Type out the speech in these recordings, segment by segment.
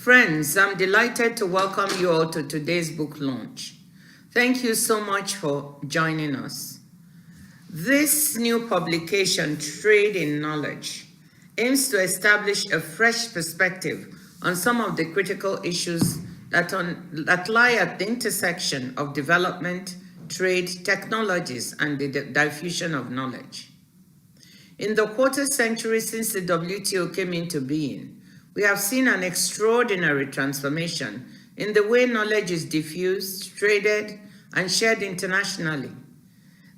Friends, I'm delighted to welcome you all to today's book launch. Thank you so much for joining us. This new publication, Trade in Knowledge, aims to establish a fresh perspective on some of the critical issues that lie at the intersection of development, trade, technologies, and the diffusion of knowledge. In the quarter century since the WTO came into being, we have seen an extraordinary transformation in the way knowledge is diffused, traded, and shared internationally.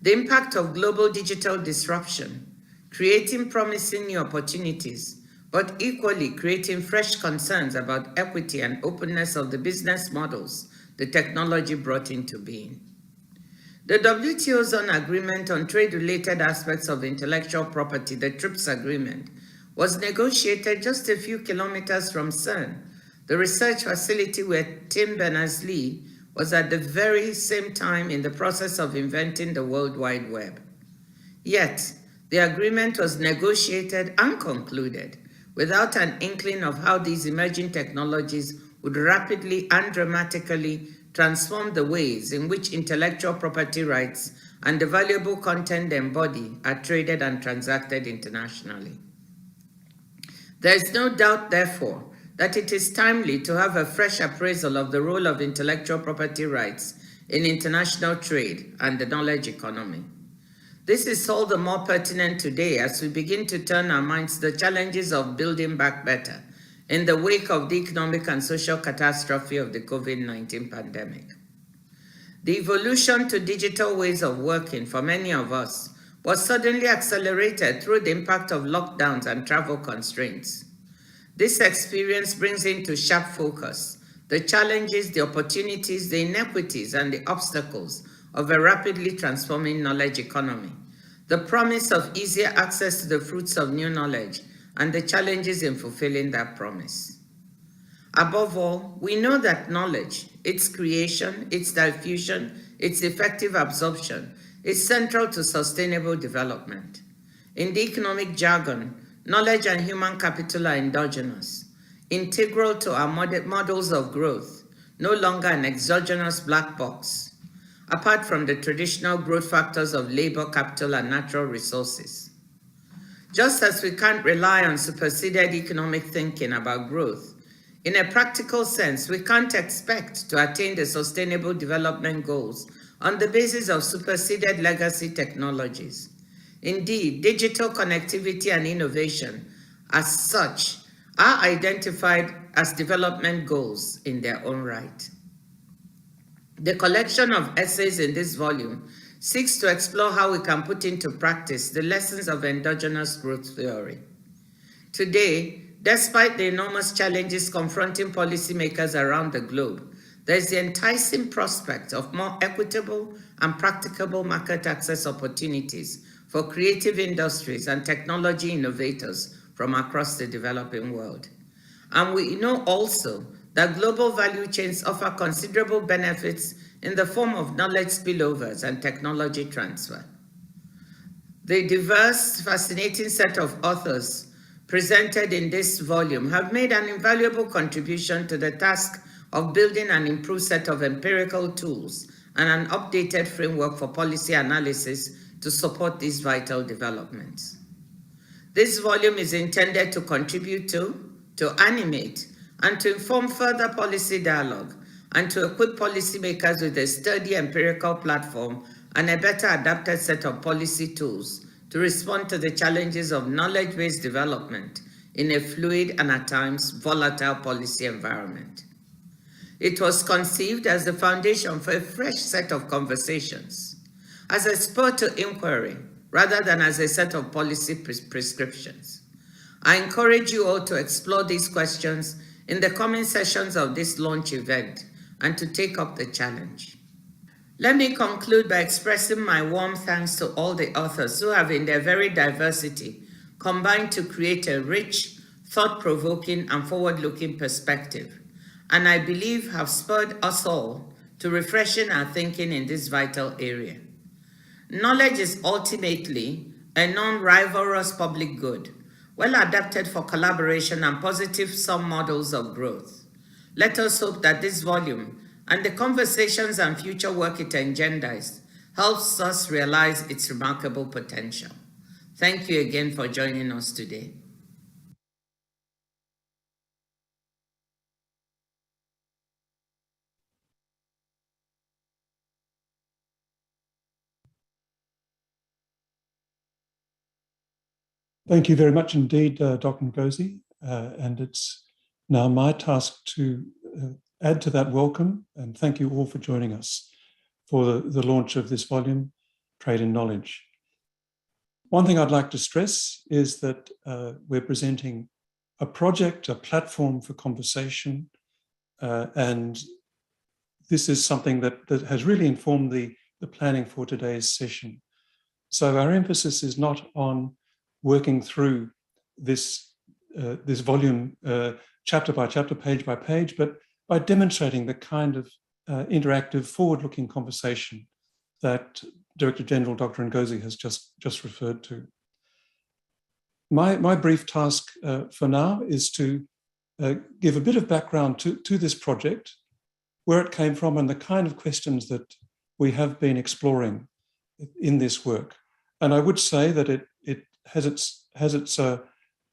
The impact of global digital disruption, creating promising new opportunities, but equally creating fresh concerns about equity and openness of the business models the technology brought into being. The WTO's own agreement on trade-related aspects of intellectual property, the TRIPS agreement, was negotiated just a few kilometers from CERN, the research facility where Tim Berners-Lee was at the very same time in the process of inventing the World Wide Web. Yet, the agreement was negotiated and concluded without an inkling of how these emerging technologies would rapidly and dramatically transform the ways in which intellectual property rights and the valuable content they embody are traded and transacted internationally. There is no doubt, therefore, that it is timely to have a fresh appraisal of the role of intellectual property rights in international trade and the knowledge economy. This is all the more pertinent today as we begin to turn our minds to the challenges of building back better in the wake of the economic and social catastrophe of the COVID-19 pandemic. The evolution to digital ways of working for many of us was suddenly accelerated through the impact of lockdowns and travel constraints. This experience brings into sharp focus the challenges, the opportunities, the inequities, and the obstacles of a rapidly transforming knowledge economy, the promise of easier access to the fruits of new knowledge, and the challenges in fulfilling that promise. Above all, we know that knowledge, its creation, its diffusion, its effective absorption, is central to sustainable development. In the economic jargon, knowledge and human capital are endogenous, integral to our models of growth, no longer an exogenous black box, apart from the traditional growth factors of labor, capital, and natural resources. Just as we can't rely on superseded economic thinking about growth, in a practical sense, we can't expect to attain the sustainable development goals on the basis of superseded legacy technologies. Indeed, digital connectivity and innovation, as such, are identified as development goals in their own right. The collection of essays in this volume seeks to explore how we can put into practice the lessons of endogenous growth theory. Today, despite the enormous challenges confronting policymakers around the globe, there is the enticing prospect of more equitable and practicable market access opportunities for creative industries and technology innovators from across the developing world. And we know also that global value chains offer considerable benefits in the form of knowledge spillovers and technology transfer. The diverse, fascinating set of authors presented in this volume have made an invaluable contribution to the task of building an improved set of empirical tools and an updated framework for policy analysis to support these vital developments. This volume is intended to contribute to animate, and to inform further policy dialogue, and to equip policymakers with a sturdy empirical platform and a better adapted set of policy tools to respond to the challenges of knowledge-based development in a fluid and at times volatile policy environment. It was conceived as the foundation for a fresh set of conversations, as a spur to inquiry, rather than as a set of policy prescriptions. I encourage you all to explore these questions in the coming sessions of this launch event and to take up the challenge. Let me conclude by expressing my warm thanks to all the authors who have, in their very diversity, combined to create a rich, thought-provoking, and forward-looking perspective, and I believe have spurred us all to refreshing our thinking in this vital area. Knowledge is ultimately a non-rivalrous public good, well adapted for collaboration and positive sub-models of growth. Let us hope that this volume and the conversations and future work it engenders helps us realize its remarkable potential. Thank you again for joining us today. Thank you very much indeed, Dr. Ngozi. And it's now my task to add to that welcome, and thank you all for joining us for the launch of this volume, Trade in Knowledge. One thing I'd like to stress is that we're presenting a project, a platform for conversation, and this is something that has really informed the planning for today's session. So our emphasis is not on working through this volume chapter by chapter, page by page, but by demonstrating the kind of interactive, forward-looking conversation that Director General Dr. Ngozi has just referred to. My brief task for now is to give a bit of background to this project, where it came from, and the kind of questions that we have been exploring in this work. And I would say that it has its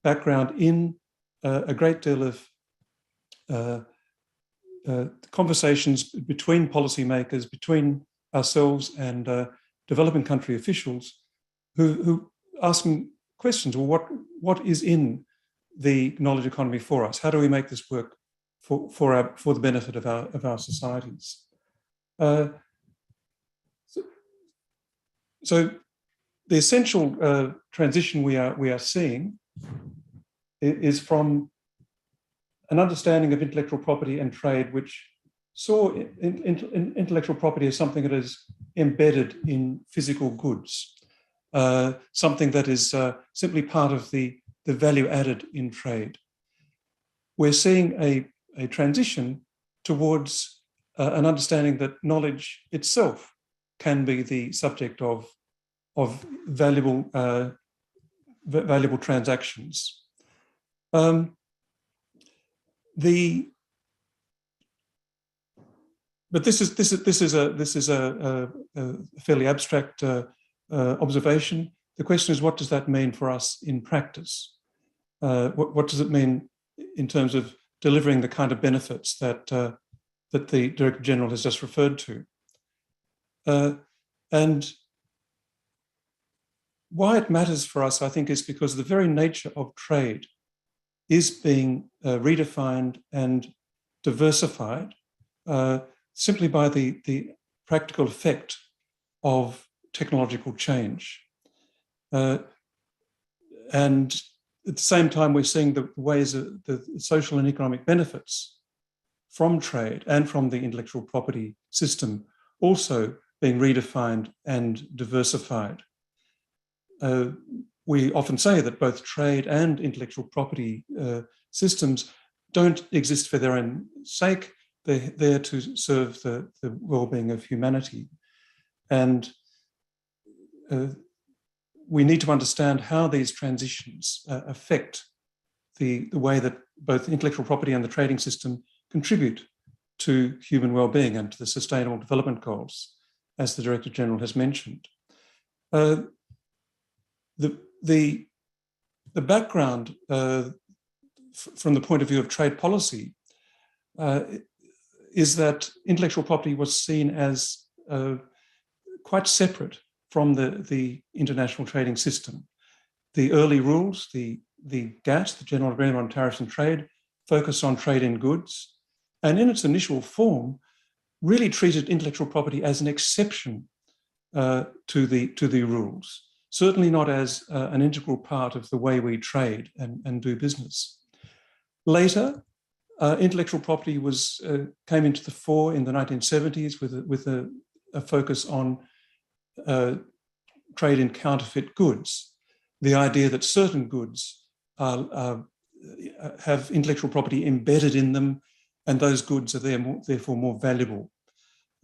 background in a great deal of conversations between policymakers, between ourselves and developing country officials, who asking questions. Well, what is in the knowledge economy for us? How do we make this work for the benefit of our societies? So the essential transition we are seeing is from an understanding of intellectual property and trade, which saw intellectual property as something that is embedded in physical goods, something that is simply part of the value added in trade. We're seeing a transition towards an understanding that knowledge itself can be the subject of valuable transactions. But this is a fairly abstract observation. The question is, what does that mean for us in practice? What does it mean in terms of delivering the kind of benefits that that the Director General has just referred to? And why it matters for us, I think, is because the very nature of trade is being redefined and diversified simply by the practical effect of technological change. And at the same time, we're seeing the ways that the social and economic benefits from trade and from the intellectual property system also being redefined and diversified. We often say that both trade and intellectual property systems don't exist for their own sake. They're there to serve the well-being of humanity. And we need to understand how these transitions affect the way that both intellectual property and the trading system contribute to human well-being and to the Sustainable Development Goals, as the Director General has mentioned. The background from the point of view of trade policy is that intellectual property was seen as quite separate from the international trading system. The early rules, the GATT, the General Agreement on Tariffs and Trade, focused on trade in goods, and in its initial form, really treated intellectual property as an exception to the rules. Certainly not as an integral part of the way we trade and do business. Later, intellectual property came into the fore in the 1970s with a focus on trade in counterfeit goods. The idea that certain goods have intellectual property embedded in them, and those goods are therefore more valuable.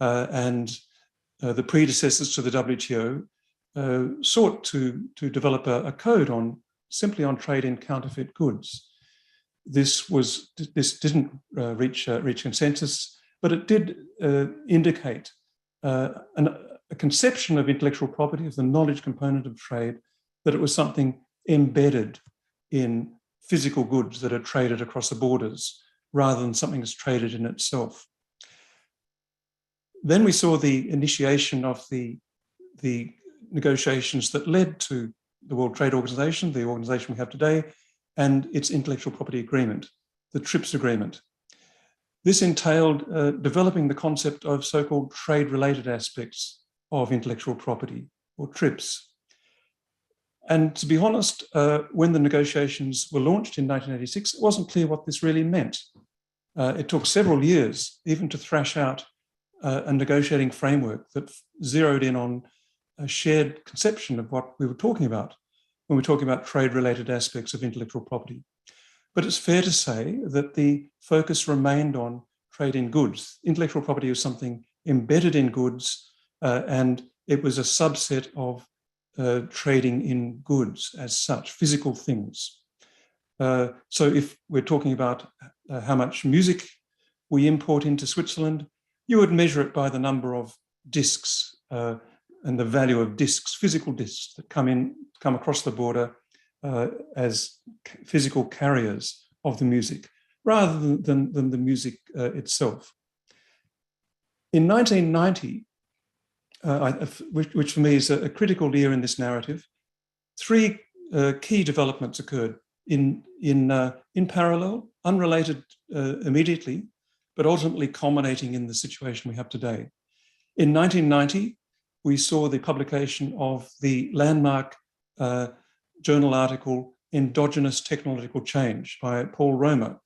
And the predecessors to the WTO sought to develop a code simply on trade in counterfeit goods. this didn't reach consensus, but it did indicate a conception of intellectual property, of the knowledge component of trade, that it was something embedded in physical goods that are traded across the borders, rather than something that's traded in itself. Then we saw the initiation of the negotiations that led to the World Trade Organization, the organization we have today, and its intellectual property agreement, the TRIPS agreement. This entailed developing the concept of so-called trade-related aspects of intellectual property, or TRIPS. And to be honest, when the negotiations were launched in 1986, it wasn't clear what this really meant. It took several years even to thrash out a negotiating framework that zeroed in on a shared conception of what we were talking about when we're talking about trade-related aspects of intellectual property. But it's fair to say that the focus remained on trade in goods. Intellectual property was something embedded in goods, and it was a subset of trading in goods as such, physical things. So if we're talking about how much music we import into Switzerland, you would measure it by the number of discs and the value of discs, physical discs that come across the border as physical carriers of the music, rather than the music itself. In 1990, which for me is a critical year in this narrative, three key developments occurred in parallel, unrelated immediately, but ultimately culminating in the situation we have today. In 1990, we saw the publication of the landmark journal article, Endogenous Technological Change, by Paul Romer.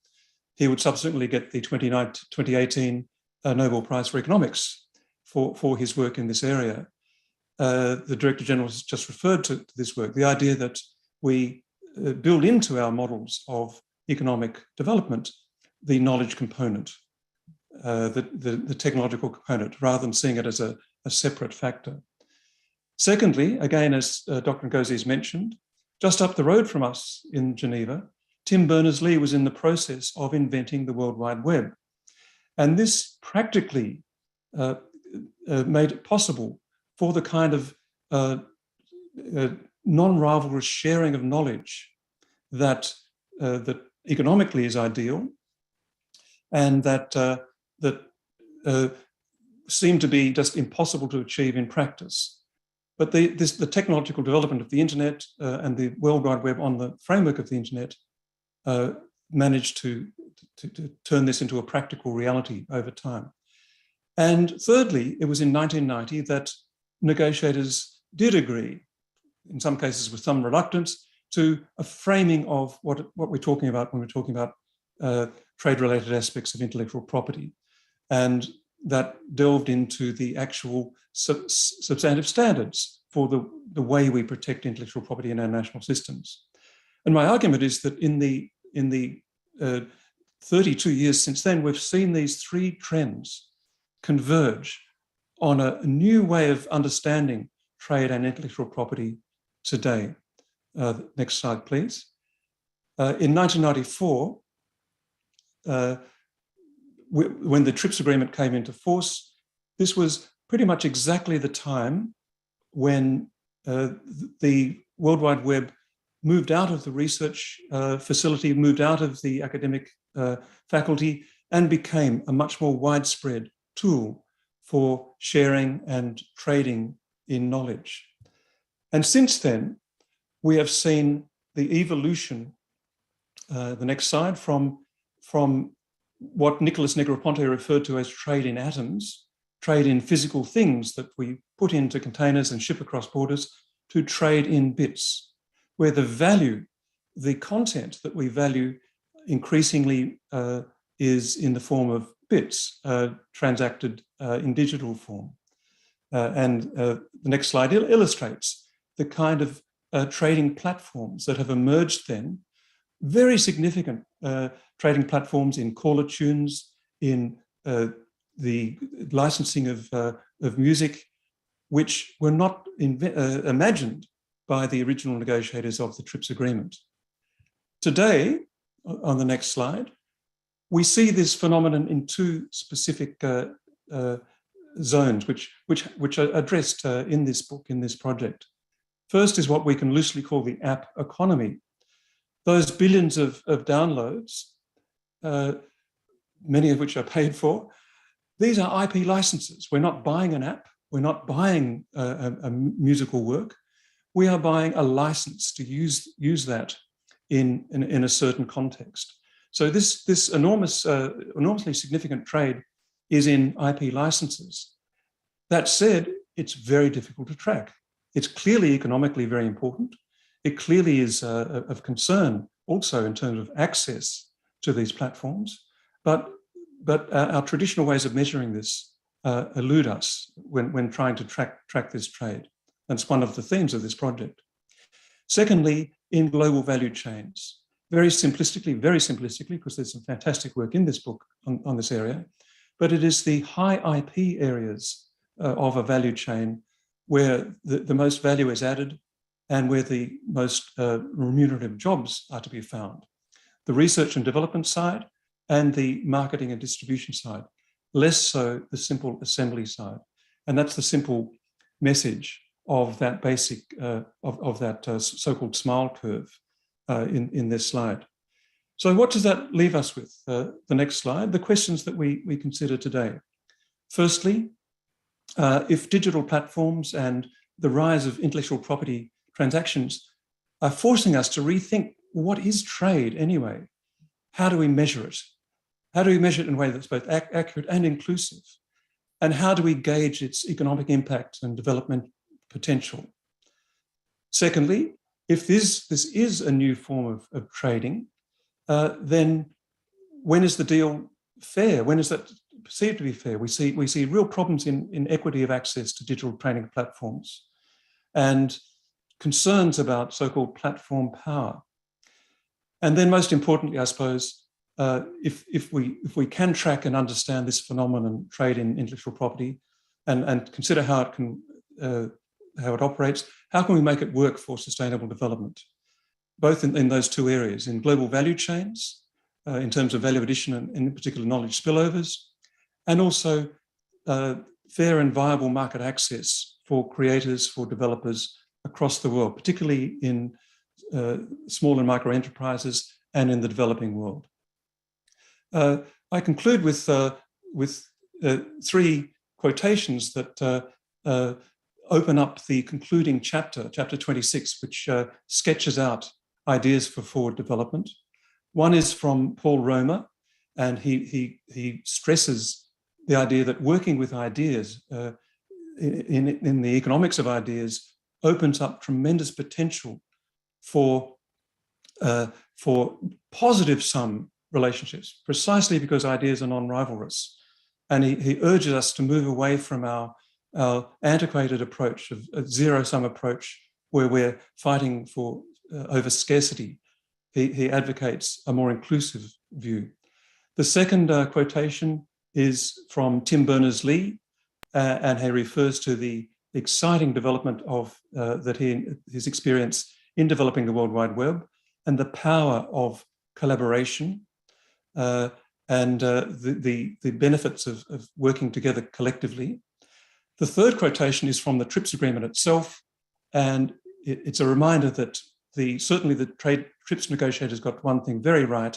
He would subsequently get the 2018 Nobel Prize for Economics for his work in this area. The Director General has just referred to this work, the idea that we build into our models of economic development the knowledge component, the technological component, rather than seeing it as a separate factor. Secondly, again, as Dr. Ngozi has mentioned, just up the road from us in Geneva, Tim Berners-Lee was in the process of inventing the World Wide Web. And this practically made it possible for the kind of non-rivalrous sharing of knowledge that economically is ideal, and that seemed to be just impossible to achieve in practice. But the technological development of the internet and the World Wide Web on the framework of the internet managed to turn this into a practical reality over time. And thirdly, it was in 1990 that negotiators did agree, in some cases with some reluctance, to a framing of what we're talking about when we're talking about trade-related aspects of intellectual property. And that delved into the actual substantive standards for the way we protect intellectual property in our national systems. And my argument is that in the 32 years since then, we've seen these three trends converge on a new way of understanding trade and intellectual property today. Next slide, please. In 1994, when the TRIPS agreement came into force, this was pretty much exactly the time when the World Wide Web moved out of the research facility, moved out of the academic faculty, and became a much more widespread tool for sharing and trading in knowledge. And since then, we have seen the evolution, the next slide, from what Nicholas Negroponte referred to as trade in atoms, trade in physical things that we put into containers and ship across borders, to trade in bits, where the value, the content that we value increasingly is in the form of bits transacted in digital form. And the next slide illustrates the kind of trading platforms that have emerged then, very significant trading platforms in caller tunes, in the licensing of music, which were not imagined by the original negotiators of the TRIPS agreement. Today, on the next slide, we see this phenomenon in two specific zones, which are addressed in this book, in this project. First is what we can loosely call the app economy. Those billions of downloads, many of which are paid for, these are IP licenses. We're not buying an app. We're not buying a musical work. We are buying a license to use that in a certain context. So this enormously significant trade is in IP licenses. That said, it's very difficult to track. It's clearly economically very important. It clearly is of concern also in terms of access to these platforms. But our traditional ways of measuring this elude us when trying to track this trade. That's one of the themes of this project. Secondly, in global value chains, very simplistically, because there's some fantastic work in this book on this area, but it is the high IP areas of a value chain where the most value is added and where the most remunerative jobs are to be found. The research and development side and the marketing and distribution side, less so the simple assembly side. And that's the simple message of that basic, of that so-called smile curve in this slide. So what does that leave us with? The next slide, the questions that we consider today. Firstly, if digital platforms and the rise of intellectual property transactions are forcing us to rethink, what is trade anyway? How do we measure it? How do we measure it in a way that's both accurate and inclusive? And how do we gauge its economic impact and development potential? Secondly, if this is a new form of trading, then when is the deal fair? When is that perceived to be fair? We see real problems in equity of access to digital trading platforms and concerns about so-called platform power. And then most importantly, I suppose, if we can track and understand this phenomenon, trade in intellectual property, and consider how it operates, how can we make it work for sustainable development? Both in those two areas, in global value chains, in terms of value addition and in particular knowledge spillovers, and also fair and viable market access for creators, for developers across the world, particularly in small and micro enterprises and in the developing world. I conclude with three quotations that open up the concluding chapter, chapter 26, which sketches out ideas for forward development. One is from Paul Romer, and he stresses the idea that working with ideas in the economics of ideas opens up tremendous potential for positive sum relationships, precisely because ideas are non-rivalrous. And he urges us to move away from our antiquated approach of a zero-sum approach where we're fighting for over scarcity. He advocates a more inclusive view. The second quotation is from Tim Berners-Lee, and he refers to the exciting development of his experience in developing the World Wide Web and the power of collaboration and the benefits of working together collectively. The third quotation is from the TRIPS agreement itself, and it's a reminder that certainly the TRIPS negotiators got one thing very right.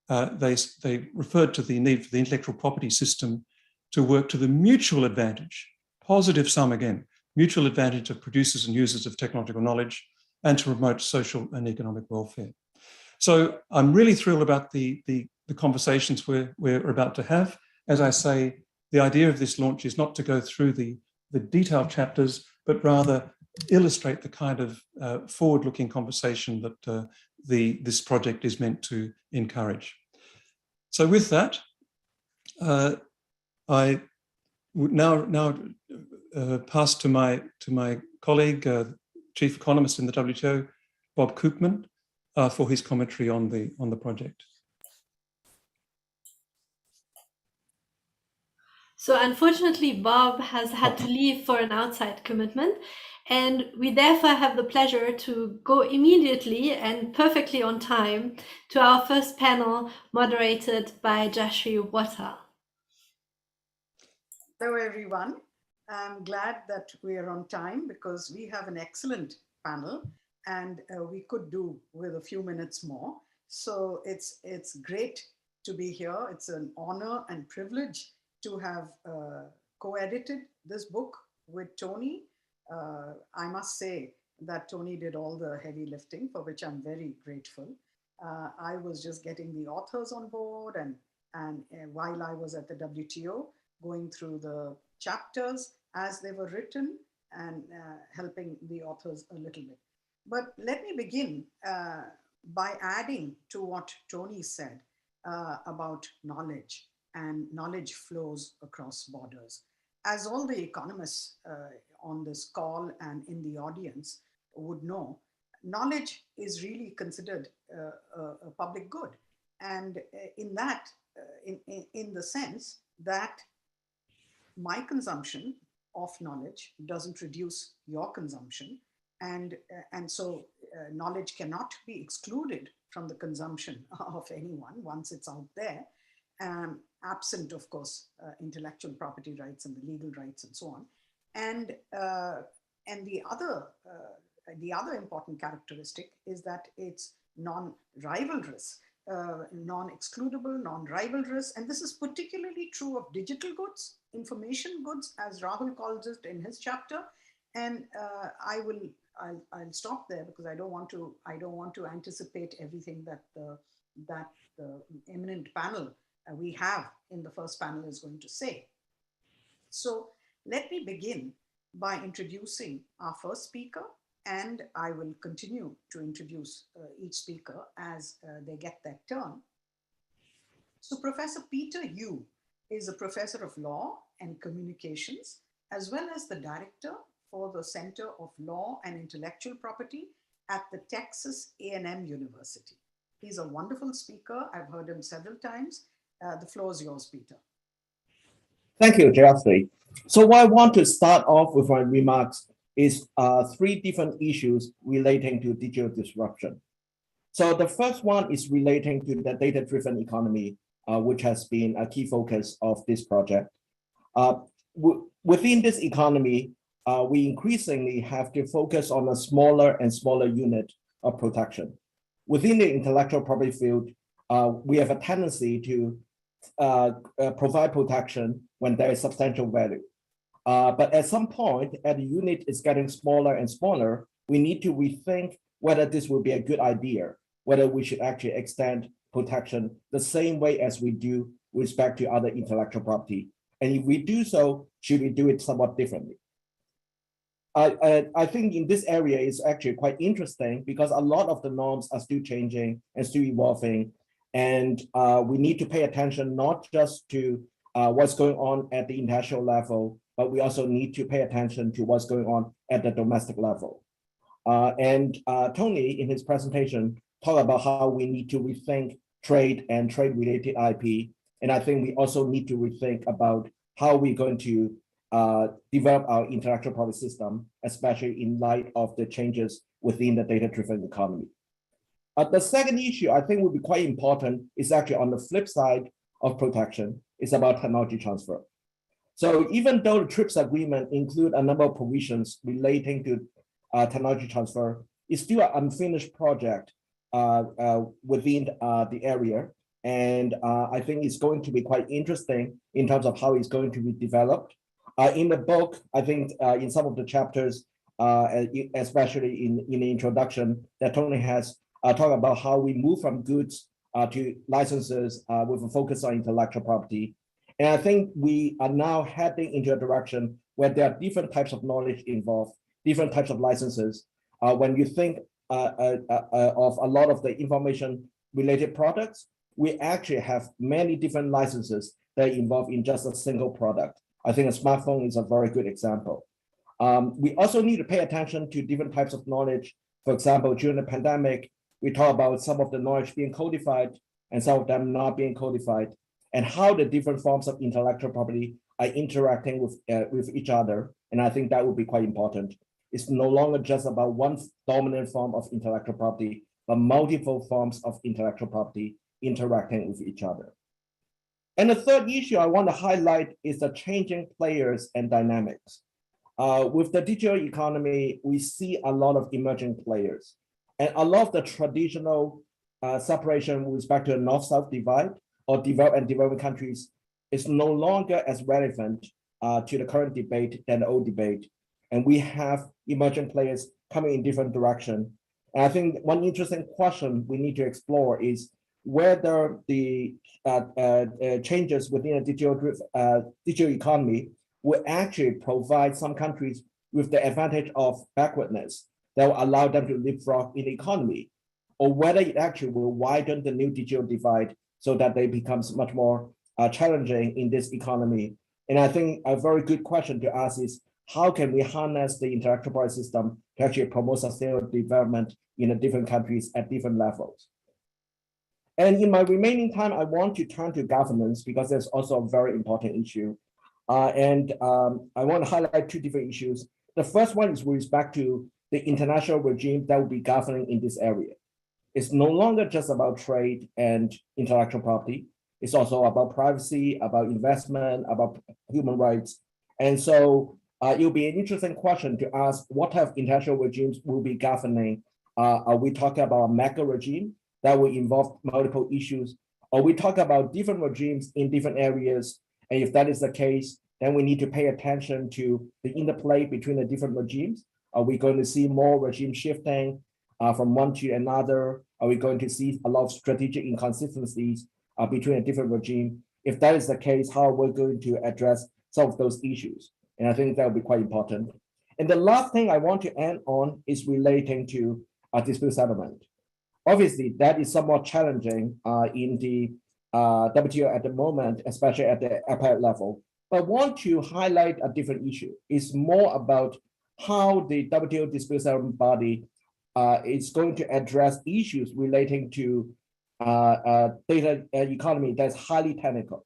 They referred to the need for the intellectual property system to work to the mutual advantage, positive sum again, mutual advantage of producers and users of technological knowledge, and to promote social and economic welfare. So I'm really thrilled about the conversations we're about to have. As I say, the idea of this launch is not to go through the detailed chapters, but rather illustrate the kind of forward-looking conversation that this project is meant to encourage. So with that, I would now pass to my colleague, Chief Economist in the WTO, Bob Koopman, for his commentary on the project. So unfortunately, Bob has had to leave for an outside commitment, and we therefore have the pleasure to go immediately and perfectly on time to our first panel moderated by Jashri Wata. Hello, everyone. I'm glad that we are on time because we have an excellent panel and we could do with a few minutes more. So it's great to be here. It's an honor and privilege to have co-edited this book with Tony. I must say that Tony did all the heavy lifting, for which I'm very grateful. I was just getting the authors on board, and while I was at the WTO, going through the chapters as they were written and helping the authors a little bit. But let me begin by adding to what Tony said about knowledge and knowledge flows across borders. As all the economists on this call and in the audience would know, knowledge is really considered a public good. And in that, in the sense that my consumption of knowledge doesn't reduce your consumption. And so knowledge cannot be excluded from the consumption of anyone once it's out there, absent, of course, intellectual property rights and the legal rights and so on. And the other important characteristic is that it's non-rivalrous, non-excludable, non-rivalrous. And this is particularly true of digital goods, information goods, as Rahul calls it in his chapter. And I'll stop there because I don't want to anticipate everything that the eminent panel we have in the first panel is going to say. So let me begin by introducing our first speaker, and I will continue to introduce each speaker as they get their turn. So Professor Peter Yu is a professor of law and communications, as well as the director for the Center of Law and Intellectual Property at the Texas A&M University. He's a wonderful speaker. I've heard him several times. The floor is yours, Peter. Thank you, Jeffrey. So what I want to start off with my remarks is three different issues relating to digital disruption. So the first one is relating to the data-driven economy, which has been a key focus of this project. Within this economy, we increasingly have to focus on a smaller and smaller unit of protection. Within the intellectual property field, we have a tendency to provide protection when there is substantial value. But at some point, as the unit is getting smaller and smaller, we need to rethink whether this would be a good idea, whether we should actually extend protection the same way as we do with respect to other intellectual property. And if we do so, should we do it somewhat differently? I think in this area is actually quite interesting because a lot of the norms are still changing and still evolving. And we need to pay attention not just to what's going on at the international level, but we also need to pay attention to what's going on at the domestic level. And Tony, in his presentation, talked about how we need to rethink trade and trade-related IP. And I think we also need to rethink about how we're going to develop our intellectual property system, especially in light of the changes within the data-driven economy. The second issue I think would be quite important is actually on the flip side of protection, is about technology transfer. So even though the TRIPS agreement include a number of provisions relating to technology transfer, it's still an unfinished project within the area. And I think it's going to be quite interesting in terms of how it's going to be developed. In the book, I think in some of the chapters, especially in the introduction, that Tony has talked about how we move from goods to licenses with a focus on intellectual property. And I think we are now heading into a direction where there are different types of knowledge involved, different types of licenses. When you think of a lot of the information related products, we actually have many different licenses that are involved in just a single product. I think a smartphone is a very good example. We also need to pay attention to different types of knowledge. For example, during the pandemic, we talk about some of the knowledge being codified and some of them not being codified. and how the different forms of intellectual property are interacting with each other. And I think that would be quite important. It's no longer just about one dominant form of intellectual property, but multiple forms of intellectual property interacting with each other. And the third issue I want to highlight is the changing players and dynamics. With the digital economy, we see a lot of emerging players, and a lot of the traditional separation with respect to a north-south divide or developed and developing countries is no longer as relevant to the current debate than the old debate. And we have emerging players coming in different directions. And I think one interesting question we need to explore is whether the changes within a digital economy will actually provide some countries with the advantage of backwardness that will allow them to leapfrog in the economy, or whether it actually will widen the new digital divide so that they become much more challenging in this economy. And I think a very good question to ask is, how can we harness the intellectual property system to actually promote sustainable development in the different countries at different levels? And in my remaining time, I want to turn to governance because there's also a very important issue. I want to highlight two different issues. The first one is with respect to the international regime that will be governing in this area. It's no longer just about trade and intellectual property. It's also about privacy, about investment, about human rights. And so it'll be an interesting question to ask what type of international regimes will be governing. Are we talking about a mega regime that will involve multiple issues? Or we talk about different regimes in different areas? And if that is the case, then we need to pay attention to the interplay between the different regimes. Are we going to see more regime shifting from one to another? Are we going to see a lot of strategic inconsistencies between a different regime? If that is the case, how are we going to address some of those issues? And I think that will be quite important. And the last thing I want to end on is relating to dispute settlement. Obviously, that is somewhat challenging in the WTO at the moment, especially at the appellate level. But I want to highlight a different issue. It's more about how the WTO dispute settlement body is going to address issues relating to data economy that's highly technical.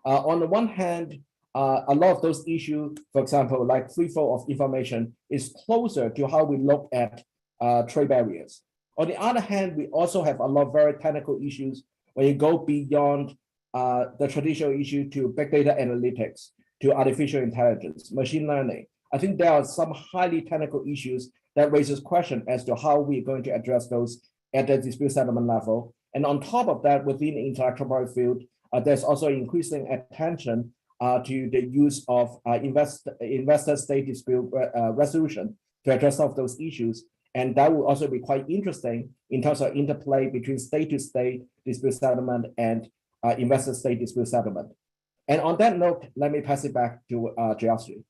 On the one hand, a lot of those issues, for example, like free flow of information, is closer to how we look at trade barriers. On the other hand, we also have a lot of very technical issues when you go beyond the traditional issue to big data analytics, to artificial intelligence, machine learning. I think there are some highly technical issues that raises question as to how we're going to address those at the dispute settlement level. And on top of that, within the intellectual property field, there's also increasing attention to the use of investor-state dispute resolution to address some of those issues. And that will also be quite interesting in terms of interplay between state-to-state dispute settlement and investor-state dispute settlement. And on that note, let me pass it back to Jayashree.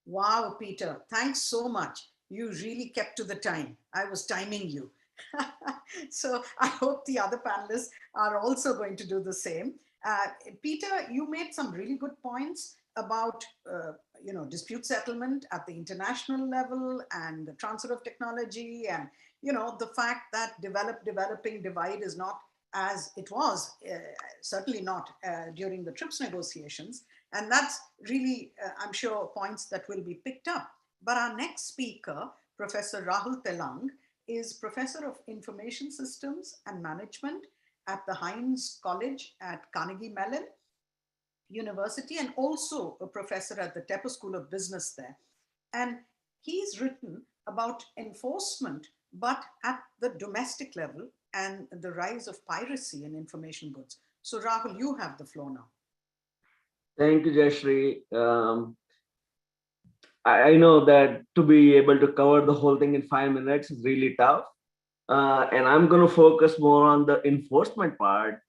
Wow, Peter, thanks so much. You really kept to the time. I was timing you. So I hope the other panelists are also going to do the same. Peter, you made some really good points about dispute settlement at the international level and the transfer of technology, and the fact that developing divide is not as it was, certainly not during the TRIPS negotiations. And that's really, I'm sure, points that will be picked up. But our next speaker, Professor Rahul Telang, is Professor of Information Systems and Management at the Heinz College at Carnegie Mellon University, and also a professor at the Tepper School of Business there. And he's written about enforcement, but at the domestic level, and the rise of piracy in information goods. So Rahul, you have the floor now. Thank you, Jayashree. I know that to be able to cover the whole thing in 5 minutes is really tough. And I'm going to focus more on the enforcement part.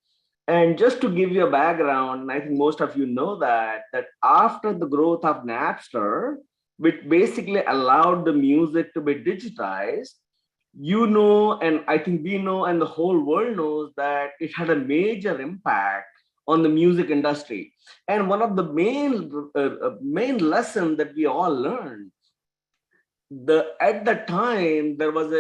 And just to give you a background, I think most of you know that after the growth of Napster, which basically allowed the music to be digitized, and I think we know, and the whole world knows, that it had a major impact on the music industry. And one of the main lessons that we all learned, at the time, there was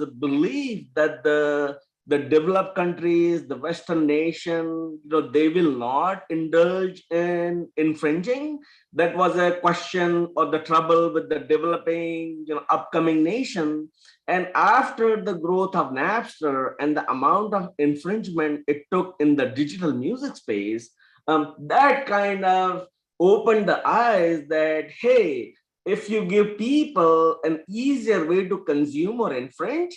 a belief that the the developed countries, the Western nation, they will not indulge in infringing. That was a question or the trouble with the developing, upcoming nation. And after the growth of Napster and the amount of infringement it took in the digital music space, that kind of opened the eyes that, hey, if you give people an easier way to consume or infringe,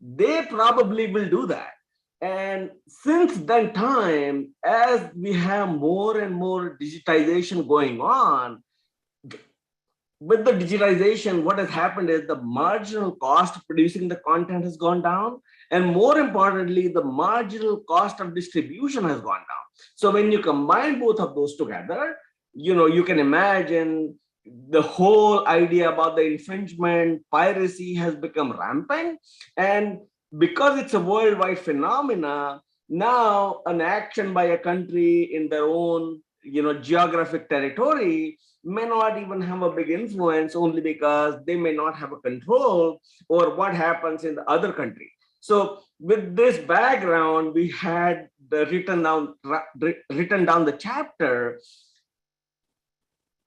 they probably will do that. And since that time, as we have more and more digitization going on, with the digitization, what has happened is the marginal cost of producing the content has gone down. And more importantly, the marginal cost of distribution has gone down. So when you combine both of those together, you can imagine the whole idea about the infringement, piracy has become rampant. And because it's a worldwide phenomena, now an action by a country in their own geographic territory may not even have a big influence, only because they may not have a control over what happens in the other country. So with this background, we had written down the chapter.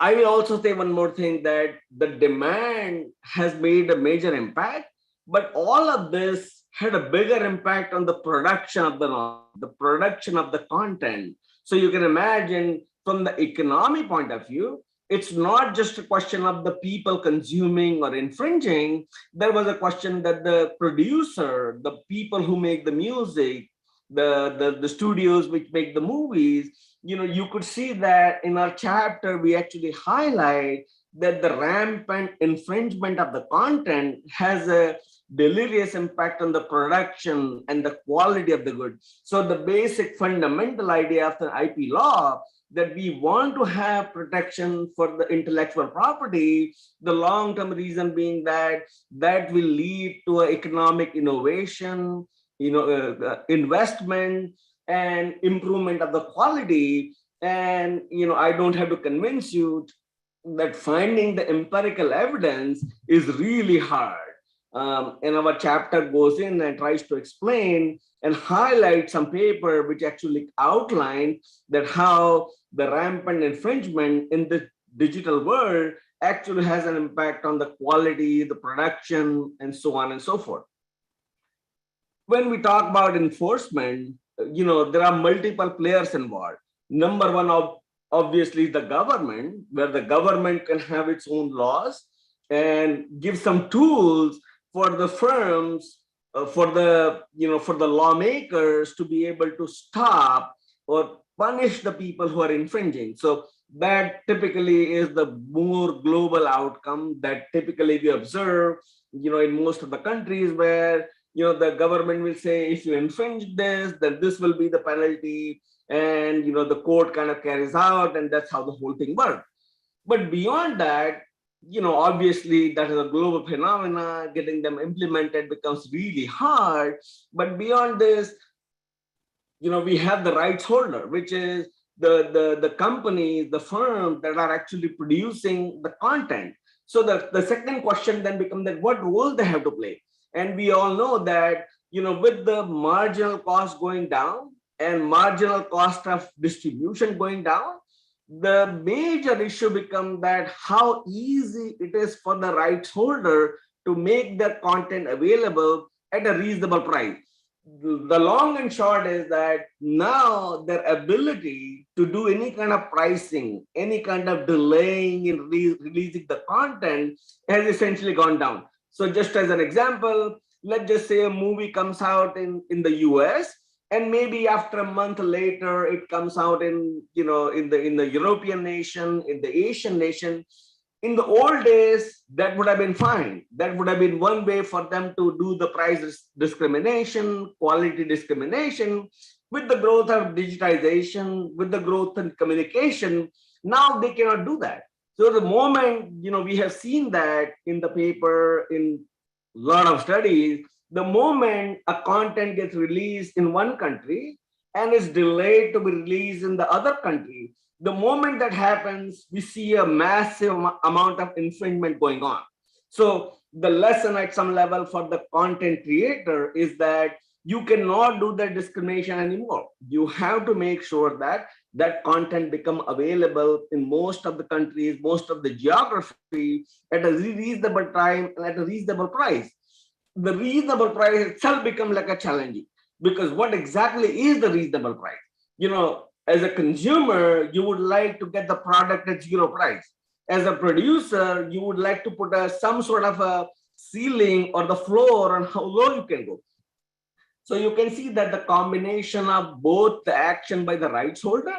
I will also say one more thing, that the demand has made a major impact, but all of this had a bigger impact on the production of the production of the content. So you can imagine, from the economy point of view, it's not just a question of the people consuming or infringing. There was a question that the producer, the people who make the music, the studios which make the movies, you could see that in our chapter, we actually highlight that the rampant infringement of the content has a deleterious impact on the production and the quality of the good. So the basic fundamental idea of the IP law, that we want to have protection for the intellectual property, the long-term reason being that will lead to economic innovation, investment and improvement of the quality. And I don't have to convince you that finding the empirical evidence is really hard. And our chapter goes in and tries to explain and highlight some paper which actually outline that how the rampant infringement in the digital world actually has an impact on the quality, the production, and so on and so forth. When we talk about enforcement, there are multiple players involved. Number one, obviously the government, where the government can have its own laws and give some tools for the firms, for the lawmakers to be able to stop or punish the people who are infringing. So that typically is the more global outcome that typically we observe, in most of the countries, where the government will say, if you infringe this, then this will be the penalty, and the court kind of carries out, and that's how the whole thing works. But beyond that, obviously that is a global phenomena. Getting them implemented becomes really hard. But beyond this, we have the rights holder, which is the companies, the firms that are actually producing the content. So the second question then becomes that what role they have to play. And we all know that, with the marginal cost going down and marginal cost of distribution going down, the major issue becomes that how easy it is for the rights holder to make their content available at a reasonable price. The long and short is that now their ability to do any kind of pricing, any kind of delaying in releasing the content has essentially gone down. So just as an example, let's just say a movie comes out in the US, and maybe after a month later, it comes out in the European nation, in the Asian nation. In the old days, that would have been fine. That would have been one way for them to do the price discrimination, quality discrimination. With the growth of digitization, with the growth in communication, now they cannot do that. So the moment, we have seen that in the paper, in a lot of studies, the moment a content gets released in one country and is delayed to be released in the other country, the moment that happens, we see a massive amount of infringement going on. So the lesson at some level for the content creator is that you cannot do that discrimination anymore. You have to make sure that that content become available in most of the countries, most of the geography, at a reasonable time and at a reasonable price. The reasonable price itself become like a challenging, because what exactly is the reasonable price? You know, as a consumer, you would like to get the product at zero price. As a producer, you would like to put some sort of a ceiling or the floor on how low you can go. So you can see that the combination of both the action by the rights holder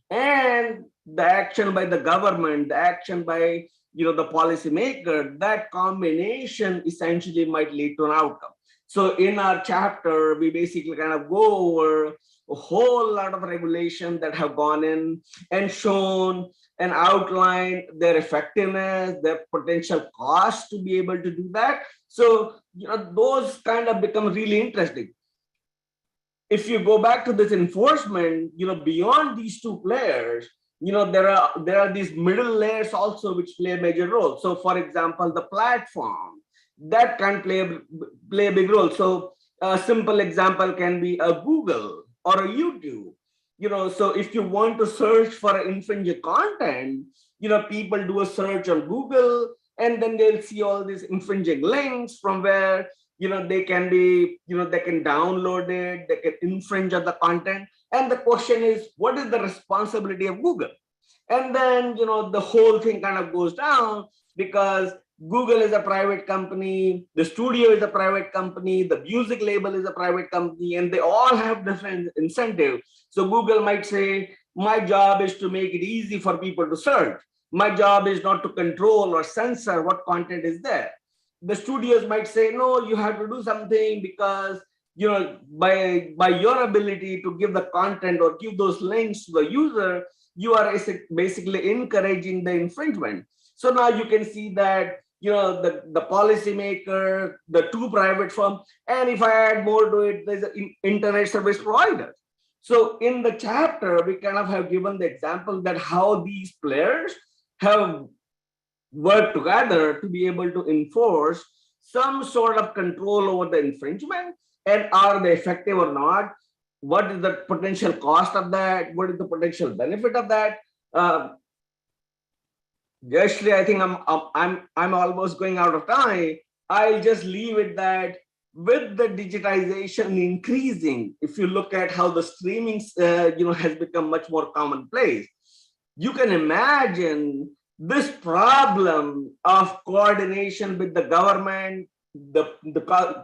and the action by the government, the action by the policymaker, that combination essentially might lead to an outcome. So in our chapter, we basically kind of go over a whole lot of regulation that have gone in and shown and outlined their effectiveness, their potential cost to be able to do that. So those kind of become really interesting. If you go back to this enforcement, beyond these two players, there are these middle layers also which play a major role. So for example, the platform that can play a big role. So a simple example can be a Google or a YouTube. So if you want to search for infringing content, people do a search on Google, and then they'll see all these infringing links from where they can be, they can download it, they can infringe on the content. And the question is, what is the responsibility of Google? And then, the whole thing kind of goes down, because Google is a private company, the studio is a private company, the music label is a private company, and they all have different incentives. So Google might say, my job is to make it easy for people to search. My job is not to control or censor what content is there. The studios might say, no, you have to do something because by your ability to give the content or give those links to the user, you are basically encouraging the infringement. So now you can see that the policymaker, the two private firms, and if I add more to it, there's an internet service provider. So in the chapter, we kind of have given the example that how these players have work together to be able to enforce some sort of control over the infringement, and are they effective or not? What is the potential cost of that? What is the potential benefit of that? Actually, I think I'm almost going out of time. I'll just leave it that with the digitization increasing, if you look at how the streaming has become much more commonplace, you can imagine this problem of coordination with the government, the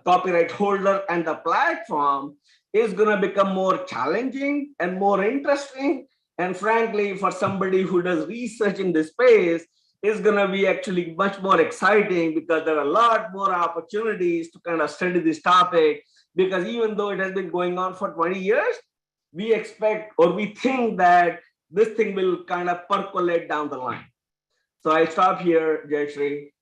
copyright holder, and the platform is going to become more challenging and more interesting. And frankly, for somebody who does research in this space, is going to be actually much more exciting, because there are a lot more opportunities to kind of study this topic. Because even though it has been going on for 20 years, we expect, or we think that this thing will kind of percolate down the line. So I stop here, Jayashree.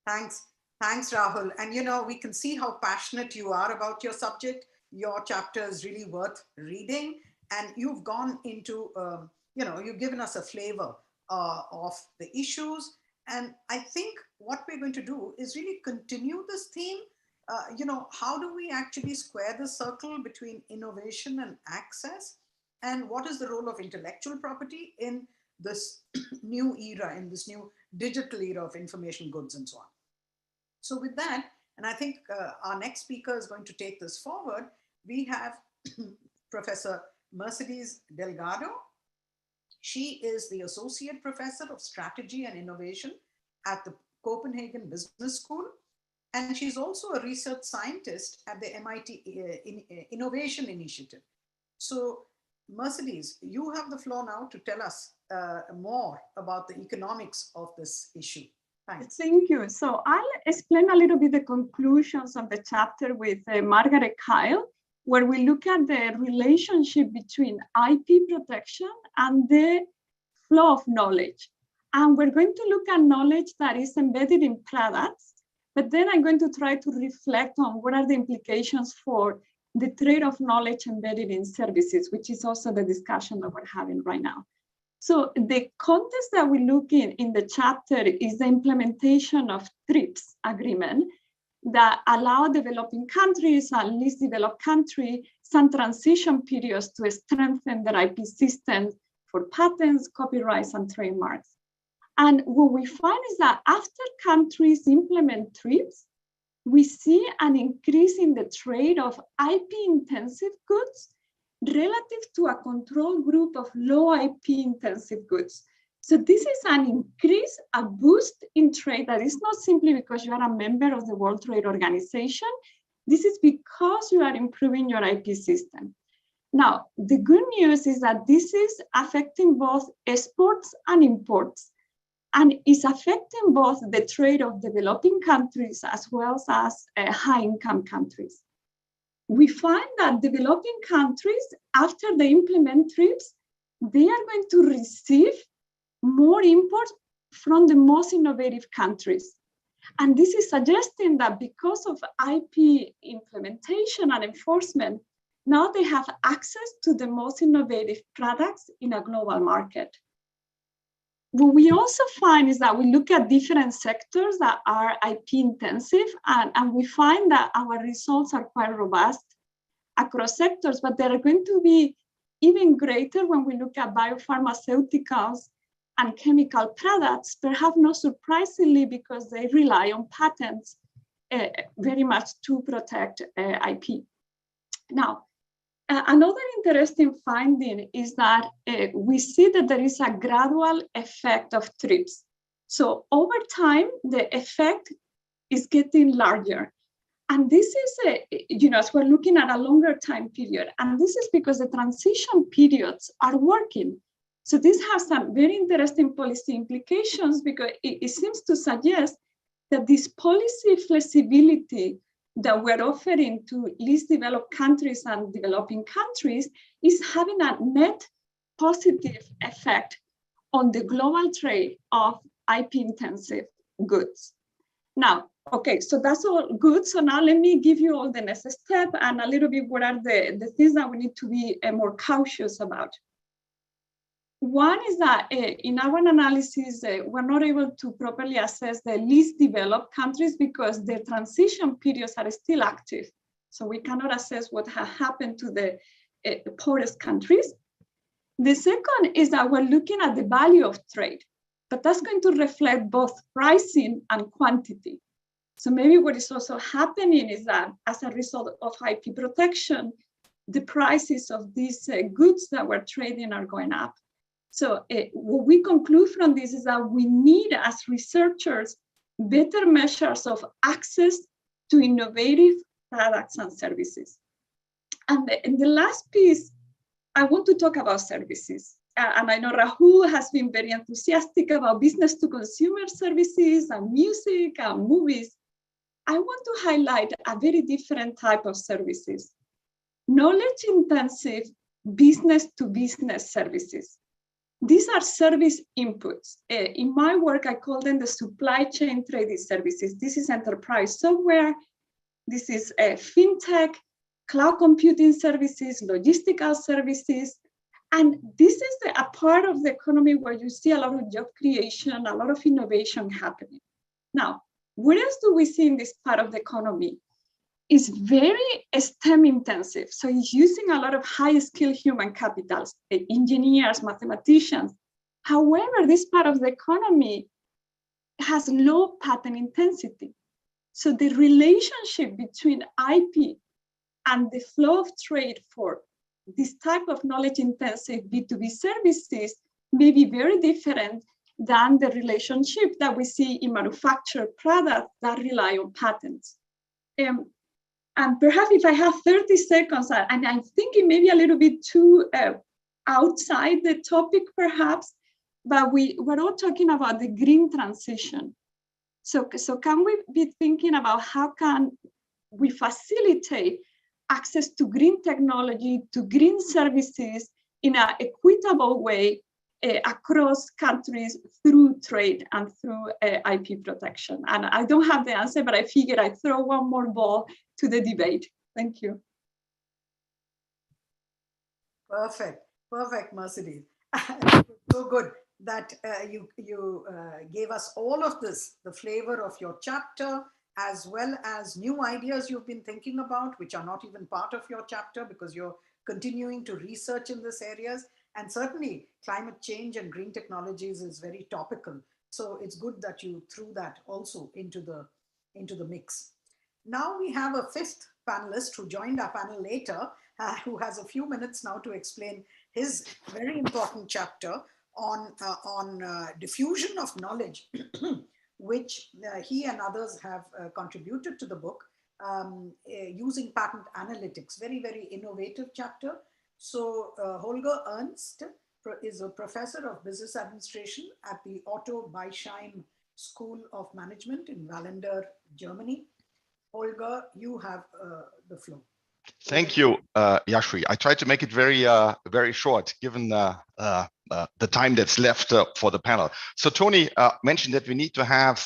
Thanks, Rahul. And we can see how passionate you are about your subject. Your chapter is really worth reading, and you've gone into, you've given us a flavor of the issues. And I think what we're going to do is really continue this theme. How do we actually square the circle between innovation and access? And what is the role of intellectual property in this new era, in this new digital era of information goods and so on? So with that, and I think our next speaker is going to take this forward, we have Professor Mercedes Delgado. She is the Associate Professor of Strategy and Innovation at the Copenhagen Business School. And she's also a research scientist at the MIT Innovation Initiative. So Mercedes, you have the floor now to tell us more about the economics of this issue. Thanks. Thank you. So I'll explain a little bit the conclusions of the chapter with Margaret Kyle, where we look at the relationship between IP protection and the flow of knowledge. And we're going to look at knowledge that is embedded in products, but then I'm going to try to reflect on what are the implications for the trade of knowledge embedded in services, which is also the discussion that we're having right now. So the context that we look in the chapter is the implementation of TRIPS agreement. that allow developing countries and least developed countries some transition periods to strengthen their IP systems for patents, copyrights, and trademarks. And what we find is that after countries implement TRIPS, we see an increase in the trade of IP-intensive goods relative to a control group of low IP-intensive goods. So this is an increase, a boost in trade that is not simply because you are a member of the World Trade Organization. This is because you are improving your IP system. Now, the good news is that this is affecting both exports and imports, and is affecting both the trade of developing countries as well as high-income countries. We find that developing countries, after they implement TRIPS, they are going to receive more imports from the most innovative countries. And this is suggesting that because of IP implementation and enforcement, now they have access to the most innovative products in a global market. What we also find is that we look at different sectors that are IP intensive, and we find that our results are quite robust across sectors, but they're going to be even greater when we look at biopharmaceuticals and chemical products, perhaps not surprisingly because they rely on patents very much to protect IP. Now, another interesting finding is that we see that there is a gradual effect of TRIPS. So over time, the effect is getting larger. And this is, as we're looking at a longer time period, and this is because the transition periods are working. So this has some very interesting policy implications because it seems to suggest that this policy flexibility that we're offering to least developed countries and developing countries is having a net positive effect on the global trade of IP-intensive goods. Now, okay, so that's all good. So now let me give you all the next step and a little bit what are the things that we need to be more cautious about. One is that in our analysis, we're not able to properly assess the least developed countries because their transition periods are still active. So we cannot assess what has happened to the poorest countries. The second is that we're looking at the value of trade, but that's going to reflect both pricing and quantity. So maybe what is also happening is that as a result of IP protection, the prices of these goods that we're trading are going up. So what we conclude from this is that we need, as researchers, better measures of access to innovative products and services. And the last piece, I want to talk about services. And I know Rahul has been very enthusiastic about business to consumer services and music and movies. I want to highlight a very different type of services. Knowledge intensive business to business services. These are service inputs. In my work, I call them the supply chain trading services. This is enterprise software. This is fintech, cloud computing services, logistical services. And this is a part of the economy where you see a lot of job creation, a lot of innovation happening. Now, what else do we see in this part of the economy? It's very STEM intensive. So it's using a lot of high-skilled human capitals, engineers, mathematicians. However, this part of the economy has low patent intensity. So the relationship between IP and the flow of trade for this type of knowledge-intensive B2B services may be very different than the relationship that we see in manufactured products that rely on patents. And perhaps if I have 30 seconds, and I'm thinking maybe a little bit too outside the topic perhaps, but we're all talking about the green transition. So can we be thinking about how can we facilitate access to green technology, to green services in an equitable way across countries through trade and through IP protection? And I don't have the answer, but I figured I'd throw one more ball to the debate. Thank you. Perfect, Mercedes. So good that you gave us all of this, the flavor of your chapter as well as new ideas you've been thinking about, which are not even part of your chapter because you're continuing to research in this areas. And certainly climate change and green technologies is very topical. So it's good that you threw that also into the mix. Now we have a fifth panelist who joined our panel later, who has a few minutes now to explain his very important chapter on diffusion of knowledge, which he and others have contributed to the book using patent analytics. Very, very innovative chapter. So Holger Ernst is a professor of business administration at the Otto Beisheim School of Management in Wallender, Germany. Holger, you have the floor. Thank you, Yashri. I tried to make it very, very short, given the time that's left for the panel. So Tony mentioned that we need to have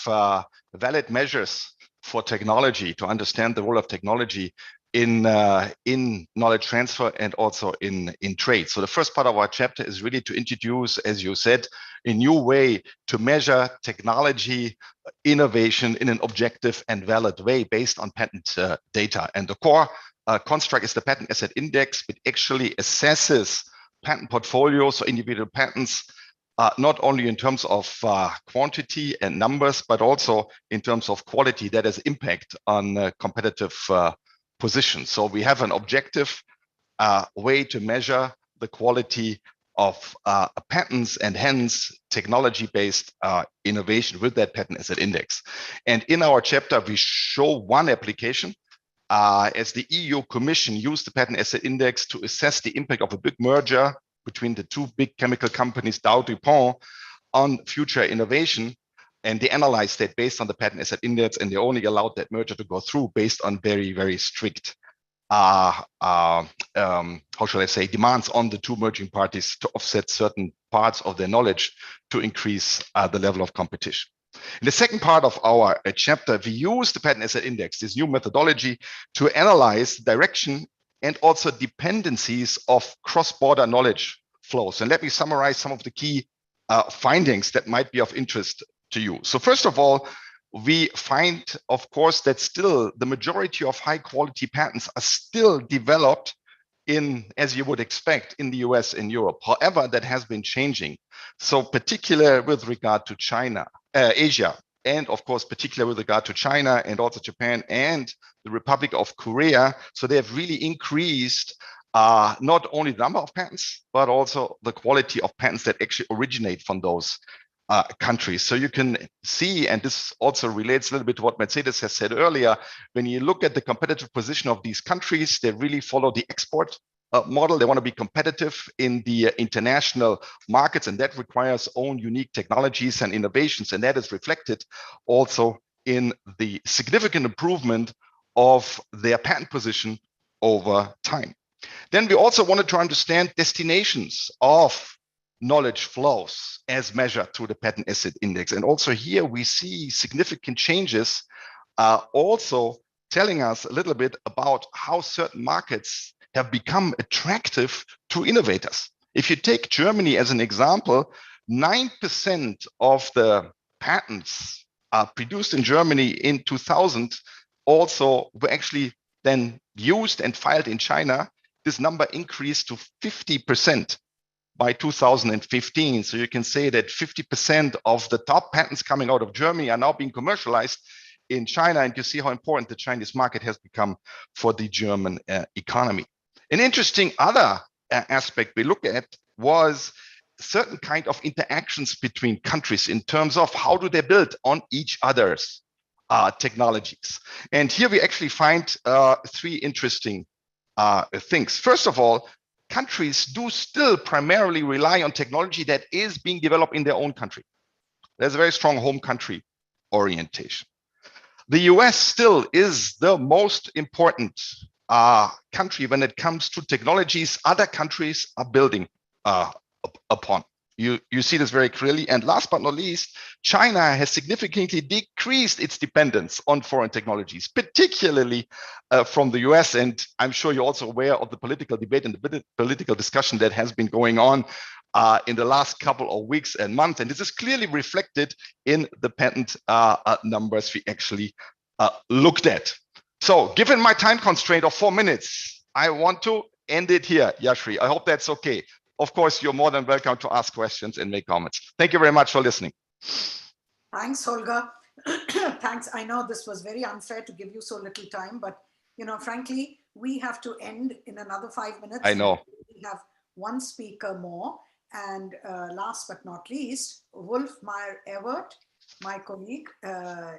valid measures for technology to understand the role of technology in knowledge transfer and also in trade. So the first part of our chapter is really to introduce, as you said, a new way to measure technology innovation in an objective and valid way based on patent data. And the core construct is the patent asset index, which actually assesses patent portfolios or individual patents, not only in terms of quantity and numbers, but also in terms of quality that has impact on competitive position. So we have an objective way to measure the quality of patents and hence technology-based innovation with that patent asset index. And in our chapter, we show one application as the EU Commission used the patent asset index to assess the impact of a big merger between the two big chemical companies, Dow DuPont, on future innovation. And they analyzed that based on the patent asset index, and they only allowed that merger to go through based on very, very strict, how shall I say, demands on the two merging parties to offset certain parts of their knowledge to increase the level of competition. In the second part of our chapter, we use the patent asset index, this new methodology, to analyze direction and also dependencies of cross-border knowledge flows. And let me summarize some of the key findings that might be of interest to you. So first of all, we find, of course, that still the majority of high quality patents are still developed in, as you would expect, in the US and Europe. However, that has been changing. So particular with regard to China, Asia, and of course, particular with regard to China and also Japan and the Republic of Korea. So they have really increased not only the number of patents, but also the quality of patents that actually originate from those countries. So you can see, and this also relates a little bit to what Mercedes has said earlier, when you look at the competitive position of these countries, they really follow the export model. They want to be competitive in the international markets, and that requires own unique technologies and innovations. And that is reflected also in the significant improvement of their patent position over time. Then we also wanted to understand destinations of knowledge flows as measured through the patent asset index. And also here we see significant changes also telling us a little bit about how certain markets have become attractive to innovators. If you take Germany as an example, 9% of the patents produced in Germany in 2000 also were actually then used and filed in China. This number increased to 50% by 2015. So you can say that 50% of the top patents coming out of Germany are now being commercialized in China. And you see how important the Chinese market has become for the German economy. An interesting other aspect we look at was certain kind of interactions between countries in terms of how do they build on each other's technologies. And here we actually find three interesting things. First of all, countries do still primarily rely on technology that is being developed in their own country. There's a very strong home country orientation. The US still is the most important country when it comes to technologies other countries are building upon. You see this very clearly. And last but not least, China has significantly decreased its dependence on foreign technologies, particularly from the US. And I'm sure you're also aware of the political debate and the political discussion that has been going on in the last couple of weeks and months. And this is clearly reflected in the patent numbers we actually looked at. So given my time constraint of 4 minutes, I want to end it here, Yashri. I hope that's okay. Of course, you're more than welcome to ask questions and make comments. Thank you very much for listening. Thanks, Holger. Thanks. I know this was very unfair to give you so little time, but frankly, we have to end in another 5 minutes. I know. We have one speaker more. And last but not least, Wolf Meyer-Ewert, my colleague,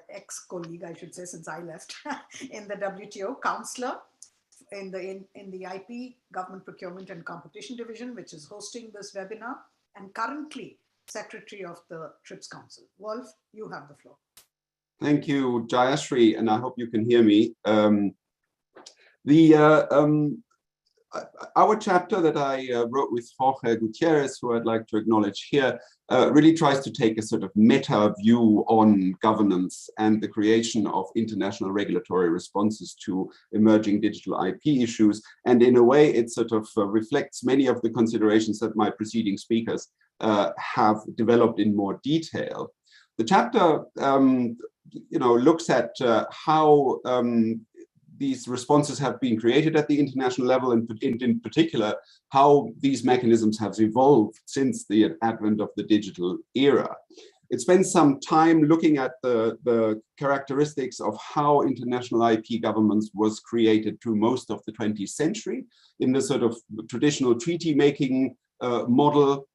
ex-colleague, I should say, since I left, in the WTO, counselor in the IP, Government Procurement and Competition Division, which is hosting this webinar, and currently Secretary of the TRIPS Council. Wolf, you have the floor. Thank you, Jayashri, and I hope you can hear me. Our chapter that I wrote with Jorge Gutierrez, who I'd like to acknowledge here, really tries to take a sort of meta view on governance and the creation of international regulatory responses to emerging digital IP issues. And in a way, it sort of reflects many of the considerations that my preceding speakers have developed in more detail. The chapter, looks at how these responses have been created at the international level, and in particular, how these mechanisms have evolved since the advent of the digital era. It spends some time looking at the characteristics of how international IP governance was created through most of the 20th century in the sort of traditional treaty-making model,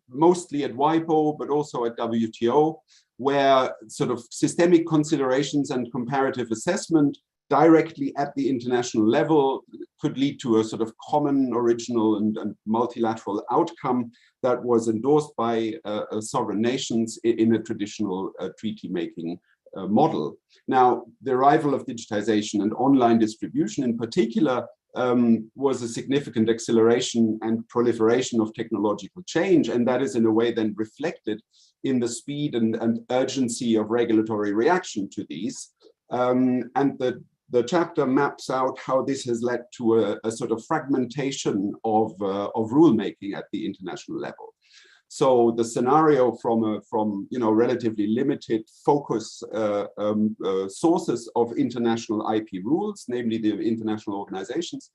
mostly at WIPO, but also at WTO, where sort of systemic considerations and comparative assessment directly at the international level could lead to a sort of common, original, and multilateral outcome that was endorsed by sovereign nations in a traditional treaty-making model. Now, the arrival of digitization and online distribution in particular was a significant acceleration and proliferation of technological change, and that is in a way then reflected in the speed and urgency of regulatory reaction to these. And the chapter maps out how this has led to a sort of fragmentation of rulemaking at the international level. So the scenario from relatively limited focus sources of international IP rules, namely the international organizations,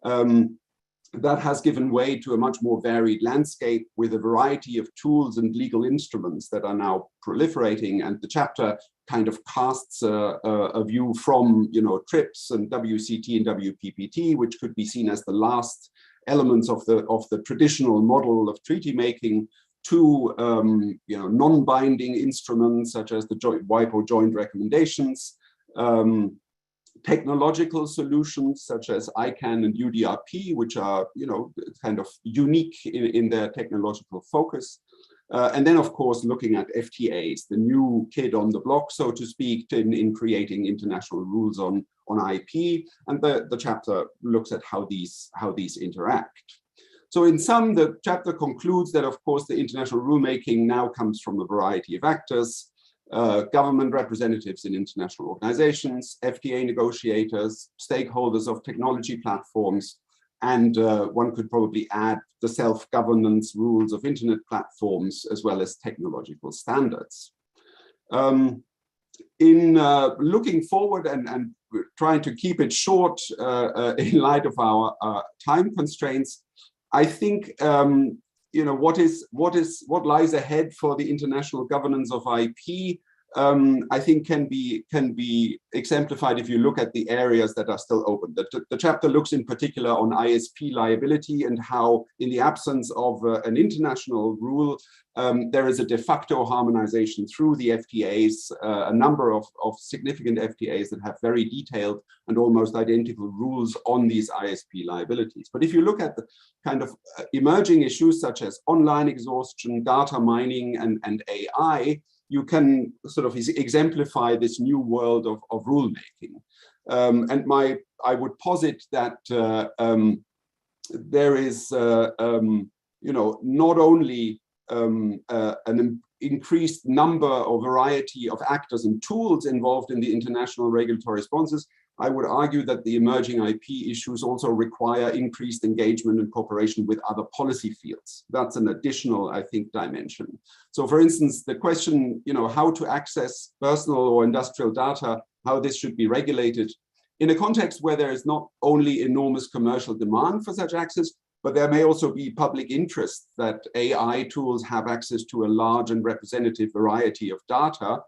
that has given way to a much more varied landscape with a variety of tools and legal instruments that are now proliferating. And the chapter kind of casts a view from TRIPS and WCT and WPPT, which could be seen as the last elements of the traditional model of treaty making, to non-binding instruments such as the WIPO joint recommendations, technological solutions such as ICANN and UDRP, which are kind of unique in their technological focus. And then, of course, looking at FTAs, the new kid on the block, so to speak, in creating international rules on IP. And the chapter looks at how these interact. So in sum, the chapter concludes that, of course, the international rulemaking now comes from a variety of actors: government representatives in international organizations, FTA negotiators, stakeholders of technology platforms, and one could probably add the self-governance rules of internet platforms, as well as technological standards. In looking forward and trying to keep it short in light of our time constraints, I think what lies ahead for the international governance of IP, I think can be exemplified if you look at the areas that are still open. The chapter looks in particular on ISP liability and how, in the absence of an international rule, there is a de facto harmonization through the FTAs, a number of significant FTAs that have very detailed and almost identical rules on these ISP liabilities. But if you look at the kind of emerging issues such as online exhaustion, data mining, and AI, you can sort of exemplify this new world of rulemaking. And I would posit that there is, not only an increased number or variety of actors and tools involved in the international regulatory responses, I would argue that the emerging IP issues also require increased engagement and cooperation with other policy fields. That's an additional, I think, dimension. So for instance, the question, how to access personal or industrial data, how this should be regulated in a context where there is not only enormous commercial demand for such access, but there may also be public interest that AI tools have access to a large and representative variety of data.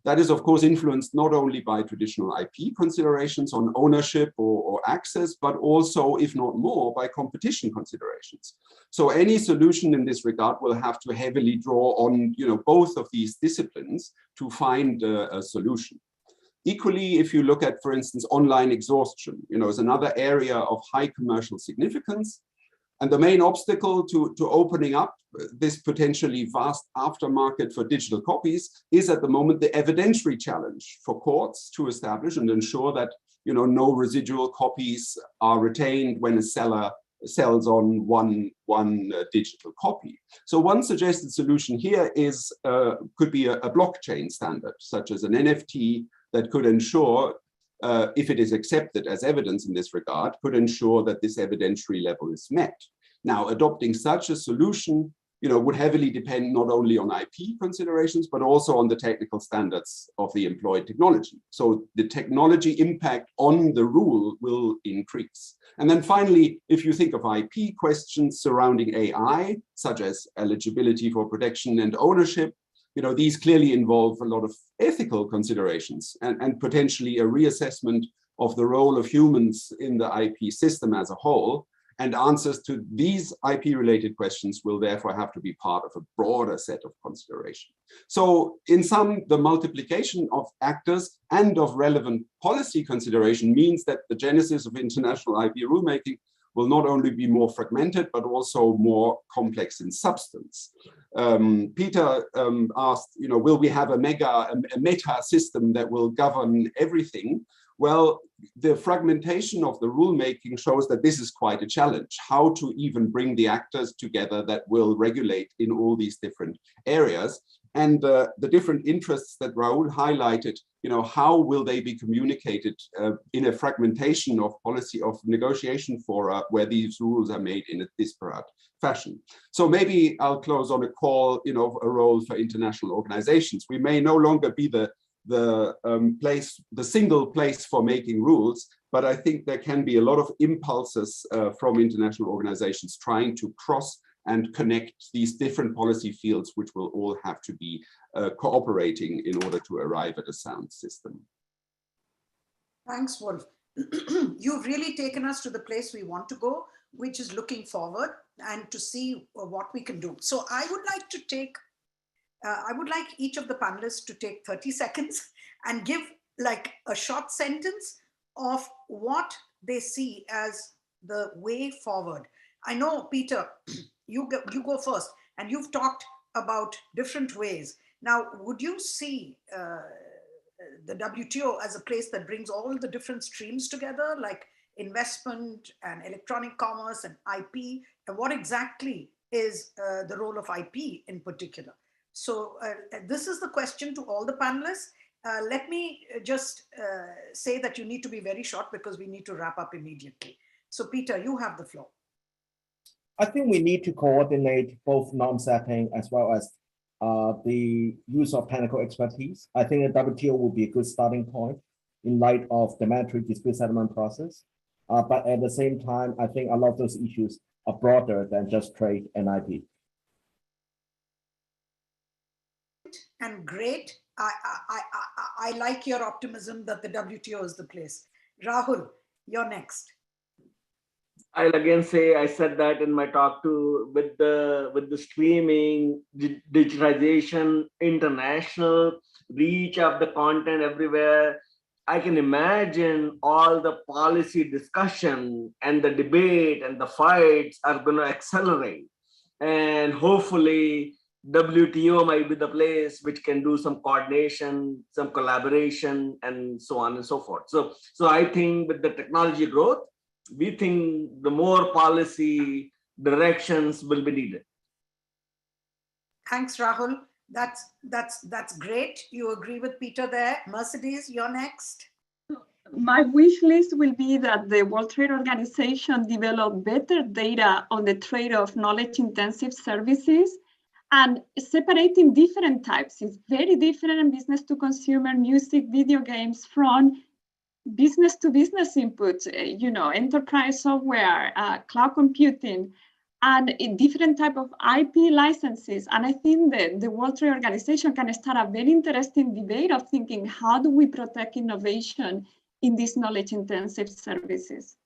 That is, of course, influenced not only by traditional IP considerations on ownership or access, but also, if not more, by competition considerations. So any solution in this regard will have to heavily draw on both of these disciplines to find a solution. Equally, if you look at, for instance, online exhaustion, is another area of high commercial significance. And the main obstacle to opening up this potentially vast aftermarket for digital copies is at the moment the evidentiary challenge for courts to establish and ensure that no residual copies are retained when a seller sells on one digital copy. So one suggested solution here is could be a blockchain standard, such as an NFT that could ensure, if it is accepted as evidence in this regard, could ensure that this evidentiary level is met. Now, adopting such a solution, would heavily depend not only on IP considerations, but also on the technical standards of the employed technology. So the technology impact on the rule will increase. And then finally, if you think of IP questions surrounding AI, such as eligibility for protection and ownership, these clearly involve a lot of ethical considerations and potentially a reassessment of the role of humans in the IP system as a whole. And answers to these IP-related questions will therefore have to be part of a broader set of consideration. So in sum, the multiplication of actors and of relevant policy consideration means that the genesis of international IP rulemaking will not only be more fragmented, but also more complex in substance. Peter asked, will we have a meta system that will govern everything? Well, the fragmentation of the rulemaking shows that this is quite a challenge, how to even bring the actors together that will regulate in all these different areas. And the different interests that Raoul highlighted, how will they be communicated in a fragmentation of policy, of negotiation fora where these rules are made in a disparate fashion. So maybe I'll close on a call, a role for international organizations. We may no longer be the single place for making rules, but I think there can be a lot of impulses from international organizations trying to cross and connect these different policy fields, which will all have to be cooperating in order to arrive at a sound system. Thanks, Wolf. You've really taken us to the place we want to go, which is looking forward and to see what we can do. So I would like each of the panelists to take 30 seconds and give like a short sentence of what they see as the way forward. I know, Peter, you go first, and you've talked about different ways. Now, would you see the WTO as a place that brings all the different streams together, like investment and electronic commerce and IP? And what exactly is the role of IP in particular? So this is the question to all the panelists. Let me just say that you need to be very short because we need to wrap up immediately. So Peter, you have the floor. I think we need to coordinate both norm setting as well as the use of technical expertise. I think the WTO will be a good starting point in light of the mandatory dispute settlement process. But at the same time, I think a lot of those issues are broader than just trade and IP. And great. I like your optimism that the WTO is the place. Rahul, you're next. I'll again say, I said that in my talk too, with the streaming, digitization, international reach of the content everywhere, I can imagine all the policy discussion and the debate and the fights are going to accelerate. And hopefully WTO might be the place which can do some coordination, some collaboration, and so on and so forth. So I think with the technology growth, we think the more policy directions will be needed. Thanks, Rahul. That's great. You agree with Peter there. Mercedes, you're next. My wish list will be that the World Trade Organization develop better data on the trade of knowledge-intensive services and separating different types. It's very different in business to consumer, music, video games, from business to business inputs, enterprise software, cloud computing, and a different type of IP licenses. And I think that the World Trade Organization can start a very interesting debate of thinking, how do we protect innovation in these knowledge-intensive services?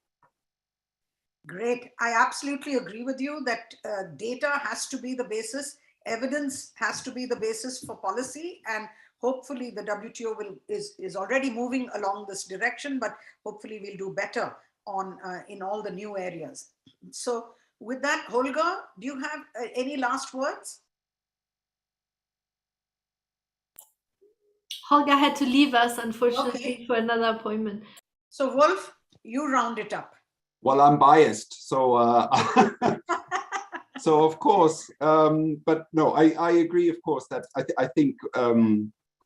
Great. I absolutely agree with you that data has to be the basis, evidence has to be the basis for policy, and hopefully the WTO is already moving along this direction, but hopefully we'll do better on in all the new areas. So with that, Holger, do you have any last words? Holger had to leave us, unfortunately, Okay. for another appointment. So Wolf, you round it up. Well, I'm biased, so so of course, but no, I agree, of course, that I think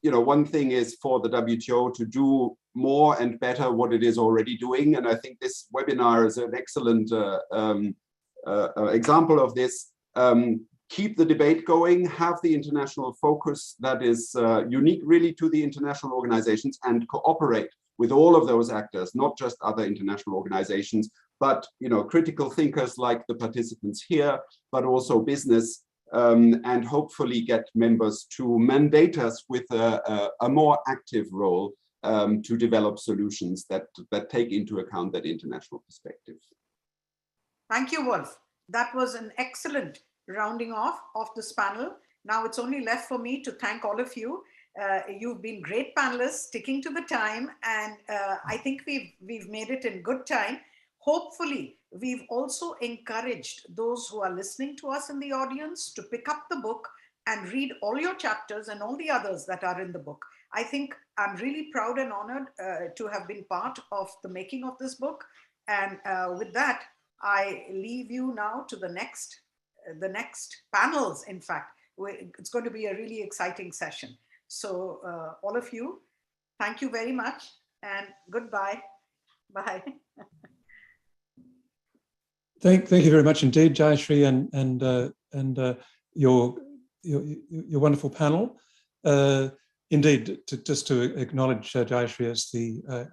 one thing is for the WTO to do more and better what it is already doing, and I think this webinar is an excellent example of this. Keep the debate going, have the international focus that is unique really to the international organizations, and cooperate with all of those actors, not just other international organizations, but critical thinkers like the participants here, but also business, and hopefully get members to mandate us with a more active role to develop solutions that take into account that international perspective. Thank you, Wolf. That was an excellent rounding off of this panel. Now it's only left for me to thank all of you. You've been great panelists, sticking to the time, and I think we've made it in good time. Hopefully, we've also encouraged those who are listening to us in the audience to pick up the book and read all your chapters and all the others that are in the book. I think I'm really proud and honored to have been part of the making of this book. And with that, I leave you now to the next panels. In fact, it's going to be a really exciting session. So all of you, thank you very much and goodbye. Bye. Thank you very much indeed, Jayashree, and your wonderful panel. Indeed, just to acknowledge Jayashree as the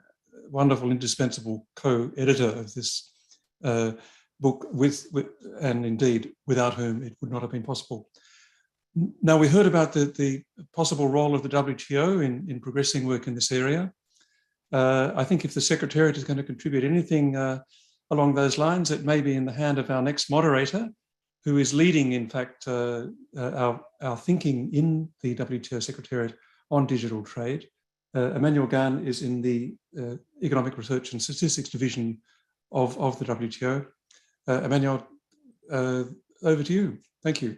wonderful, indispensable co-editor of this book, and indeed without whom it would not have been possible. Now, we heard about the possible role of the WTO in progressing work in this area. I think if the Secretariat is going to contribute anything along those lines, it may be in the hand of our next moderator, who is leading, in fact, our thinking in the WTO Secretariat on digital trade. Emmanuel Gan is in the Economic Research and Statistics Division of the WTO. Emmanuel, over to you. Thank you.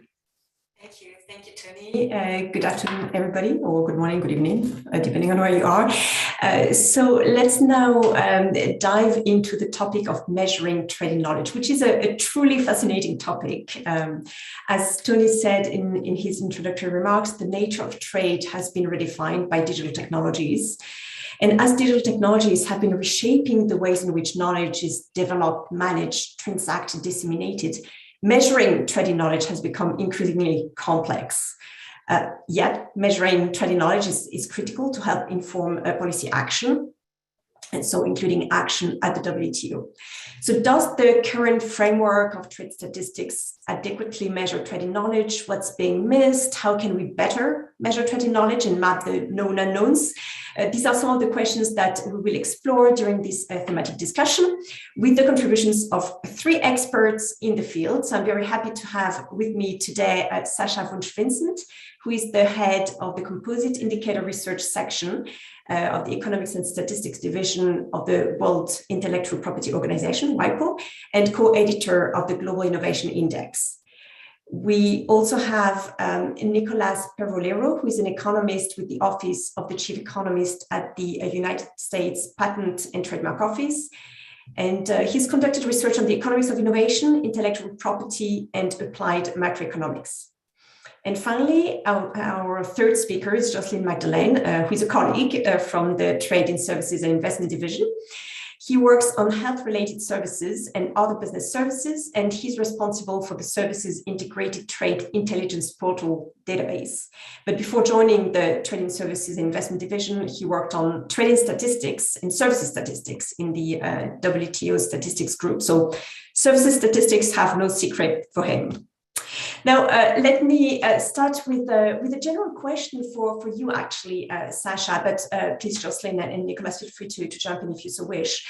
Thank you, Tony. Good afternoon, everybody, or good morning, good evening, depending on where you are. So let's now dive into the topic of measuring trading knowledge, which is a truly fascinating topic. As Tony said in his introductory remarks, the nature of trade has been redefined by digital technologies. And as digital technologies have been reshaping the ways in which knowledge is developed, managed, transacted, disseminated, measuring trading knowledge has become increasingly complex. Yet, measuring trading knowledge is critical to help inform policy action, and so including action at the WTO. So does the current framework of trade statistics adequately measure trading knowledge? What's being missed? How can we better measure trading knowledge and map the known unknowns? These are some of the questions that we will explore during this thematic discussion with the contributions of 3 experts in the field. So I'm very happy to have with me today Sasha Wunsch-Vincent, who is the head of the Composite Indicator Research section of the Economics and Statistics Division of the World Intellectual Property Organization, WIPO, and co-editor of the Global Innovation Index. We also have Nicolas Pervolero, who is an economist with the Office of the Chief Economist at the United States Patent and Trademark Office. And he's conducted research on the economics of innovation, intellectual property, and applied macroeconomics. And finally, our third speaker is Jocelyn Magdalene, who is a colleague from the Trade in Services and Investment Division. He works on health-related services and other business services, and he's responsible for the Services Integrated Trade Intelligence Portal database. But before joining the Trading Services and Investment Division, he worked on trading statistics and services statistics in the WTO statistics group. So services statistics have no secret for him. Now, let me start with a general question for you, actually, Sasha, but please, Jocelyn and Nicolas, feel free to jump in if you so wish.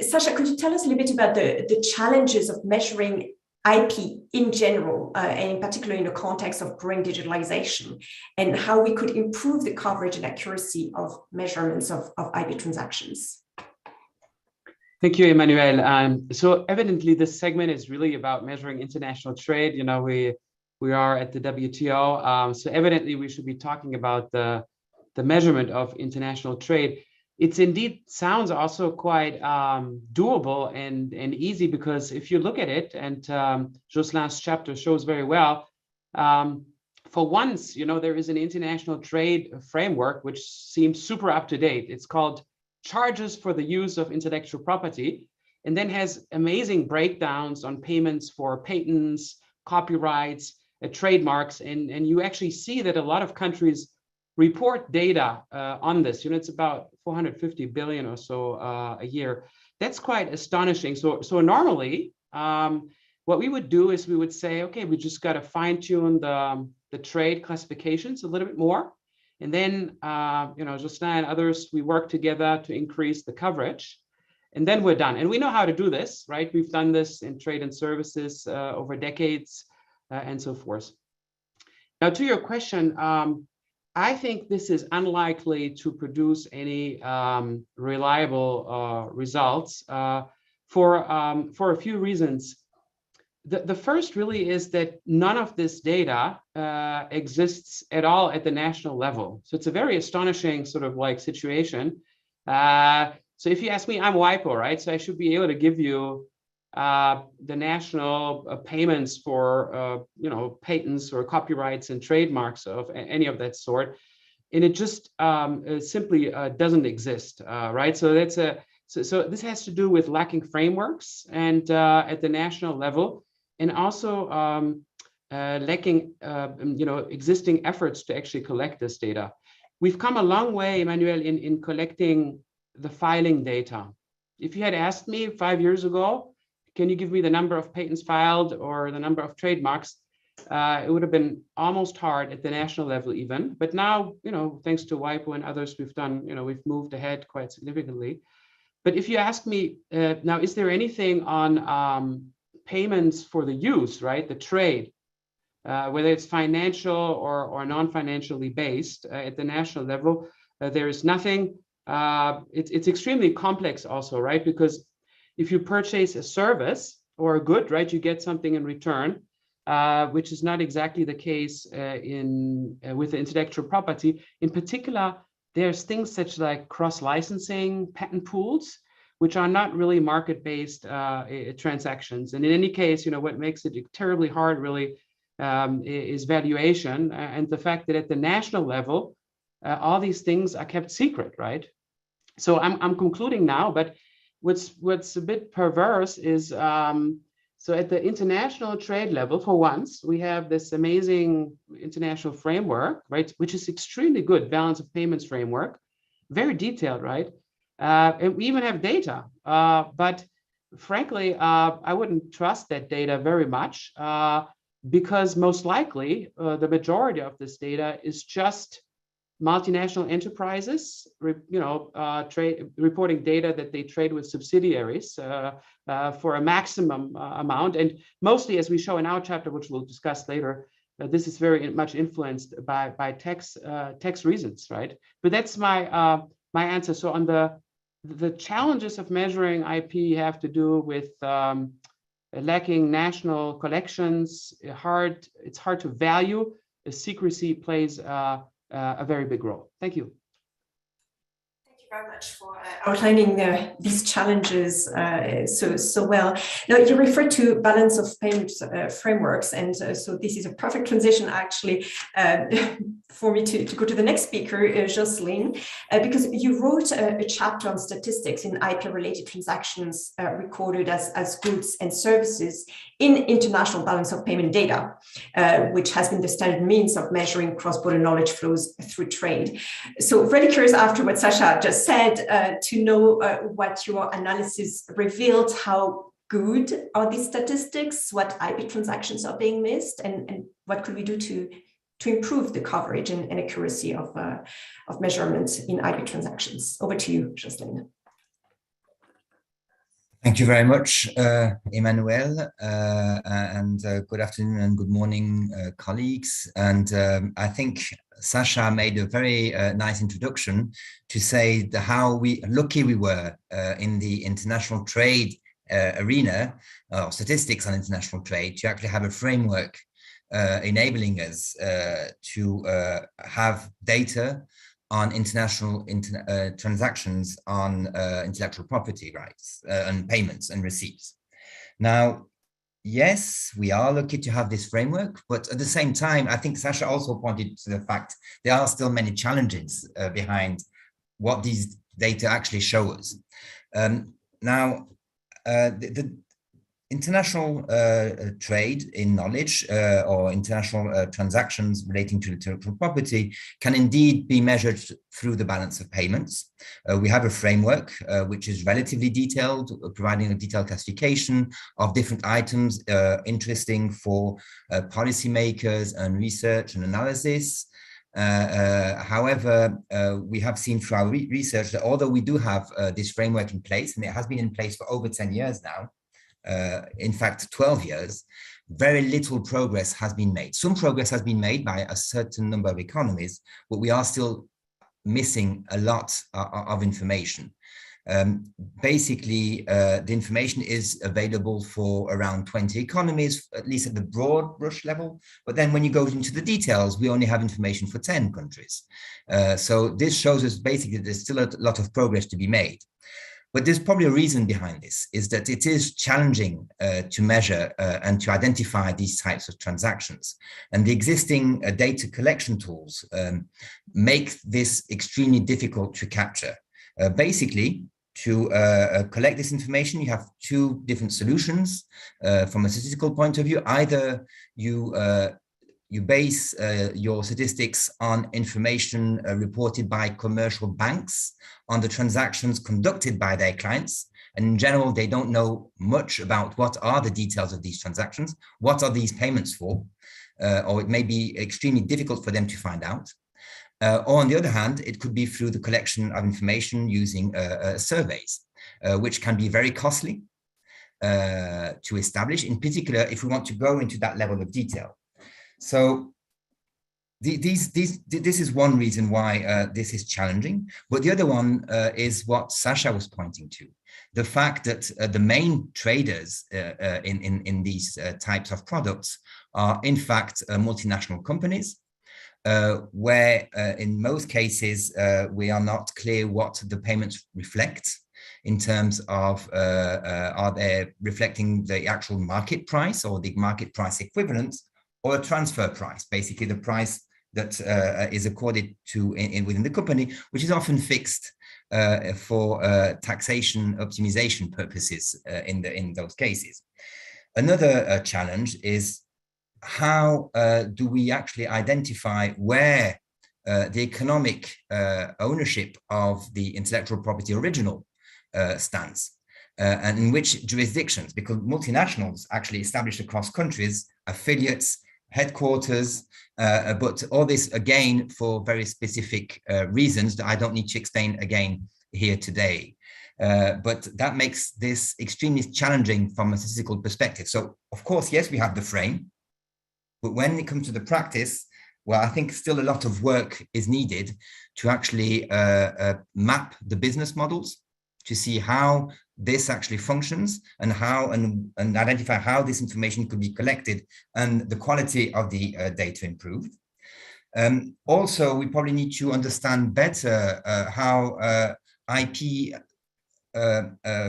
Sasha, could you tell us a little bit about the challenges of measuring IP in general, and in particular in the context of growing digitalization, and how we could improve the coverage and accuracy of measurements of IP transactions? Thank you, Emmanuel. So evidently, this segment is really about measuring international trade. You know, we are at the WTO, so evidently we should be talking about the measurement of international trade. It's indeed sounds also quite doable and easy, because if you look at it, and Jocelyn's chapter shows very well, for once, you know, there is an international trade framework which seems super up to date. It's called Charges for the Use of Intellectual Property, and then has amazing breakdowns on payments for patents, copyrights, trademarks, and you actually see that a lot of countries report data on this. You know, it's about 450 billion or so a year. That's quite astonishing. So normally, what we would do is we would say, okay, we just got to fine tune the trade classifications a little bit more. And then, you know, Jocelyn and others, we work together to increase the coverage, and then we're done. And we know how to do this, right? We've done this in trade and services over decades and so forth. Now, to your question, I think this is unlikely to produce any reliable results for a few reasons. The first really is that none of this data exists at all at the national level. So it's a very astonishing sort of like situation. So if you ask me, I'm WIPO, right? So I should be able to give you the national payments for, you know, patents or copyrights and trademarks of any of that sort. And it just simply doesn't exist, right? So that's so this has to do with lacking frameworks and at the national level, and also lacking, you know, existing efforts to actually collect this data. We've come a long way, Emmanuel, in collecting the filing data. If you had asked me 5 years ago, can you give me the number of patents filed or the number of trademarks, it would have been almost hard at the national level even. But now, you know, thanks to WIPO and others, we've done, you know, we've moved ahead quite significantly. But if you ask me now, is there anything on payments for the use, right, the trade, whether it's financial or non-financially based at the national level, there is nothing. It's extremely complex also, right? Because if you purchase a service or a good, right, you get something in return, which is not exactly the case with the intellectual property. In particular, there's things such like cross-licensing, patent pools, which are not really market-based transactions. And in any case, you know, what makes it terribly hard really is valuation, and the fact that at the national level, all these things are kept secret, right? So I'm concluding now, but what's a bit perverse is, so at the international trade level, for once, we have this amazing international framework, right, which is extremely good, balance of payments framework, very detailed, right? And we even have data, but frankly, I wouldn't trust that data very much because most likely the majority of this data is just multinational enterprises, you know, reporting data that they trade with subsidiaries for a maximum amount. And mostly, as we show in our chapter, which we'll discuss later, this is very much influenced by tax reasons, right? But that's my my answer. So on the challenges of measuring IP have to do with lacking national collections. It's hard to value. Secrecy plays a very big role. Thank you. Thank you very much for outlining these challenges so well. Now, you referred to balance of payments frameworks, and so this is a perfect transition actually for me to go to the next speaker, Jocelyn, because you wrote a chapter on statistics in IP-related transactions recorded as goods and services in international balance of payment data, which has been the standard means of measuring cross-border knowledge flows through trade. So really curious after what Sasha just said to know what your analysis revealed, how good are these statistics, what IP transactions are being missed, and what could we do to improve the coverage and accuracy of measurements in IP transactions. Over to you, Jocelyn. Thank you very much, Emmanuel, and good afternoon and good morning, colleagues. And I think Sasha made a very nice introduction to say how lucky we were in the international trade arena, statistics on international trade, to actually have a framework enabling us to have data on international transactions on intellectual property rights and payments and receipts. Now, yes, we are lucky to have this framework, but at the same time, I think Sasha also pointed to the fact there are still many challenges behind what these data actually show us. Now, the international trade in knowledge or international transactions relating to intellectual property can indeed be measured through the balance of payments. We have a framework which is relatively detailed, providing a detailed classification of different items interesting for policymakers and research and analysis. However, we have seen through our research that although we do have this framework in place, and it has been in place for over 10 years now, in fact, 12 years, very little progress has been made. Some progress has been made by a certain number of economies, but we are still missing a lot of information. Basically, the information is available for around 20 economies, at least at the broad brush level. But then when you go into the details, we only have information for 10 countries. So this shows us basically there's still a lot of progress to be made. But there's probably a reason behind this, is that it is challenging to measure and to identify these types of transactions. And the existing data collection tools make this extremely difficult to capture. Basically, to collect this information, you have two different solutions from a statistical point of view. Either you base your statistics on information reported by commercial banks on the transactions conducted by their clients. And in general, they don't know much about what are the details of these transactions, what are these payments for, or it may be extremely difficult for them to find out. Or on the other hand, it could be through the collection of information using surveys, which can be very costly to establish, in particular, if we want to go into that level of detail. So this is one reason why this is challenging. But the other one is what Sasha was pointing to, the fact that the main traders in these types of products are in fact multinational companies, where in most cases we are not clear what the payments reflect in terms of are they reflecting the actual market price or the market price equivalent, or a transfer price, basically the price that is accorded to within the company, which is often fixed for taxation optimization purposes in those cases. Another challenge is how do we actually identify where the economic ownership of the intellectual property original stands, and in which jurisdictions, because multinationals actually established across countries, affiliates, headquarters, but all this again for very specific reasons that I don't need to explain again here today. But that makes this extremely challenging from a statistical perspective. So of course, yes, we have the frame, but when it comes to the practice, well, I think still a lot of work is needed to actually map the business models to see how this actually functions and how and identify how this information could be collected and the quality of the data improved. Also, we probably need to understand better how IP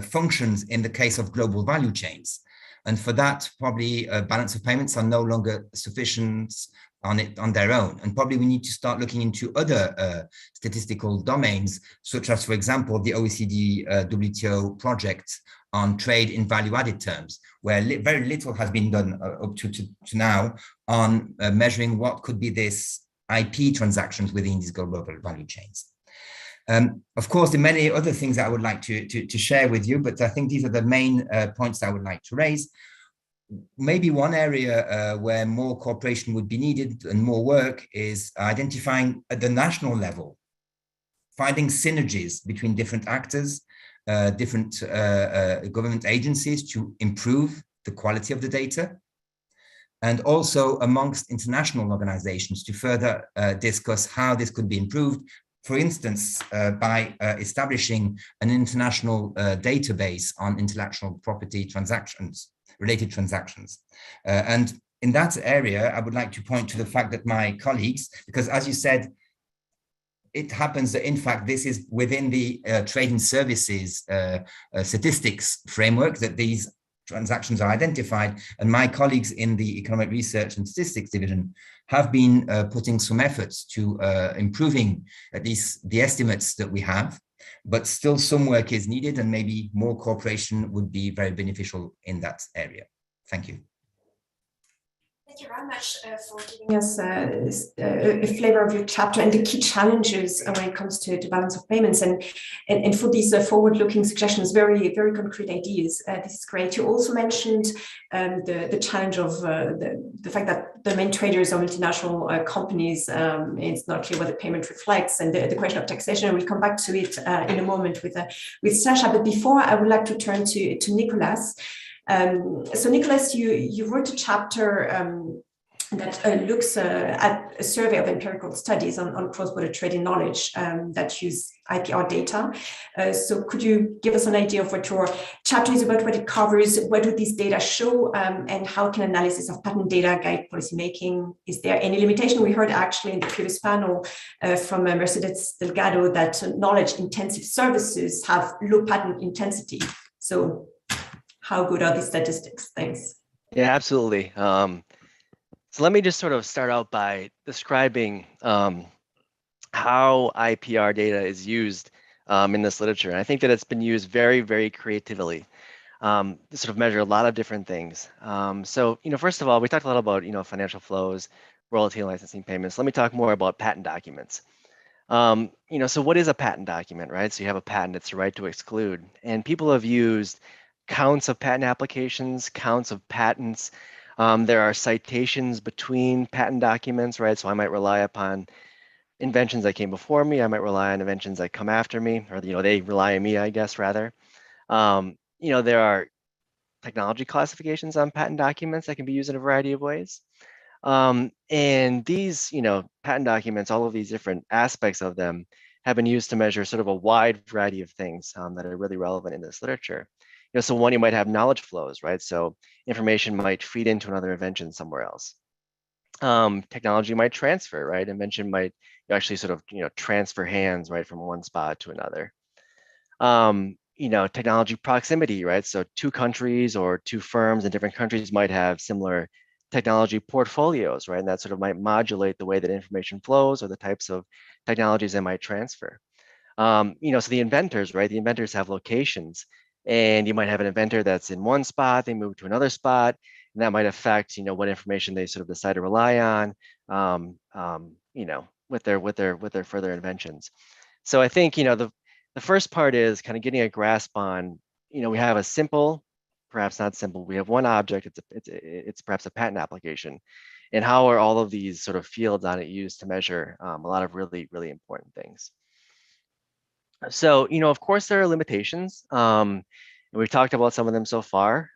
functions in the case of global value chains. And for that, probably balance of payments are no longer sufficient on their own. And probably we need to start looking into other statistical domains, such as, for example, the OECD WTO project on trade in value-added terms, where very little has been done up to now on measuring what could be this IP transactions within these global value chains. Of course, there are many other things that I would like to share with you, but I think these are the main points I would like to raise. Maybe one area where more cooperation would be needed and more work is identifying at the national level, finding synergies between different actors, different government agencies to improve the quality of the data, and also amongst international organizations to further discuss how this could be improved. For instance, by establishing an international database on intellectual property transactions, related transactions. And in that area, I would like to point to the fact that my colleagues, because as you said, it happens that in fact, this is within the trade and services statistics framework that these transactions are identified, and my colleagues in the Economic Research and Statistics Division have been putting some efforts to improving at least the estimates that we have, but still some work is needed, and maybe more cooperation would be very beneficial in that area. Thank you. Thank you very much for giving us a flavor of your chapter and the key challenges when it comes to balance of payments, and for these forward-looking suggestions, very concrete ideas. This is great. You also mentioned the challenge of the fact that the main traders are multinational companies. It's not clear what the payment reflects, and the question of taxation. We'll come back to it in a moment with Sasha. But before, I would like to turn to Nicolas. So Nicolas, you wrote a chapter that looks at a survey of empirical studies on cross-border trading knowledge that use IPR data. So could you give us an idea of what your chapter is about, what it covers, what do these data show, and how can analysis of patent data guide policymaking? Is there any limitation? We heard actually in the previous panel from Mercedes Delgado that knowledge-intensive services have low patent intensity. So how good are these statistics? Thanks. Yeah, absolutely. So let me just sort of start out by describing how IPR data is used in this literature. And I think that it's been used very creatively to sort of measure a lot of different things. So, first of all, we talked a lot about, financial flows, royalty and licensing payments. Let me talk more about patent documents. So what is a patent document, right? So you have a patent, it's the right to exclude. And people have used counts of patent applications, counts of patents. There are citations between patent documents, right? So I might rely upon inventions that came before me. I might rely on inventions that come after me, or they rely on me, I guess, rather. There are technology classifications on patent documents that can be used in a variety of ways. And these, patent documents, all of these different aspects of them have been used to measure sort of a wide variety of things that are really relevant in this literature. So one, you might have knowledge flows, right? So information might feed into another invention somewhere else. Technology might transfer, right? Invention might actually sort of, transfer hands, right, from one spot to another. Technology proximity, right? So two countries or two firms in different countries might have similar technology portfolios, right? And that sort of might modulate the way that information flows or the types of technologies that might transfer. So the inventors, right? The inventors have locations. And you might have an inventor that's in one spot, they move to another spot, and that might affect, what information they sort of decide to rely on, with their further inventions. So I think, the first part is kind of getting a grasp on, we have a simple, perhaps not simple, we have one object, it's perhaps a patent application, and how are all of these sort of fields on it used to measure a lot of really important things. So, of course, there are limitations, and we've talked about some of them so far.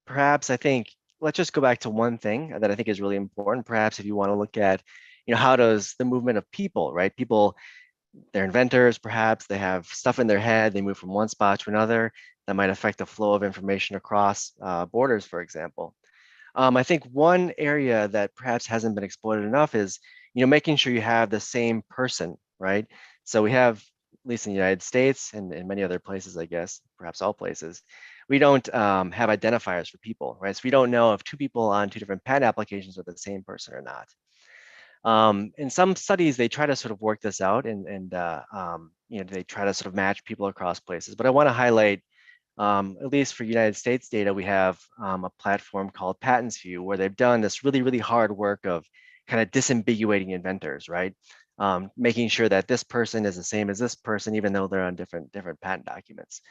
Perhaps I think, let's just go back to one thing that I think is really important. Perhaps if you want to look at, how does the movement of people, right? People, they're inventors, perhaps they have stuff in their head, they move from one spot to another, that might affect the flow of information across borders, for example. I think one area that perhaps hasn't been exploited enough is, making sure you have the same person, right? So we have least in the United States and in many other places, I guess, perhaps all places, we don't have identifiers for people, right? So we don't know if two people on two different patent applications are the same person or not. In some studies, they try to sort of work this out and they try to sort of match people across places. But I want to highlight, at least for United States data, we have a platform called PatentsView, where they've done this really, really hard work of kind of disambiguating inventors, right? Making sure that this person is the same as this person, even though they're on different patent documents.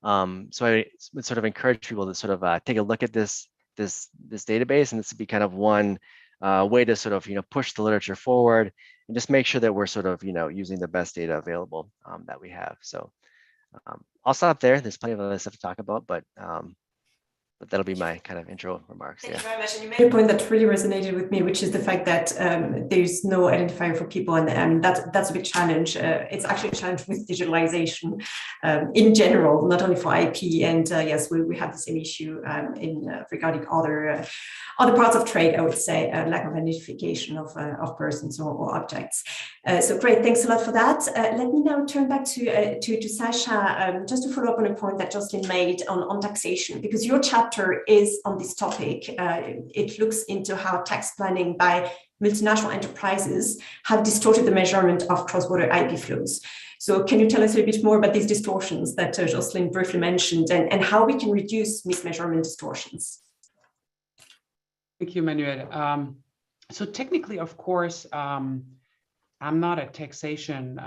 So I would sort of encourage people to sort of take a look at this database, and this would be kind of one way to sort of push the literature forward and just make sure that we're sort of using the best data available that we have. So I'll stop there. There's plenty of other stuff to talk about, but that'll be my kind of intro remarks. Thank you very much. And you made a point that really resonated with me, which is the fact that there's no identifier for people, and that's a big challenge. It's actually a challenge with digitalization in general, not only for IP. And yes, we have the same issue regarding other parts of trade. I would say lack of identification of persons or objects. So great, thanks a lot for that. Let me now turn back to Sasha, just to follow up on a point that Jocelyn made on taxation, because your chapter is on this topic. It looks into how tax planning by multinational enterprises have distorted the measurement of cross-border IP flows. So can you tell us a little bit more about these distortions that Jocelyn briefly mentioned, and how we can reduce mismeasurement distortions? Thank you, Manuel. So technically, of course, I'm not a taxation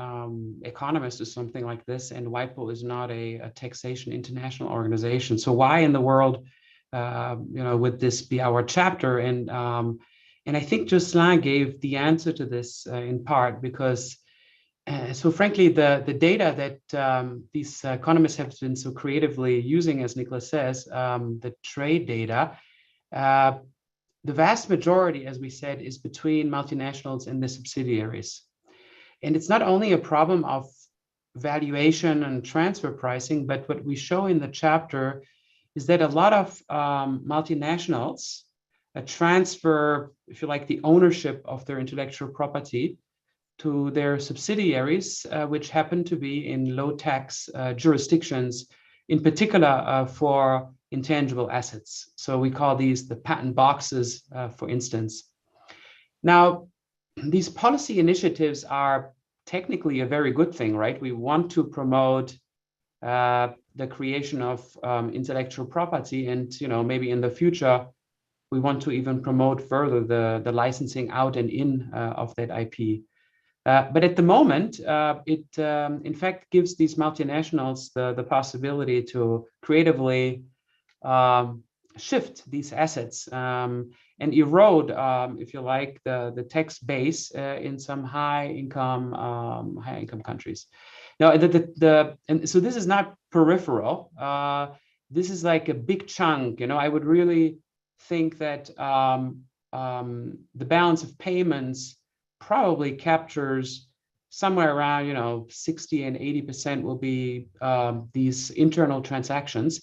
economist or something like this, and WIPO is not a taxation international organization. So why in the world, would this be our chapter? And I think Jocelyn gave the answer to this in part because, so frankly, the data that these economists have been so creatively using, as Nicholas says, the trade data, the vast majority, as we said, is between multinationals and the subsidiaries. And it's not only a problem of valuation and transfer pricing, but what we show in the chapter is that a lot of multinationals transfer, if you like, the ownership of their intellectual property to their subsidiaries, which happen to be in low tax jurisdictions, in particular for intangible assets. So we call these the patent boxes, for instance. Now, these policy initiatives are technically a very good thing, right? We want to promote the creation of intellectual property, and maybe in the future we want to even promote further the licensing out and in of that IP. But at the moment, it in fact gives these multinationals the possibility to creatively shift these assets and erode, if you like, the tax base in some high income countries. Now, and so this is not peripheral. This is like a big chunk. I would really think that the balance of payments probably captures somewhere around 60 and 80% will be these internal transactions,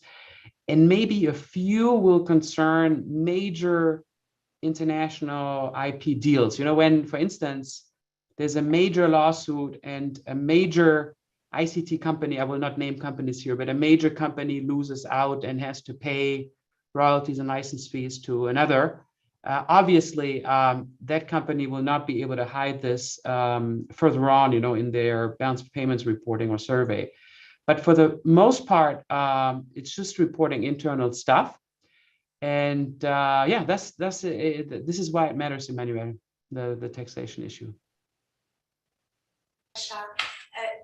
and maybe a few will concern major international IP deals. When, for instance, there's a major lawsuit and a major ICT company, I will not name companies here, but a major company loses out and has to pay royalties and license fees to another. Obviously, that company will not be able to hide this further on, in their balance of payments reporting or survey. But for the most part, it's just reporting internal stuff. And this is why it matters, Emmanuel, the taxation issue.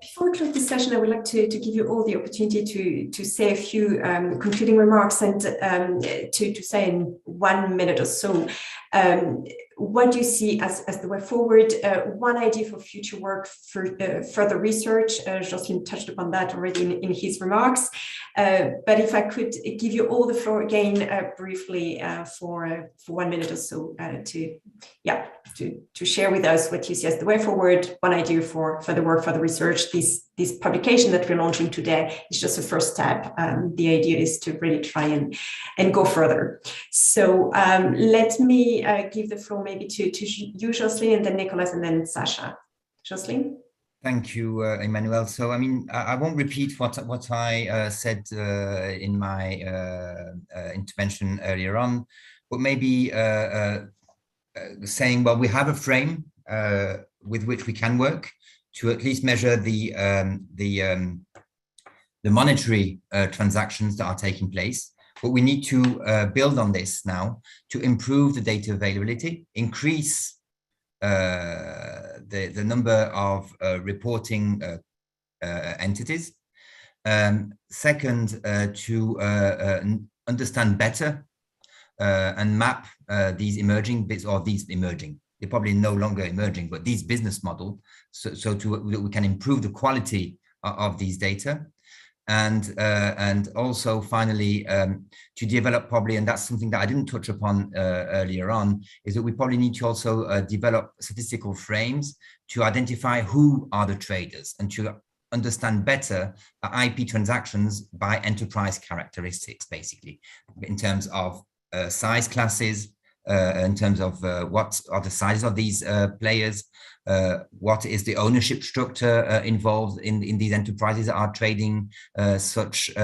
Before we close this session, I would like to give you all the opportunity to say a few concluding remarks and to say in 1 minute or so what do you see as the way forward. One idea for future work, for further research. Jocelyn touched upon that already in his remarks. But if I could give you all the floor again briefly for 1 minute or so to share with us what you see as the way forward. One idea for the work, for the research. This publication that we're launching today is just a first step. The idea is to really try and go further. So let me give the floor maybe to you, Jocelyn, and then Nicholas, and then Sasha. Jocelyn? Thank you, Emmanuel. So, I mean, I won't repeat what I said in my intervention earlier on, but maybe saying, well, we have a frame with which we can work to at least measure the monetary transactions that are taking place. But we need to build on this now to improve the data availability, increase the number of reporting entities. Second, to understand better and map these emerging bits, or these emerging, they're probably no longer emerging, but these business model, so that we can improve the quality of these data. And also finally to develop probably, and that's something that I didn't touch upon earlier on, is that we probably need to also develop statistical frames to identify who are the traders and to understand better IP transactions by enterprise characteristics, basically, in terms of size classes, in terms of what are the sizes of these players, what is the ownership structure involved in these enterprises that are trading such IP,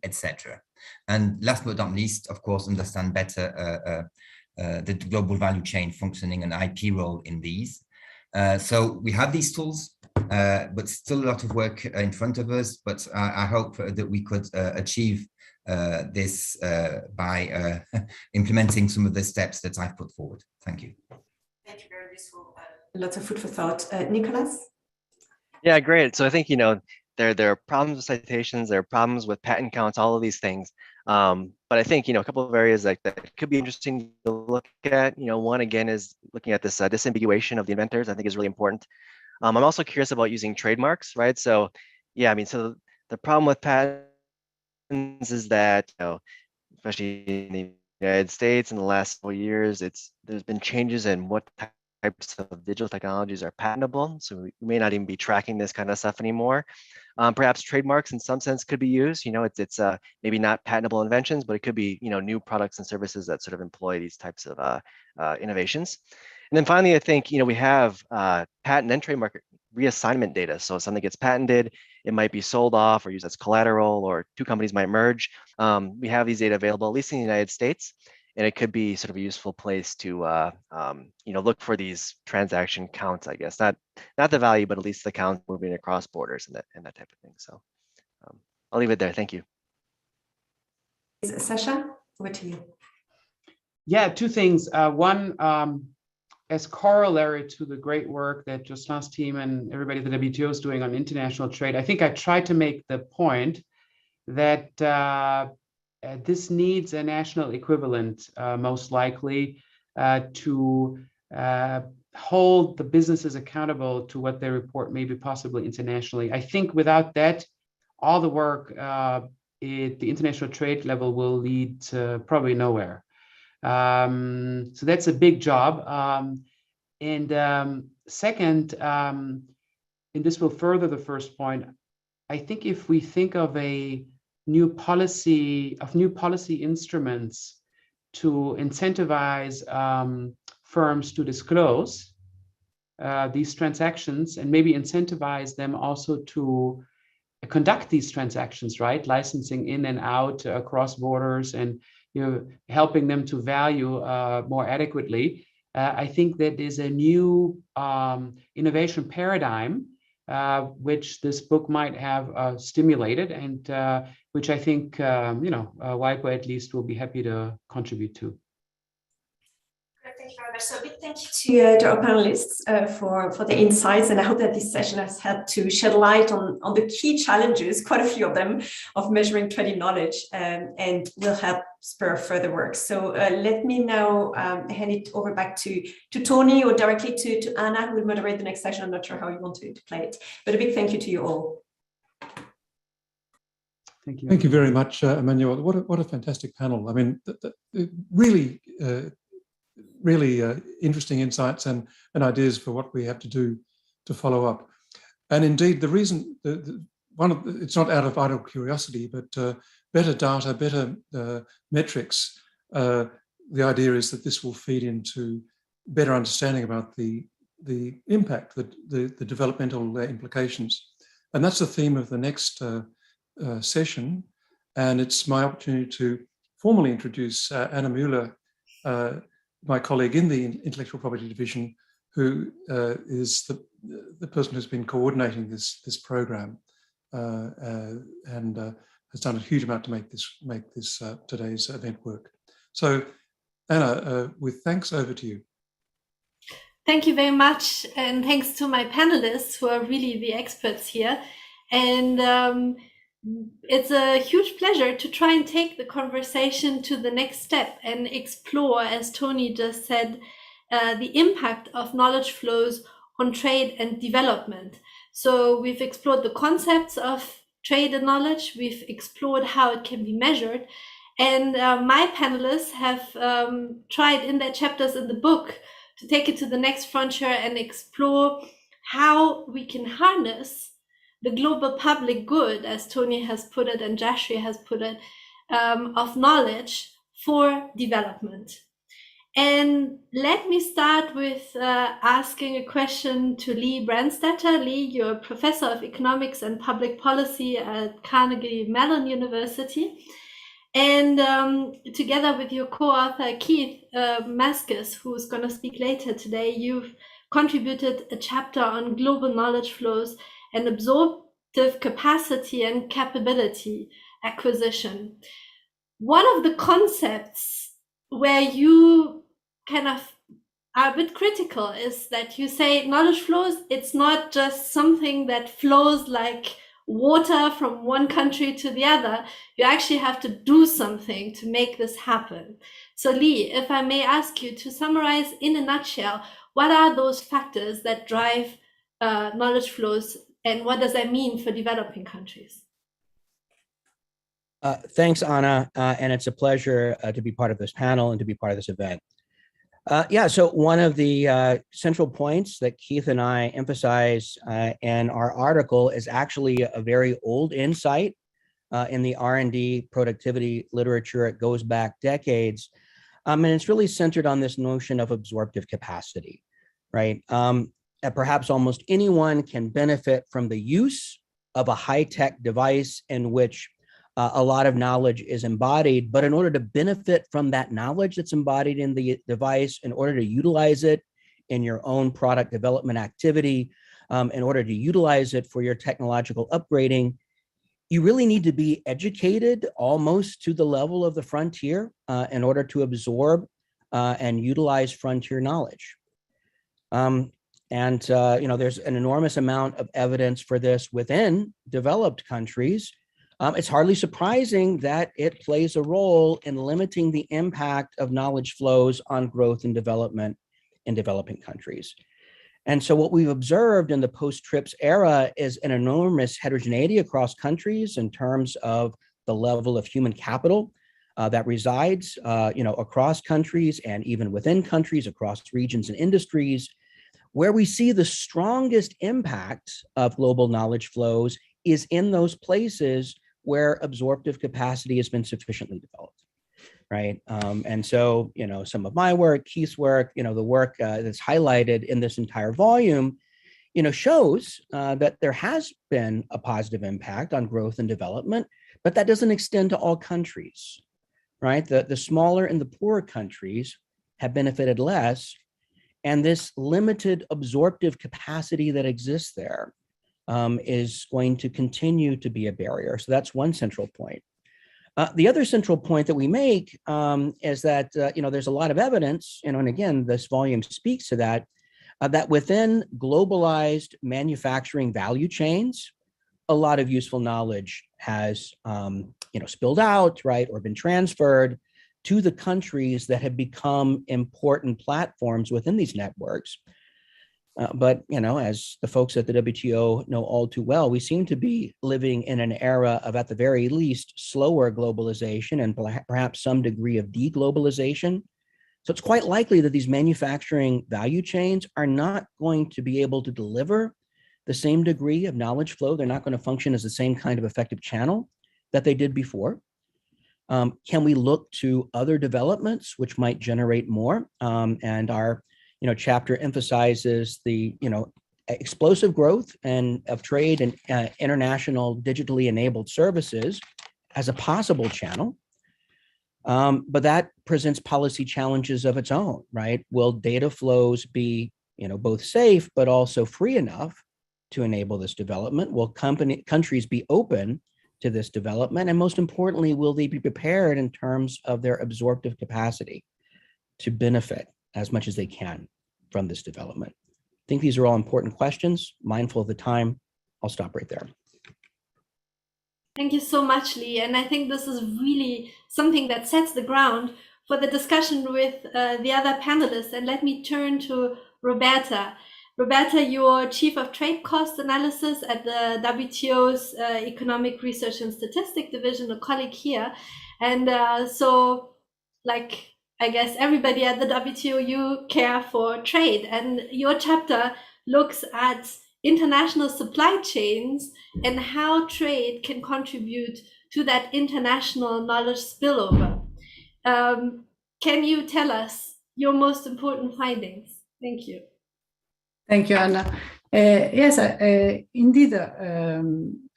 etc. And last but not least, of course, understand better the global value chain functioning and IP role in these. So we have these tools, but still a lot of work in front of us. But I hope that we could achieve this by implementing some of the steps that I've put forward. Thank you. Thank you, very useful. Lots of food for thought. Nicholas? Yeah, great. So I think, there are problems with citations, there are problems with patent counts, all of these things. But I think, a couple of areas that could be interesting to look at, one again is looking at this disambiguation of the inventors, I think is really important. I'm also curious about using trademarks, right? So yeah, so the problem with patents is that, especially in the United States in the last 4 years, there's been changes in what types of digital technologies are patentable. So we may not even be tracking this kind of stuff anymore. Perhaps trademarks in some sense could be used. It's maybe not patentable inventions, but it could be, new products and services that sort of employ these types of innovations. And then finally, I think, we have patent and trademark reassignment data. So if something gets patented, it might be sold off or used as collateral, or two companies might merge. We have these data available, at least in the United States, and it could be sort of a useful place to look for these transaction counts, I guess. Not the value, but at least the count moving across borders and that type of thing. So I'll leave it there. Thank you. Sasha, over to you. Yeah, two things. One, as corollary to the great work that Jocelyn's team and everybody at the WTO is doing on international trade, I think I tried to make the point that this needs a national equivalent, most likely, to hold the businesses accountable to what they report, maybe possibly internationally. I think without that, all the work at the international trade level will lead to probably nowhere. So that's a big job. Second, and this will further the first point, I think if we think of new policy instruments to incentivize firms to disclose these transactions, and maybe incentivize them also to conduct these transactions, right? Licensing in and out across borders, and helping them to value more adequately. I think that is a new innovation paradigm which this book might have stimulated, and which I think WIPO at least will be happy to contribute to. Thank you very much. So a big thank you to our panelists for the insights, and I hope that this session has helped to shed light on the key challenges, quite a few of them, of measuring trading knowledge, and will help spur further work. So let me now hand it over back to Tony, or directly to Anna, who will moderate the next session. I'm not sure how you want to play it, but a big thank you to you all. Thank you. Thank you very much, Emmanuel. What a fantastic panel. I mean, really interesting insights and ideas for what we have to do to follow up. And indeed, the reason, it's not out of idle curiosity, but better data, better metrics. The idea is that this will feed into better understanding about the impact, the developmental implications. And that's the theme of the next session. And it's my opportunity to formally introduce Anna Müller, my colleague in the Intellectual Property Division, who is the person who's been coordinating this program and has done a huge amount to make this today's event work. So, Anna, with thanks, over to you. Thank you very much, and thanks to my panelists who are really the experts here. And it's a huge pleasure to try and take the conversation to the next step and explore, as Tony just said, the impact of knowledge flows on trade and development. So we've explored the concepts of trade and knowledge, we've explored how it can be measured, and my panelists have tried in their chapters in the book to take it to the next frontier and explore how we can harness the global public good, as Tony has put it and Jashri has put it, of knowledge for development. And let me start with asking a question to Lee Brandstetter. Lee, you're a professor of economics and public policy at Carnegie Mellon University. And together with your co-author, Keith Maskus, who's going to speak later today, you've contributed a chapter on global knowledge flows and absorptive capacity and capability acquisition. One of the concepts where you kind of are a bit critical is that you say knowledge flows, it's not just something that flows like water from one country to the other. You actually have to do something to make this happen. So Lee, if I may ask you to summarize in a nutshell, what are those factors that drive knowledge flows, and what does that mean for developing countries? Thanks, Anna, and it's a pleasure to be part of this panel and to be part of this event. So one of the central points that Keith and I emphasize in our article is actually a very old insight in the R&D productivity literature. It goes back decades, and it's really centered on this notion of absorptive capacity, right? Perhaps almost anyone can benefit from the use of a high-tech device in which a lot of knowledge is embodied, but in order to benefit from that knowledge that's embodied in the device, in order to utilize it in your own product development activity, in order to utilize it for your technological upgrading, you really need to be educated almost to the level of the frontier in order to absorb and utilize frontier knowledge. There's an enormous amount of evidence for this within developed countries. It's hardly surprising that it plays a role in limiting the impact of knowledge flows on growth and development in developing countries. And so what we've observed in the post-TRIPS era is an enormous heterogeneity across countries in terms of the level of human capital that resides across countries and even within countries, across regions and industries. Where we see the strongest impact of global knowledge flows is in those places where absorptive capacity has been sufficiently developed, right? And so, some of my work, Keith's work, the work that's highlighted in this entire volume, shows that there has been a positive impact on growth and development, but that doesn't extend to all countries, right? The smaller and the poorer countries have benefited less, and this limited absorptive capacity that exists there is going to continue to be a barrier. So that's one central point. The other central point that we make is that there's a lot of evidence, and again, this volume speaks to that, that within globalized manufacturing value chains, a lot of useful knowledge has spilled out, right, or been transferred to the countries that have become important platforms within these networks. But as the folks at the WTO know all too well, we seem to be living in an era of, at the very least, slower globalization and perhaps some degree of deglobalization. So it's quite likely that these manufacturing value chains are not going to be able to deliver the same degree of knowledge flow. They're not going to function as the same kind of effective channel that they did before. Can we look to other developments which might generate more? And our chapter emphasizes the, explosive growth and of trade and international digitally enabled services as a possible channel. But that presents policy challenges of its own, right? Will data flows be, both safe, but also free enough to enable this development? Will countries be open to this development? And most importantly, will they be prepared in terms of their absorptive capacity to benefit as much as they can from this development? I think these are all important questions. Mindful of the time, I'll stop right there. Thank you so much, Lee. And I think this is really something that sets the ground for the discussion with the other panelists. And let me turn to Roberta. Roberta, you're Chief of Trade Cost Analysis at the WTO's Economic Research and Statistic Division, a colleague here. And I guess everybody at the WTO, you care for trade. And your chapter looks at international supply chains and how trade can contribute to that international knowledge spillover. Can you tell us your most important findings? Thank you. Thank you, Anna. Yes, indeed,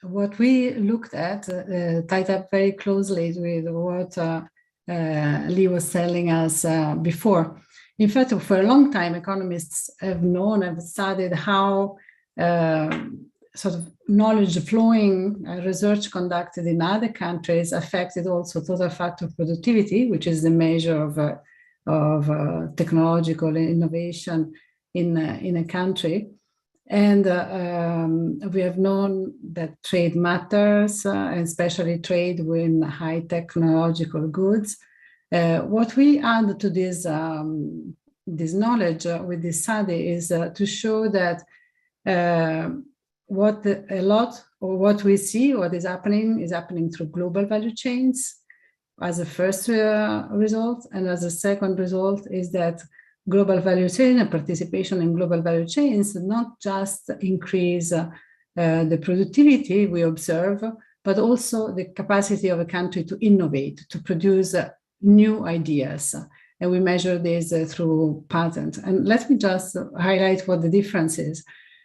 what we looked at tied up very closely with what Lee was telling us before. In fact, for a long time, economists have studied how sort of knowledge flowing research conducted in other countries affected also total factor productivity, which is the measure of technological innovation in a country. And we have known that trade matters, especially trade with high technological goods. What we add to this knowledge with this study is to show that what we see, what is happening through global value chains as a first result. And as a second result is that global value chain and participation in global value chains not just increase the productivity we observe, but also the capacity of a country to innovate, to produce new ideas. And we measure this through patents. And let me just highlight what the difference is.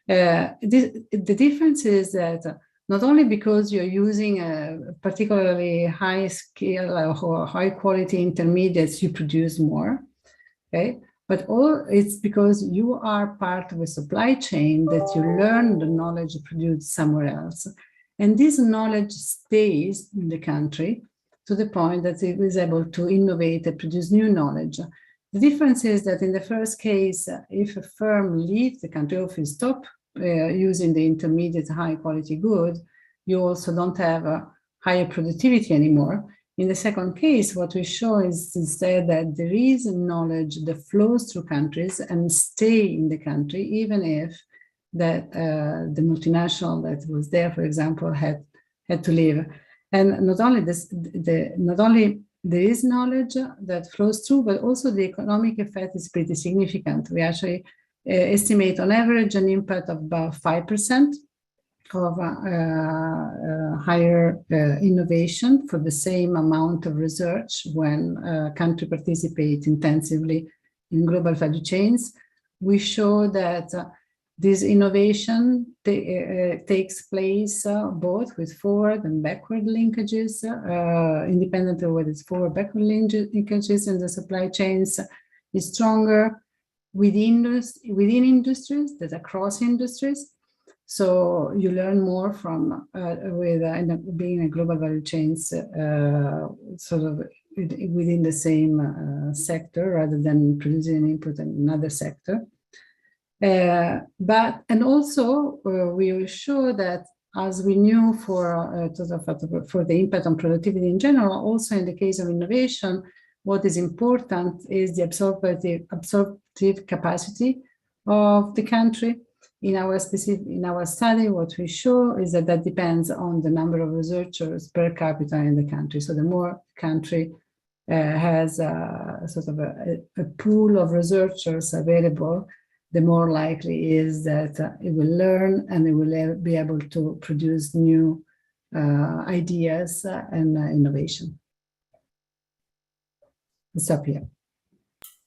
The difference is that not only because you're using a particularly high skill or high quality intermediates, you produce more, okay? But it's because you are part of a supply chain that you learn the knowledge produced somewhere else. And this knowledge stays in the country to the point that it is able to innovate and produce new knowledge. The difference is that in the first case, if a firm leaves the country, or if you stop using the intermediate high quality good, you also don't have a higher productivity anymore. In the second case, what we show is instead that there is knowledge that flows through countries and stay in the country, even if that the multinational that was there, for example, had to leave. And not only there is knowledge that flows through, but also the economic effect is pretty significant. We actually estimate on average an impact of about 5% of higher innovation for the same amount of research when a country participates intensively in global value chains. We show that this innovation takes place both with forward and backward linkages, independent of whether it's forward backward linkages in the supply chains, is stronger within industries, that across industries. So you learn more from being a global value chains sort of within the same sector rather than producing an input in another sector. And also we will show that, as we knew for the impact on productivity in general, also in the case of innovation, what is important is the absorptive capacity of the country. In our study, what we show is that depends on the number of researchers per capita in the country. So the more country has sort of a pool of researchers available, the more likely is that it will learn and it will be able to produce new ideas and innovation. I'll stop here.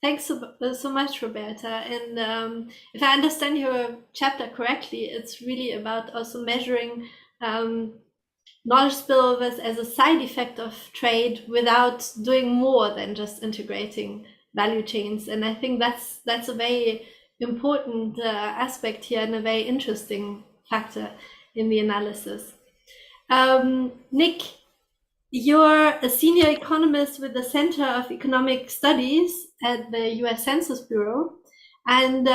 Thanks so much, Roberta. And if I understand your chapter correctly, it's really about also measuring knowledge spillovers as a side effect of trade without doing more than just integrating value chains. And I think that's a very important aspect here and a very interesting factor in the analysis. Nick, you're a senior economist with the Center of Economic Studies at the US Census Bureau. And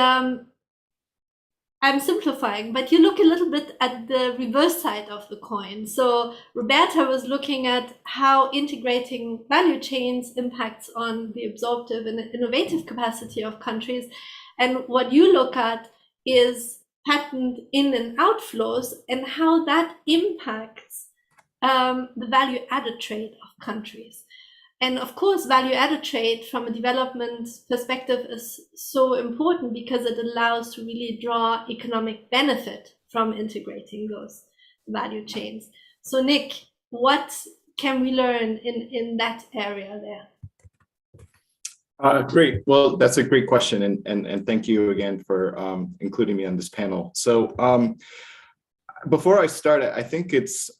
I'm simplifying, but you look a little bit at the reverse side of the coin. So Roberta was looking at how integrating value chains impacts on the absorptive and innovative capacity of countries. And what you look at is patent in and outflows and how that impacts the value added trade of countries. And of course, value added trade from a development perspective is so important because it allows to really draw economic benefit from integrating those value chains. So Nick, what can we learn in that area there? Great. Well, that's a great question. And thank you again for including me on this panel. So before I start, I think it's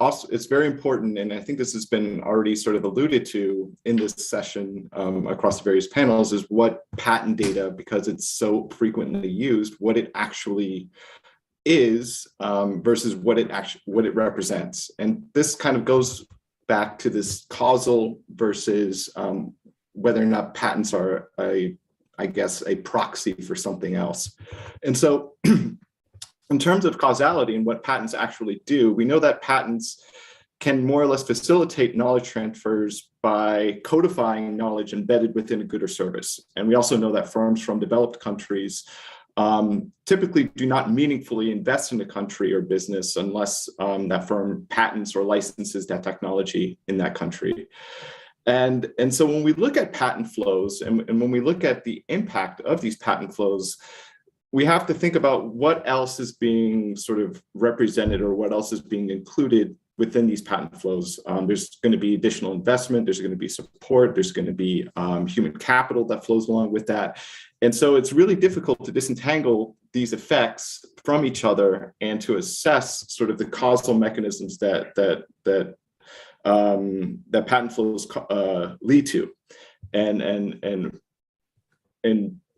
very important, and I think this has been already sort of alluded to in this session across the various panels, is what patent data, because it's so frequently used, what it actually is versus what it represents. And this kind of goes back to this causal versus whether or not patents are I guess a proxy for something else. And so in terms of causality and what patents actually do, we know that patents can more or less facilitate knowledge transfers by codifying knowledge embedded within a good or service. And we also know that firms from developed countries typically do not meaningfully invest in a country or business unless that firm patents or licenses that technology in that country. And so when we look at patent flows and when we look at the impact of these patent flows, we have to think about what else is being sort of represented or what else is being included within these patent flows. There's going to be additional investment, there's going to be support, there's going to be human capital that flows along with that. And so it's really difficult to disentangle these effects from each other and to assess sort of the causal mechanisms that patent flows lead to. And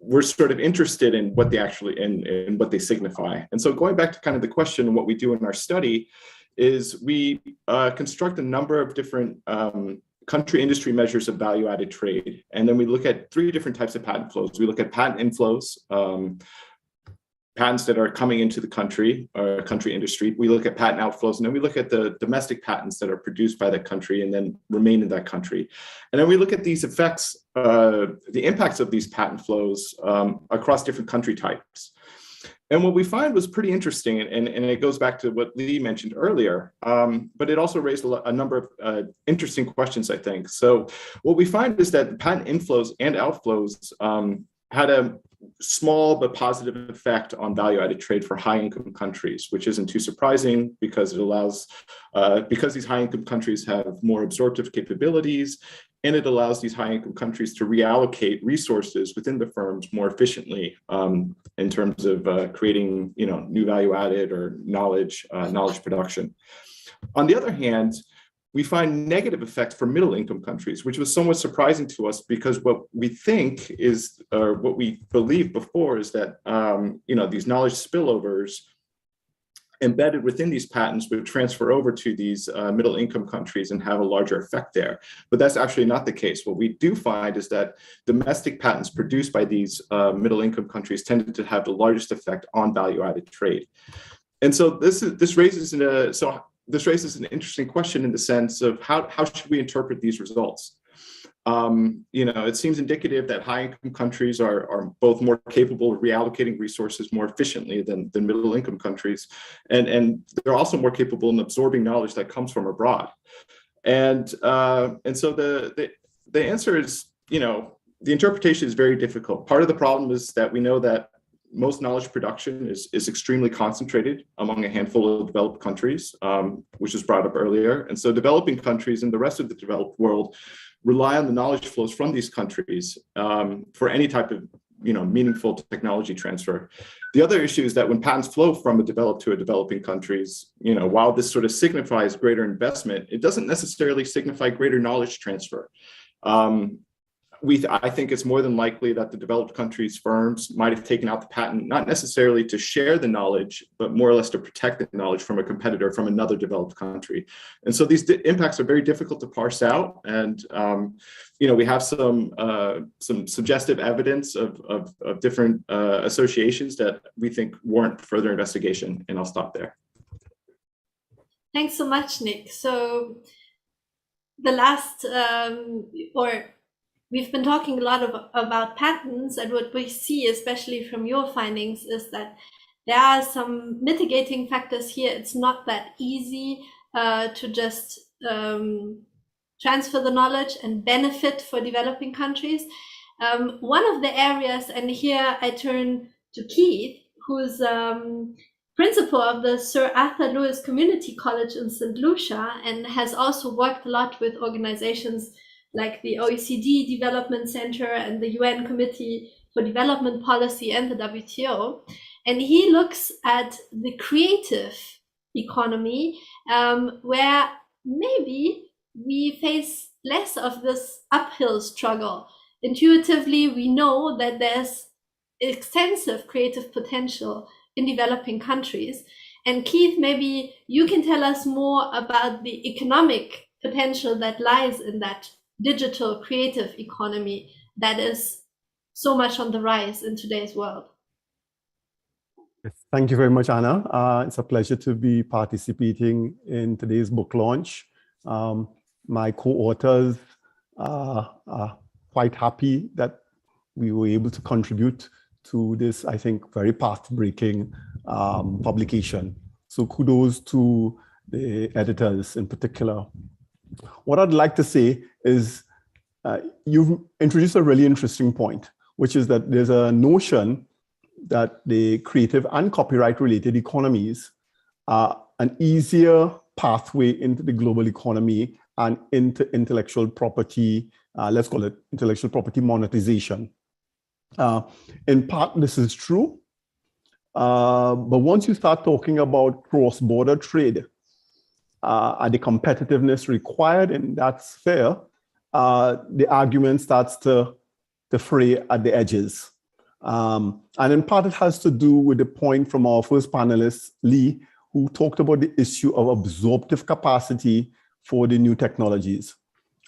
we're sort of interested in what they actually in what they signify. And so going back to kind of the question, what we do in our study is we construct a number of different country industry measures of value-added trade. And then we look at 3 different types of patent flows. We look at patent inflows, patents that are coming into the country or country industry. We look at patent outflows, and then we look at the domestic patents that are produced by that country and then remain in that country. And then we look at these effects, the impacts of these patent flows across different country types. And what we find was pretty interesting, and it goes back to what Lee mentioned earlier, but it also raised a number of interesting questions, I think. So what we find is that patent inflows and outflows had a small but positive effect on value-added trade for high-income countries, which isn't too surprising because it allows, because these high-income countries have more absorptive capabilities, and it allows these high-income countries to reallocate resources within the firms more efficiently in terms of creating, new value-added or knowledge production. On the other hand, we find negative effects for middle-income countries, which was somewhat surprising to us because what we think is, or what we believed before is that, these knowledge spillovers embedded within these patents would transfer over to these middle-income countries and have a larger effect there. But that's actually not the case. What we do find is that domestic patents produced by these middle-income countries tended to have the largest effect on value-added trade. And so this raises an interesting question in the sense of how should we interpret these results? It seems indicative that high-income countries are both more capable of reallocating resources more efficiently than middle-income countries, and they're also more capable in absorbing knowledge that comes from abroad. And so the answer is, the interpretation is very difficult. Part of the problem is that we know that most knowledge production is extremely concentrated among a handful of developed countries, which was brought up earlier. And so developing countries and the rest of the developed world rely on the knowledge flows from these countries for any type of meaningful technology transfer. The other issue is that when patents flow from a developed to a developing countries, while this sort of signifies greater investment, it doesn't necessarily signify greater knowledge transfer. I think it's more than likely that the developed countries firms might have taken out the patent, not necessarily to share the knowledge, but more or less to protect the knowledge from a competitor from another developed country. And so these impacts are very difficult to parse out. And, we have some suggestive evidence of different associations that we think warrant further investigation. And I'll stop there. Thanks so much, Nick. So the last, we've been talking a lot about patents, and what we see, especially from your findings, is that there are some mitigating factors here. It's not that easy to just transfer the knowledge and benefit for developing countries. One of the areas, and here I turn to Keith, who's principal of the Sir Arthur Lewis Community College in St. Lucia, and has also worked a lot with organizations like the OECD Development Center and the UN Committee for Development Policy and the WTO. And he looks at the creative economy, where maybe we face less of this uphill struggle. Intuitively, we know that there's extensive creative potential in developing countries. And Keith, maybe you can tell us more about the economic potential that lies in that digital creative economy that is so much on the rise in today's world. Yes, thank you very much, Anna. It's a pleasure to be participating in today's book launch. My co-authors are quite happy that we were able to contribute to this, I think, very path-breaking publication. So kudos to the editors in particular. What I'd like to say is you've introduced a really interesting point, which is that there's a notion that the creative and copyright-related economies are an easier pathway into the global economy and into intellectual property, let's call it intellectual property monetization. In part, this is true, but once you start talking about cross-border trade and the competitiveness required in that sphere, the argument starts to fray at the edges. And in part, it has to do with the point from our first panelist, Lee, who talked about the issue of absorptive capacity for the new technologies.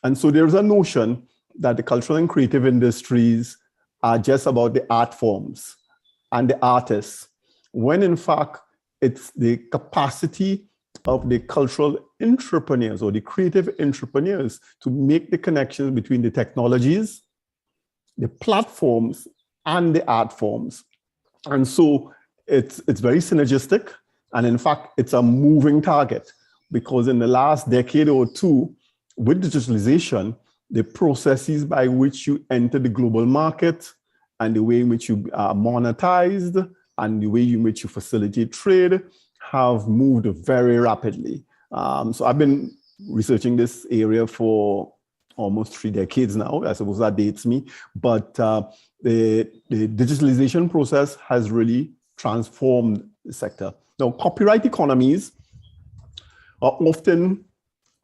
And so there's a notion that the cultural and creative industries are just about the art forms and the artists, when in fact, it's the capacity of the cultural entrepreneurs or the creative entrepreneurs to make the connections between the technologies, the platforms, and the art forms. And so it's very synergistic. And in fact, it's a moving target, because in the last decade or two, with digitalization, the processes by which you enter the global market and the way in which you are monetized and the way in which you facilitate trade have moved very rapidly. So I've been researching this area for almost 3 decades now. I suppose that dates me. But the digitalization process has really transformed the sector. Now, copyright economies are often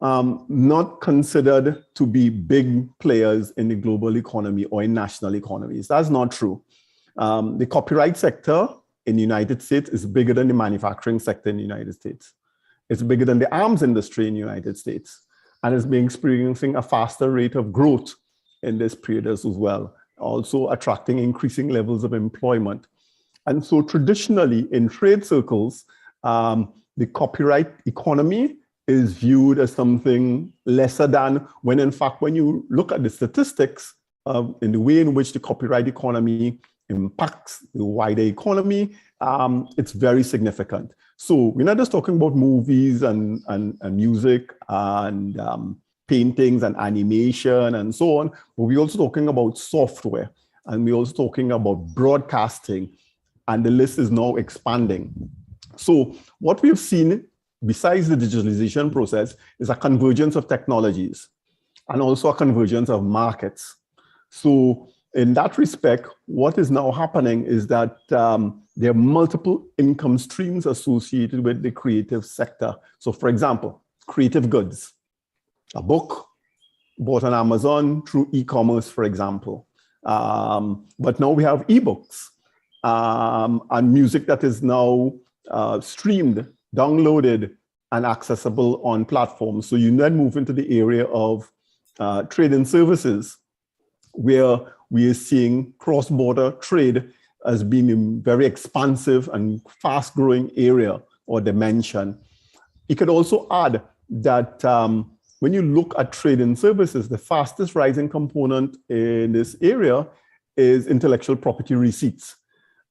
not considered to be big players in the global economy or in national economies. That's not true. The copyright sector in the United States is bigger than the manufacturing sector in the United States. It's bigger than the arms industry in the United States, and it's been experiencing a faster rate of growth in this period as well, also attracting increasing levels of employment. And so traditionally in trade circles, the copyright economy is viewed as something lesser than, when in fact, when you look at the statistics in the way in which the copyright economy impacts the wider economy, it's very significant. So we're not just talking about movies and music and paintings and animation and so on, but we're also talking about software, and we're also talking about broadcasting and the list is now expanding. So what we've seen, besides the digitalization process, is a convergence of technologies and also a convergence of markets. So in that respect, what is now happening is that there are multiple income streams associated with the creative sector. So for example, creative goods, a book bought on Amazon through e-commerce, for example. But now we have ebooks and music that is now streamed, downloaded, and accessible on platforms. So you then move into the area of trade and services, where we are seeing cross-border trade as being a very expansive and fast-growing area or dimension. You could also add that when you look at trade and services, the fastest rising component in this area is intellectual property receipts.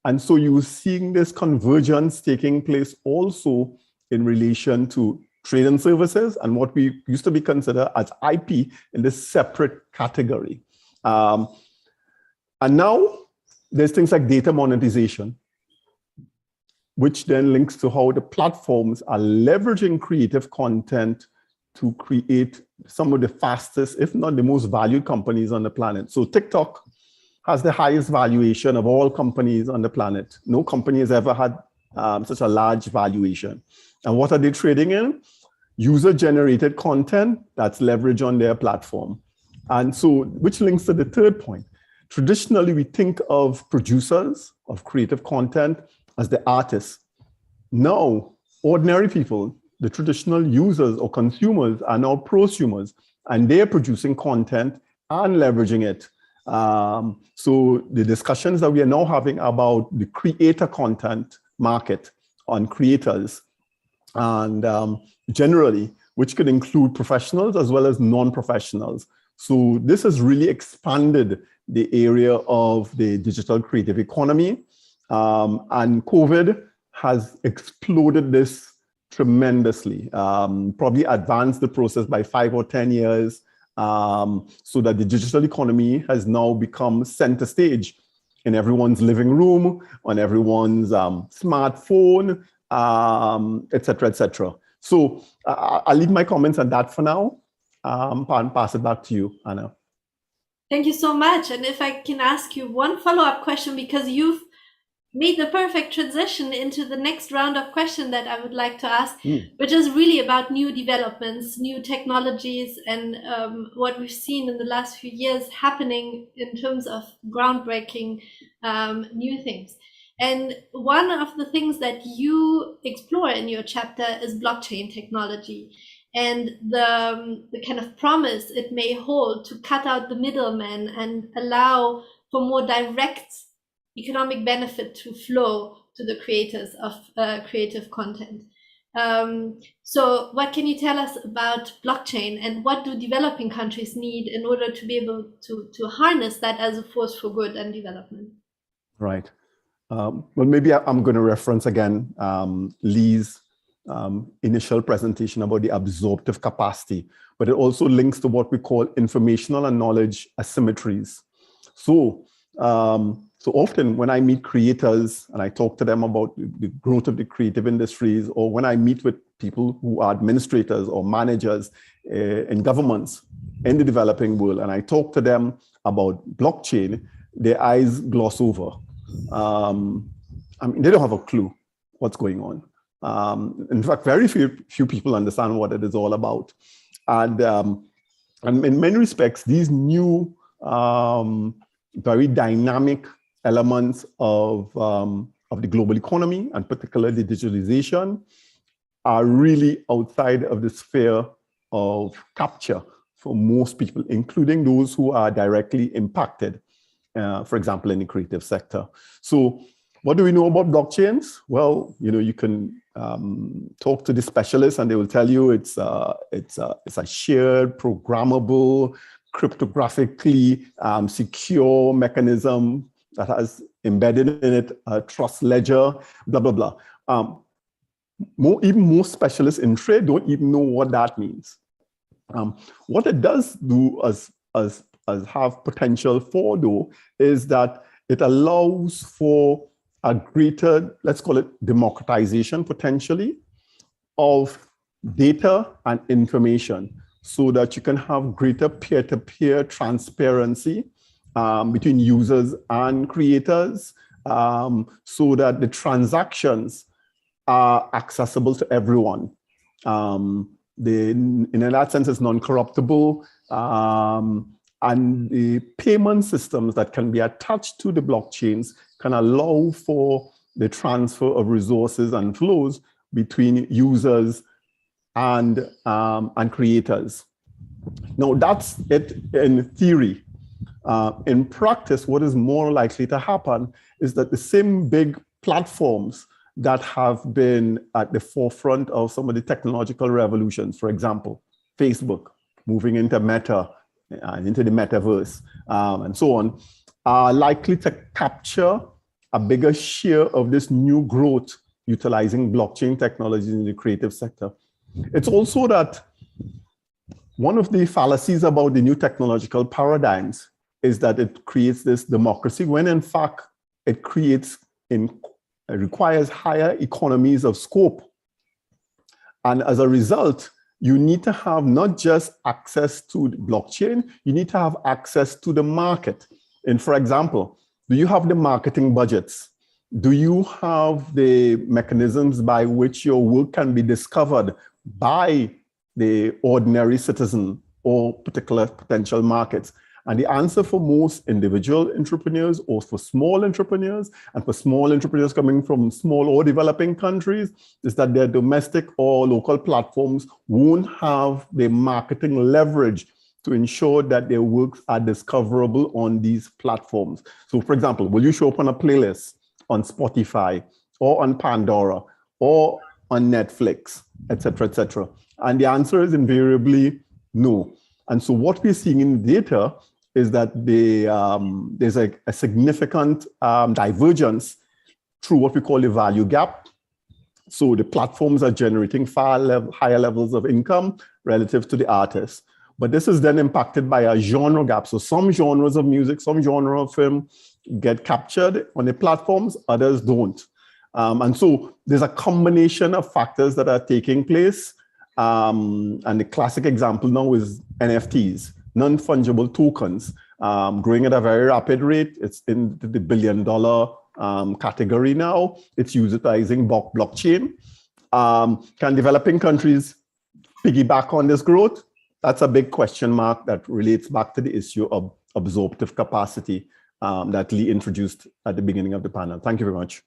And so you're seeing this convergence taking place also in relation to trade and services and what we used to be considered as IP in this separate category. And now there's things like data monetization, which then links to how the platforms are leveraging creative content to create some of the fastest, if not the most valued companies on the planet. So TikTok has the highest valuation of all companies on the planet. No company has ever had such a large valuation. And what are they trading in? User-generated content that's leveraged on their platform. And so, which links to the third point. Traditionally, we think of producers of creative content as the artists. Now, ordinary people, the traditional users or consumers, are now prosumers, and they're producing content and leveraging it. So the discussions that we are now having about the creator content market on creators and generally, which could include professionals as well as non-professionals. So this has really expanded the area of the digital creative economy. And COVID has exploded this tremendously, probably advanced the process by 5 or 10 years, so that the digital economy has now become center stage in everyone's living room, on everyone's smartphone, et cetera, et cetera. So I'll leave my comments on that for now and pass it back to you, Anna. Thank you so much. And if I can ask you one follow-up question, because you've made the perfect transition into the next round of questions that I would like to ask, which is really about new developments, new technologies, and what we've seen in the last few years happening in terms of groundbreaking new things. And one of the things that you explore in your chapter is blockchain technology and the kind of promise it may hold to cut out the middleman and allow for more direct economic benefit to flow to the creators of creative content. So what can you tell us about blockchain, and what do developing countries need in order to be able to harness that as a force for good and development? Right. Well, maybe I'm going to reference again Lee's initial presentation about the absorptive capacity, but it also links to what we call informational and knowledge asymmetries. So, so often when I meet creators and I talk to them about the growth of the creative industries, or when I meet with people who are administrators or managers in governments in the developing world, and I talk to them about blockchain, their eyes gloss over. I mean, they don't have a clue what's going on. In fact, very few people understand what it is all about. And in many respects, these new, very dynamic elements of the global economy, and particularly digitalization, are really outside of the sphere of capture for most people, including those who are directly impacted, for example, in the creative sector. So what do we know about blockchains? Well, you can talk to the specialists and they will tell you it's a shared, programmable, cryptographically secure mechanism that has embedded in it a trust ledger, blah, blah, blah. Even most specialists in trade don't even know what that means. What it does do as have potential for, though, is that it allows for a greater, let's call it democratization potentially, of data and information so that you can have greater peer-to-peer transparency between users and creators, so that the transactions are accessible to everyone. In that sense, it's non-corruptible, and the payment systems that can be attached to the blockchains can allow for the transfer of resources and flows between users and creators. Now, that's it in theory. In practice, what is more likely to happen is that the same big platforms that have been at the forefront of some of the technological revolutions, for example, Facebook, moving into Meta, into the metaverse, and so on, are likely to capture a bigger share of this new growth utilizing blockchain technologies in the creative sector. It's also that one of the fallacies about the new technological paradigms is that it creates this democracy, when in fact it requires higher economies of scope. And as a result, you need to have not just access to the blockchain, you need to have access to the market. And for example, do you have the marketing budgets? Do you have the mechanisms by which your work can be discovered by the ordinary citizen or particular potential markets? And the answer for most individual entrepreneurs, or for small entrepreneurs, and for small entrepreneurs coming from small or developing countries, is that their domestic or local platforms won't have the marketing leverage to ensure that their works are discoverable on these platforms. So for example, will you show up on a playlist on Spotify or on Pandora or on Netflix, et cetera, and the answer is invariably no. And so what we're seeing in the data is that there's a significant divergence through what we call the value gap. So the platforms are generating higher levels of income relative to the artists. But this is then impacted by a genre gap. So some genres of music, some genre of film get captured on the platforms, others don't. And so there's a combination of factors that are taking place. And the classic example now is NFTs, non-fungible tokens, growing at a very rapid rate. It's in the billion-dollar category now. It's utilizing blockchain. Can developing countries piggyback on this growth? That's a big question mark that relates back to the issue of absorptive capacity that Lee introduced at the beginning of the panel. Thank you very much.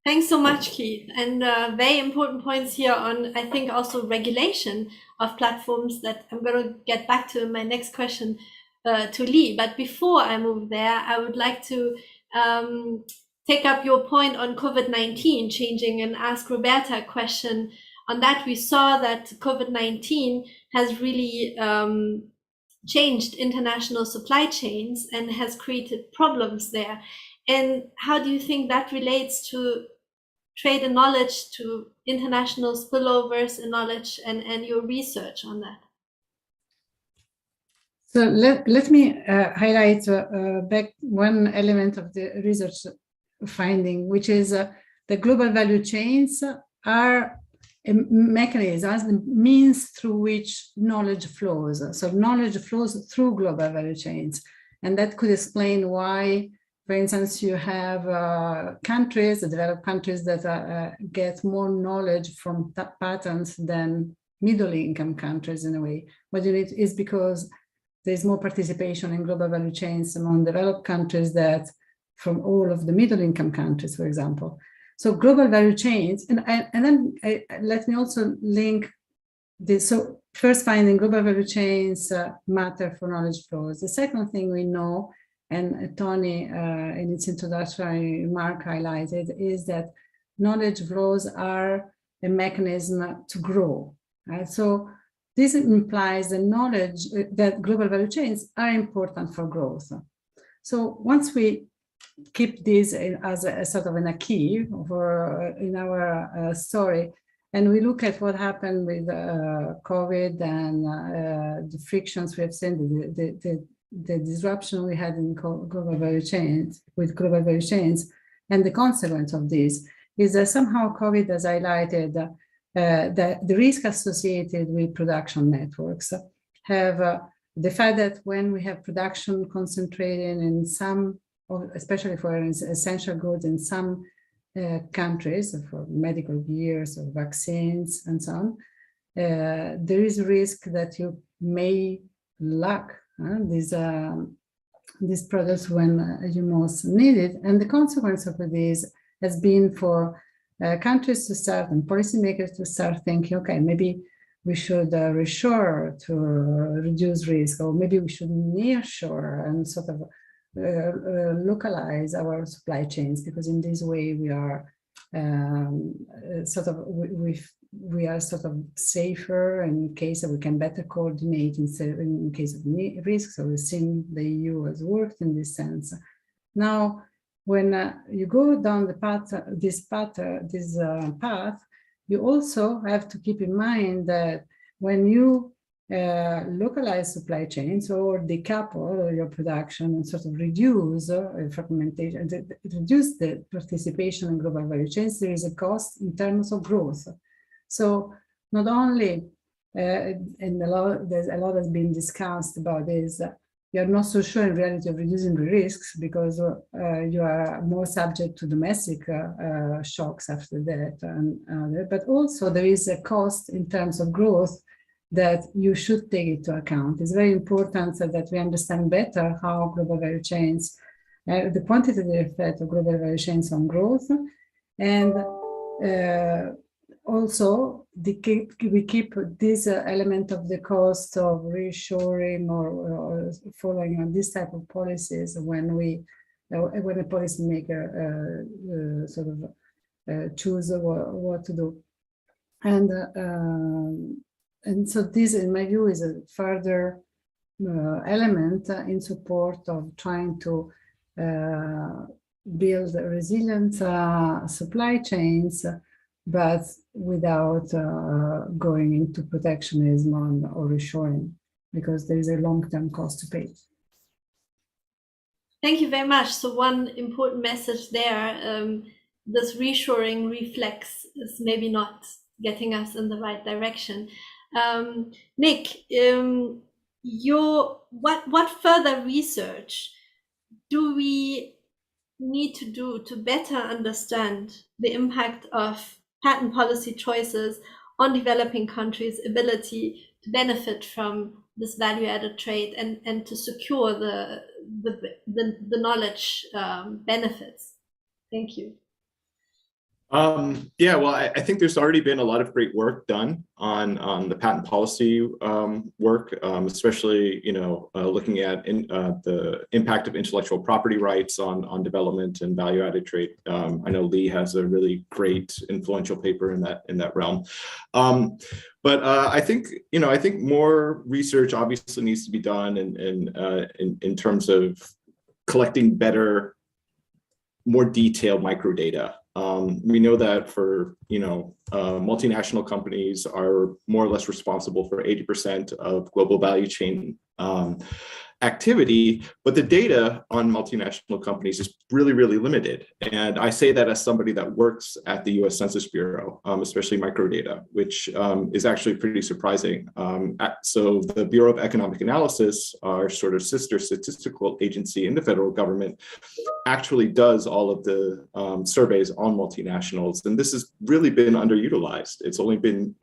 Thanks so much, Keith. And very important points here on, I think, also regulation of platforms that I'm going to get back to in my next question to Lee. But before I move there, I would like to take up your point on COVID-19 changing and ask Roberta a question on that. We saw that COVID-19 has really changed international supply chains and has created problems there. And how do you think that relates to trade and knowledge, to international spillovers and knowledge, and your research on that? So let me highlight back one element of the research finding, which is the global value chains are a mechanism, as the means through which knowledge flows. So knowledge flows through global value chains. And that could explain why, for instance, you have countries, the developed countries, that get more knowledge from patterns than middle-income countries in a way. What you need is because there's more participation in global value chains among developed countries that from all of the middle-income countries, for example. So global value chains, and then let me also link this. So first finding, global value chains matter for knowledge flows. The second thing we know, and Tony in its introductory remark highlighted, is that knowledge flows are a mechanism to grow, right? So this implies the knowledge that global value chains are important for growth. So once we keep this as a sort of a key for in our story, and we look at what happened with COVID and the frictions we have seen, the disruption we had in global value chains, with global value chains, And the consequence of this is that somehow COVID has highlighted the risk associated with production networks. Have the fact that when we have production concentrated in some, especially for essential goods in some countries, for medical gears or vaccines and so on, there is risk that you may lack these products when you most need it. And the consequence of this has been for countries to start and policymakers to start thinking, okay, maybe we should reshore to reduce risk, or maybe we should nearshore and sort of localize our supply chains, because in this way we are we are sort of safer in case that we can better coordinate in case of risks. So we've seen the EU has worked in this sense. Now, when you go down the path, this path, you also have to keep in mind that when you localize supply chains or decouple your production and sort of reduce fragmentation, reduce the participation in global value chains, there is a cost in terms of growth. So not only, and there's a lot has been discussed about this, you're not so sure in reality of reducing the risks because you are more subject to domestic shocks after that. But also there is a cost in terms of growth that you should take into account. It's very important that we understand better how global value chains, the quantitative effect of global value chains on growth, and also we keep this element of the cost of reshoring or following on this type of policies when a policymaker sort of choose what to do. And so this, in my view, is a further element in support of trying to build resilient supply chains, but without going into protectionism or reshoring, because there is a long-term cost to pay. Thank you very much. So one important message there, this reshoring reflex is maybe not getting us in the right direction. Nick, what further research do we need to do to better understand the impact of patent policy choices on developing countries' ability to benefit from this value-added trade and to secure the knowledge benefits? Thank you. Yeah, well, I think there's already been a lot of great work done on the patent policy work, especially looking at the impact of intellectual property rights on development and value-added trade. I know Lee has a really great influential paper in that realm. But I think more research obviously needs to be done in terms of collecting better, more detailed microdata. We know that for multinational companies are more or less responsible for 80% of global value chain activity, but the data on multinational companies is really, really limited. And I say that as somebody that works at the US Census Bureau, especially microdata, which is actually pretty surprising. So the Bureau of Economic Analysis, our sort of sister statistical agency in the federal government, actually does all of the surveys on multinationals. And this has really been underutilized. It's only been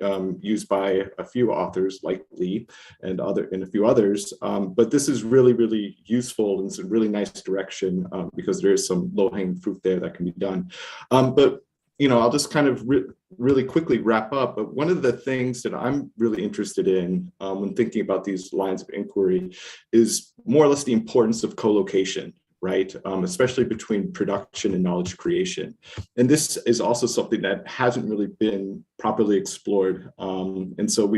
used by a few authors like Lee and a few others. But this is really, really useful, and it's a really nice direction because there is some low-hanging fruit there that can be done. But I'll just kind of really quickly wrap up. But one of the things that I'm really interested in when thinking about these lines of inquiry is more or less the importance of co-location, right? Especially between production and knowledge creation. And this is also something that hasn't really been properly explored. And so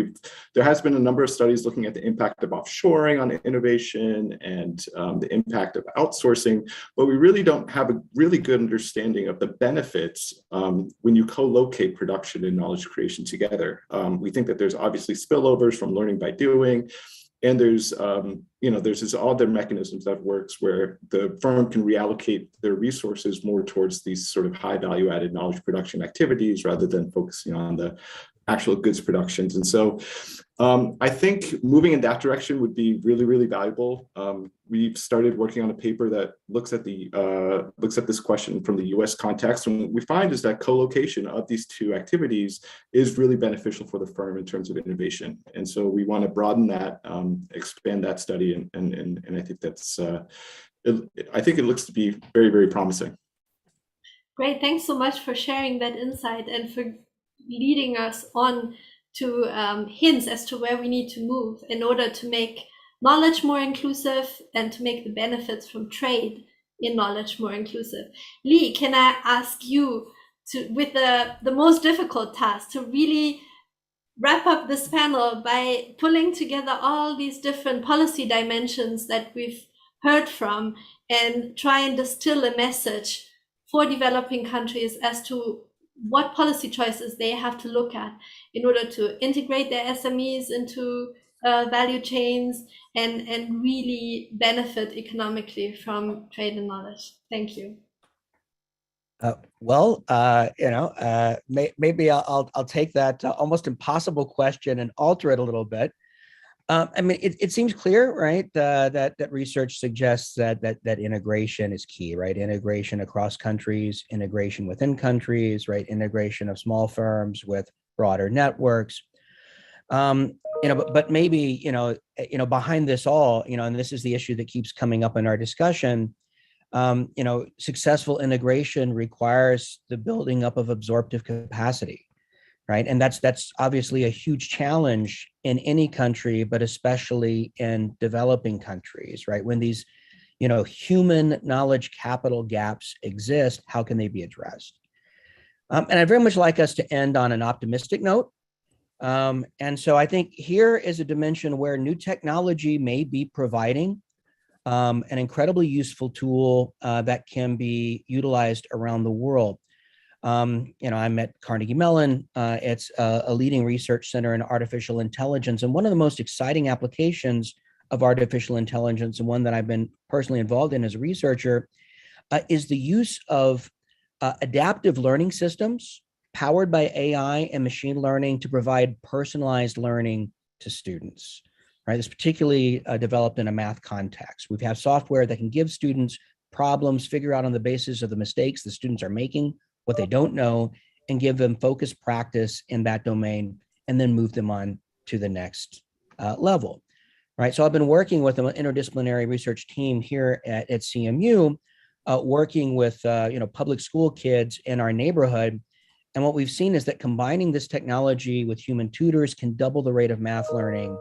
there has been a number of studies looking at the impact of offshoring on innovation and the impact of outsourcing, but we really don't have a really good understanding of the benefits when you co-locate production and knowledge creation together. We think that there's obviously spillovers from learning by doing, And there's, there's this other mechanisms that works where the firm can reallocate their resources more towards these sort of high value added knowledge production activities rather than focusing on the actual goods productions. And so I think moving in that direction would be really, really valuable. We've started working on a paper that looks at this question from the US context. And what we find is that co-location of these two activities is really beneficial for the firm in terms of innovation. And so we want to broaden that, expand that study. And I think that's, I think it looks to be very, very promising. Great, thanks so much for sharing that insight and for leading us on to hints as to where we need to move in order to make knowledge more inclusive and to make the benefits from trade in knowledge more inclusive. Lee, can I ask you to, with the most difficult task, to really wrap up this panel by pulling together all these different policy dimensions that we've heard from and try and distill a message for developing countries as to what policy choices they have to look at in order to integrate their SMEs into value chains and really benefit economically from trade and knowledge. Thank you. Maybe I'll take that almost impossible question and alter it a little bit. I mean, it seems clear, right, that research suggests that integration is key, right? Integration across countries, integration within countries, right? Integration of small firms with broader networks. But maybe behind this all, and this is the issue that keeps coming up in our discussion. Successful integration requires the building up of absorptive capacity. Right. And that's obviously a huge challenge in any country, but especially in developing countries, right? When these, human knowledge capital gaps exist, how can they be addressed? And I'd very much like us to end on an optimistic note. And so I think here is a dimension where new technology may be providing an incredibly useful tool that can be utilized around the world. I'm at Carnegie Mellon. It's a leading research center in artificial intelligence. And one of the most exciting applications of artificial intelligence, and one that I've been personally involved in as a researcher, is the use of adaptive learning systems powered by AI and machine learning to provide personalized learning to students. Right? It's particularly developed in a math context. We have software that can give students problems, figure out on the basis of the mistakes the students are making, what they don't know, and give them focused practice in that domain, and then move them on to the next level, right? So I've been working with an interdisciplinary research team here at CMU, working with public school kids in our neighborhood. And what we've seen is that combining this technology with human tutors can double the rate of math learning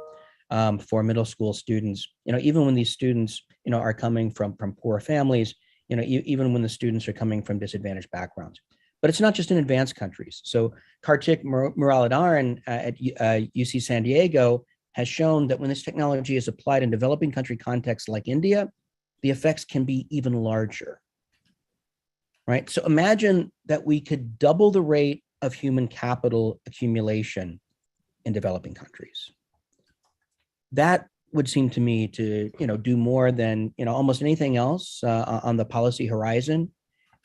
for middle school students. Even when these students, are coming from poor families, even when the students are coming from disadvantaged backgrounds. But it's not just in advanced countries. So Kartik Muralidharan at UC San Diego has shown that when this technology is applied in developing country contexts like India, the effects can be even larger, right? So imagine that we could double the rate of human capital accumulation in developing countries. That would seem to me to do more than almost anything else on the policy horizon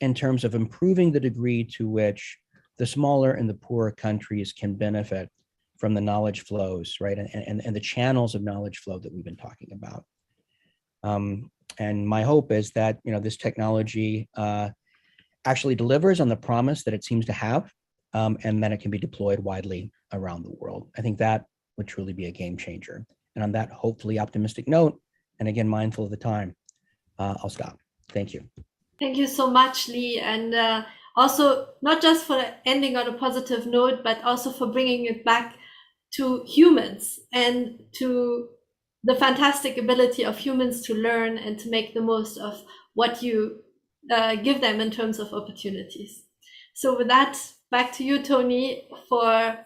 in terms of improving the degree to which the smaller and the poorer countries can benefit from the knowledge flows, right, and the channels of knowledge flow that we've been talking about. And my hope is that this technology actually delivers on the promise that it seems to have, and then it can be deployed widely around the world. I think that would truly be a game changer. And on that hopefully optimistic note, and again, mindful of the time, I'll stop. Thank you. Thank you so much, Lee. And also not just for ending on a positive note, but also for bringing it back to humans and to the fantastic ability of humans to learn and to make the most of what you give them in terms of opportunities. So with that, back to you, Tony, for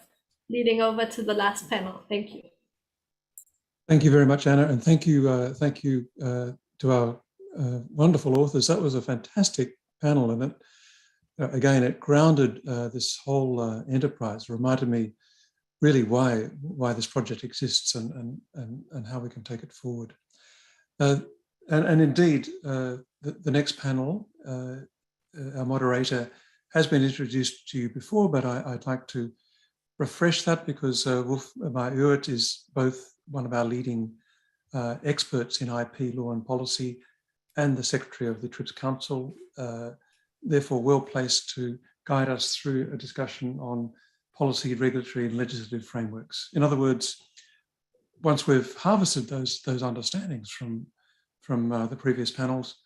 leading over to the last panel. Thank you. Thank you very much, Anna, and thank you to our wonderful authors. That was a fantastic panel, and it grounded this whole enterprise. Reminded me really why this project exists and how we can take it forward. And indeed, the next panel, our moderator has been introduced to you before, but I'd like to refresh that because Wolf Mayer-Uert is both one of our leading experts in IP law and policy and the Secretary of the TRIPS Council, therefore well placed to guide us through a discussion on policy, regulatory and legislative frameworks. In other words, once we've harvested those understandings from the previous panels,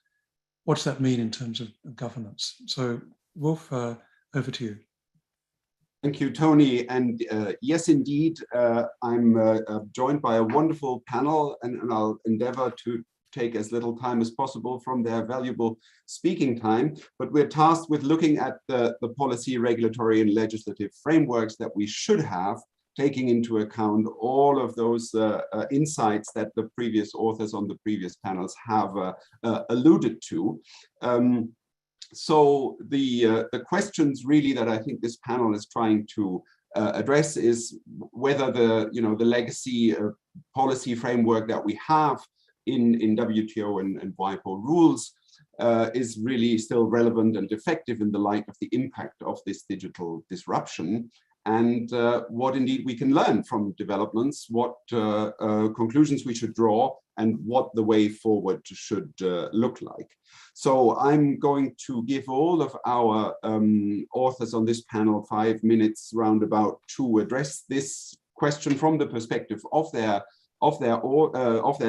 what's that mean in terms of governance? So Wolf, over to you. Thank you, Tony. And yes, indeed, I'm joined by a wonderful panel, and I'll endeavor to take as little time as possible from their valuable speaking time. But we're tasked with looking at the policy, regulatory, and legislative frameworks that we should have, taking into account all of those insights that the previous authors on the previous panels have alluded to. So the questions really that I think this panel is trying to address is whether the legacy policy framework that we have in WTO and WIPO rules is really still relevant and effective in the light of the impact of this digital disruption, and what indeed we can learn from developments, what conclusions we should draw, and what the way forward should look like. So I'm going to give all of our authors on this panel 5 minutes roundabout to address this question from the perspective of their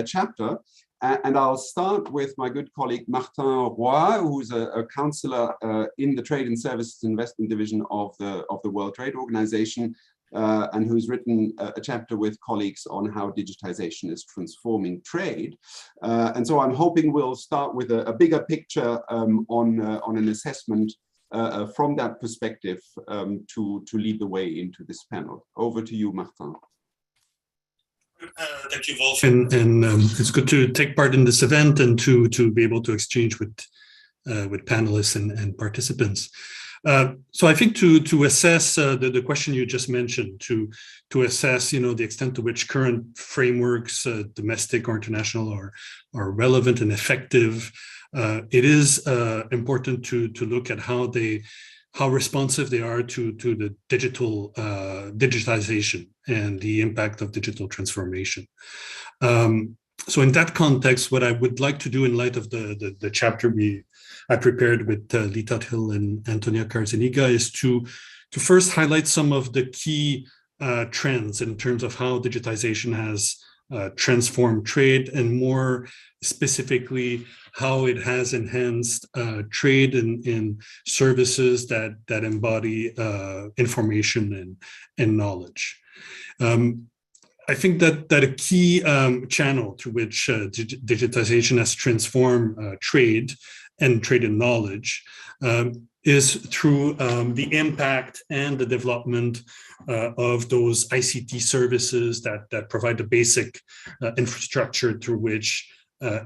chapter. And I'll start with my good colleague Martin Roy, who's a counselor in the Trade and Services Investment Division of the World Trade Organization, and who's written a chapter with colleagues on how digitization is transforming trade. And so I'm hoping we'll start with a bigger picture on an assessment from that perspective to lead the way into this panel. Over to you, Martin. Thank you, Wolf, and it's good to take part in this event and to be able to exchange with panelists and participants. So I think to assess the question you just mentioned, to assess the extent to which current frameworks, domestic or international, are relevant and effective, it is important to look at how responsive they are to the digitization and the impact of digital transformation. So in that context, what I would like to do in light of the chapter I prepared with Lee Tuthill and Antonia Carzaniga is to first highlight some of the key trends in terms of how digitization has transformed trade, and more specifically, how it has enhanced trade in services that embody information and knowledge. I think that a key channel through which digitization has transformed trade and knowledge is through the impact and the development of those ICT services that provide the basic infrastructure through which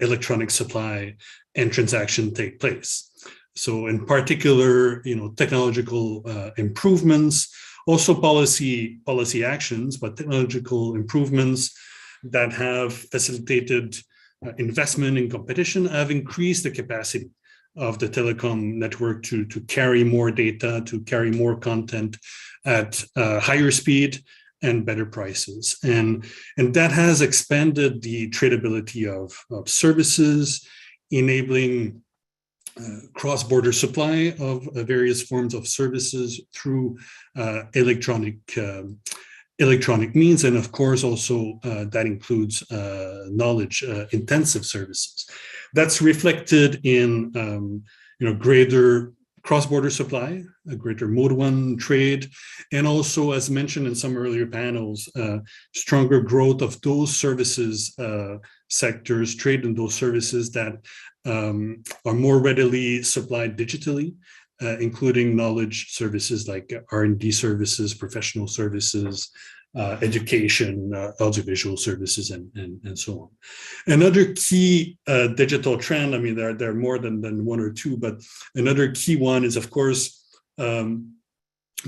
electronic supply and transaction take place. So in particular, technological improvements, also policy actions, but technological improvements that have facilitated investment and competition have increased the capacity of the telecom network to carry more data, to carry more content at higher speed and better prices. And that has expanded the tradability of services, enabling cross-border supply of various forms of services through electronic means, and of course also that includes knowledge intensive services. That's reflected in greater cross-border supply, a greater mode one trade, and also, as mentioned in some earlier panels, stronger growth of those services sectors, trade in those services that are more readily supplied digitally, including knowledge services like R&D services, professional services, education, audiovisual services, and so on. Another key digital trend, I mean, there are more than one or two, but another key one is, of course,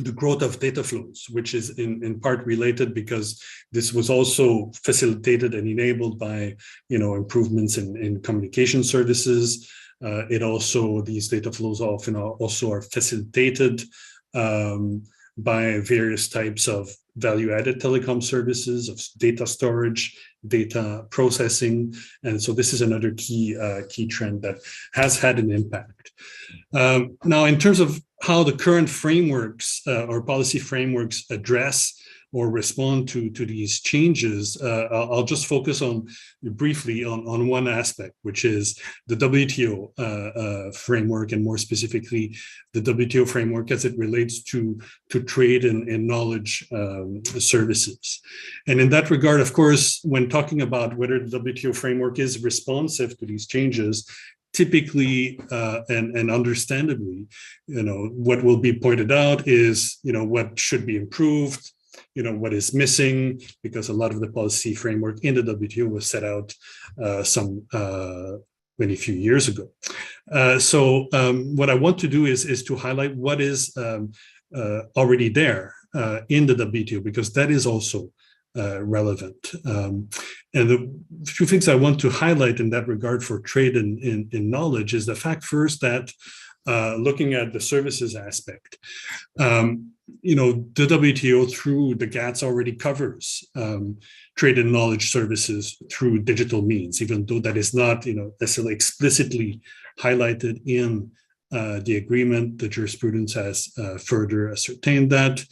the growth of data flows, which is in part related because this was also facilitated and enabled by, improvements in communication services. It also, these data flows often are facilitated by various types of value-added telecom services, of data storage, data processing. And so this is another key trend that has had an impact. Now, in terms of how the current frameworks or policy frameworks address or respond to these changes, I'll just focus briefly on one aspect, which is the WTO framework, and more specifically, the WTO framework as it relates to trade and knowledge services. And in that regard, of course, when talking about whether the WTO framework is responsive to these changes, typically and understandably, what will be pointed out is, what should be improved, what is missing, because a lot of the policy framework in the WTO was set out many few years ago. So what I want to do is to highlight what is already there in the WTO, because that is also relevant. And the few things I want to highlight in that regard for trade in knowledge is the fact first that looking at the services aspect, the WTO through the GATS already covers trade and knowledge services through digital means, even though that is not necessarily explicitly highlighted in the agreement. The jurisprudence has further ascertained that.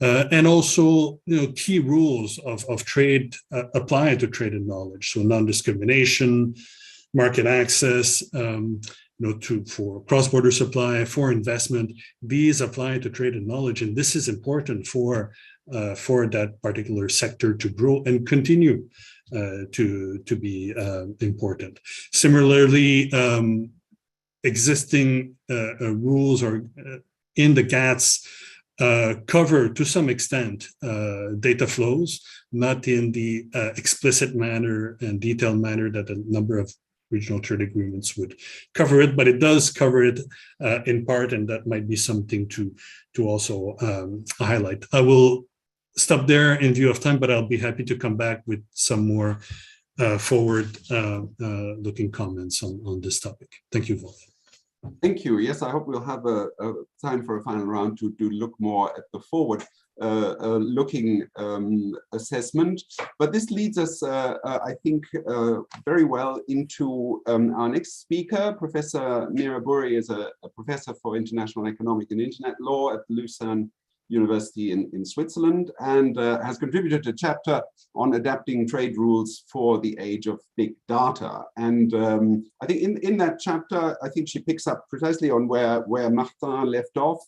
And also, key rules of trade apply to trade and knowledge. So non-discrimination, market access, for cross-border supply, for investment, these apply to trade and knowledge. And this is important for that particular sector to grow and continue to be important. Similarly, existing rules are in the GATS cover to some extent data flows, not in the explicit manner and detailed manner that a number of regional trade agreements would cover it, but it does cover it in part, and that might be something to also highlight. I will stop there in view of time, but I'll be happy to come back with some more forward-looking comments on this topic. Thank you, Wolf. Thank you. Yes, I hope we'll have a time for a final round to look more at the forward-looking assessment. But this leads us, I think, very well into our next speaker. Professor Mira Burri is a professor for international economic and internet law at Lucerne University in Switzerland, and has contributed a chapter on adapting trade rules for the age of big data. And I think in that chapter, I think she picks up precisely on where Martin left off,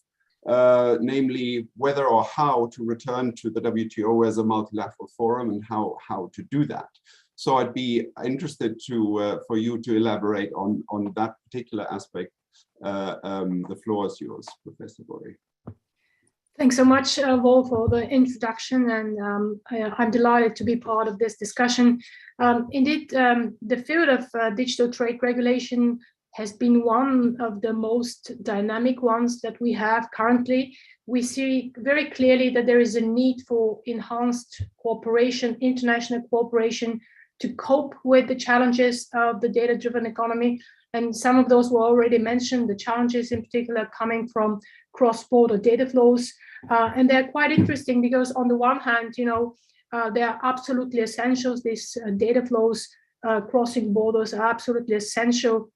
namely whether or how to return to the WTO as a multilateral forum and how to do that. So I'd be interested for you to elaborate on that particular aspect. The floor is yours, Professor Burri. Thanks so much, Wolf, for the introduction, and I'm delighted to be part of this discussion. Indeed, the field of digital trade regulation has been one of the most dynamic ones that we have currently. We see very clearly that there is a need for enhanced cooperation, international cooperation, to cope with the challenges of the data-driven economy. And some of those were already mentioned, the challenges in particular coming from cross-border data flows. And they're quite interesting because on the one hand, they are absolutely essential. These data flows crossing borders are absolutely essential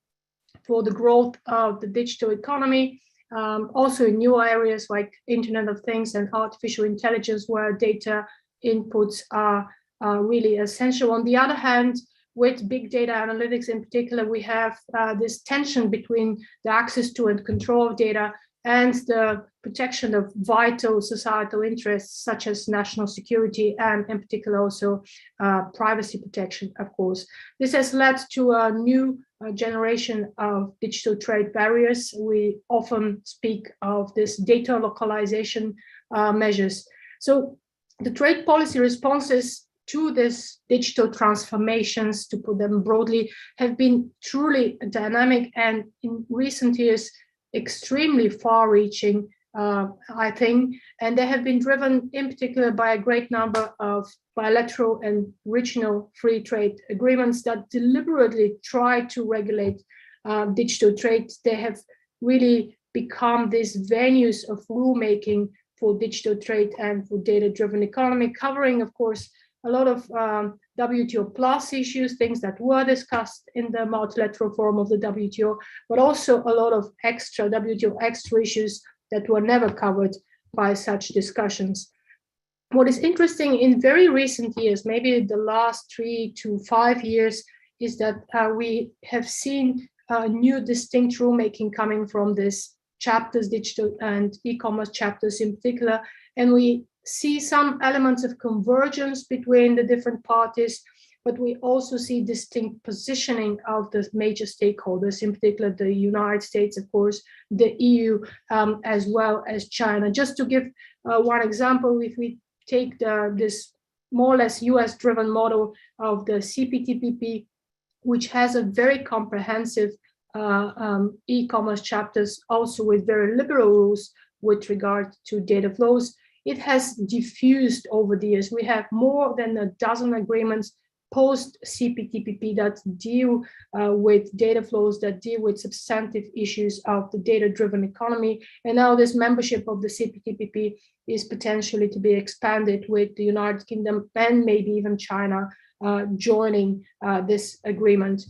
for the growth of the digital economy. Also in new areas like Internet of Things and artificial intelligence, where data inputs are really essential. On the other hand, with big data analytics in particular, we have this tension between the access to and control of data and the protection of vital societal interests, such as national security and in particular also privacy protection, of course. This has led to a new generation of digital trade barriers. We often speak of this data localization measures. So the trade policy responses to these digital transformations, to put them broadly, have been truly dynamic and in recent years extremely far-reaching. I think, and they have been driven in particular by a great number of bilateral and regional free trade agreements that deliberately try to regulate digital trade. They have really become these venues of rulemaking for digital trade and for data-driven economy, covering, of course, a lot of WTO plus issues, things that were discussed in the multilateral forum of the WTO, but also a lot of extra WTO extra issues that were never covered by such discussions. What is interesting in very recent years, maybe the last 3 to 5 years, is that we have seen new distinct rulemaking coming from this chapters, digital and e-commerce chapters in particular, and we see some elements of convergence between the different parties, but we also see distinct positioning of the major stakeholders, in particular the United States, of course, the EU, as well as China. Just to give one example, if we take this more or less US-driven model of the CPTPP, which has a very comprehensive e-commerce chapters, also with very liberal rules with regard to data flows, it has diffused over the years. We have more than a dozen agreements post CPTPP that deal with data flows, that deal with substantive issues of the data-driven economy. And now this membership of the CPTPP is potentially to be expanded with the United Kingdom and maybe even China joining this agreement.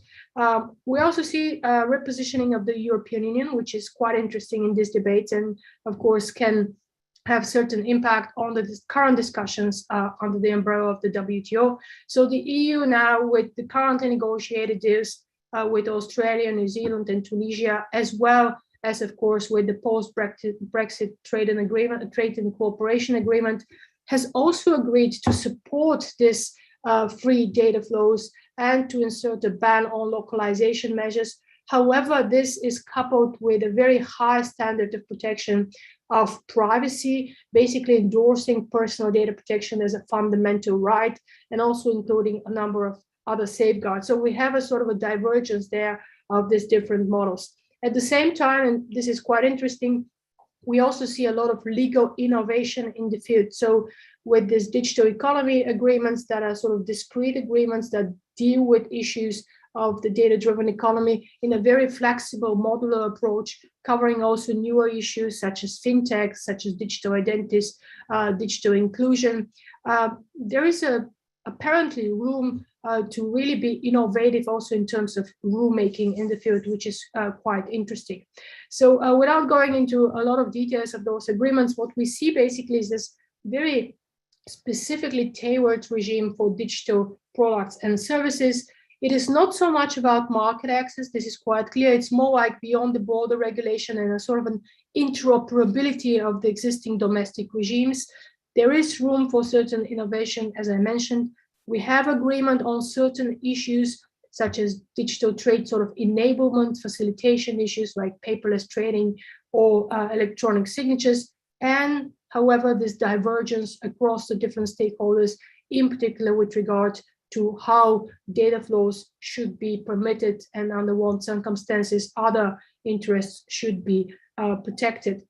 We also see repositioning of the European Union, which is quite interesting in this debate, and of course can have certain impact on the current discussions under the umbrella of the WTO. So the EU now, with the currently negotiated deals with Australia, New Zealand, and Tunisia, as well as, of course, with the post-Brexit trade and cooperation agreement, has also agreed to support this free data flows and to insert a ban on localization measures. However, this is coupled with a very high standard of protection of privacy, basically endorsing personal data protection as a fundamental right, and also including a number of other safeguards. So we have a sort of a divergence there of these different models. At the same time, and this is quite interesting, we also see a lot of legal innovation in the field. So with these digital economy agreements that are sort of discrete agreements that deal with issues of the data-driven economy in a very flexible modular approach, covering also newer issues such as fintech, such as digital identities, digital inclusion. There is apparently room to really be innovative also in terms of rulemaking in the field, which is quite interesting. So without going into a lot of details of those agreements, what we see basically is this very specifically tailored regime for digital products and services. It is not so much about market access. This is quite clear. It's more like beyond the border regulation and a sort of an interoperability of the existing domestic regimes. There is room for certain innovation, as I mentioned. We have agreement on certain issues, such as digital trade sort of enablement, facilitation issues like paperless trading or electronic signatures. And however, this divergence across the different stakeholders, in particular with regard to how data flows should be permitted and under what circumstances other interests should be protected.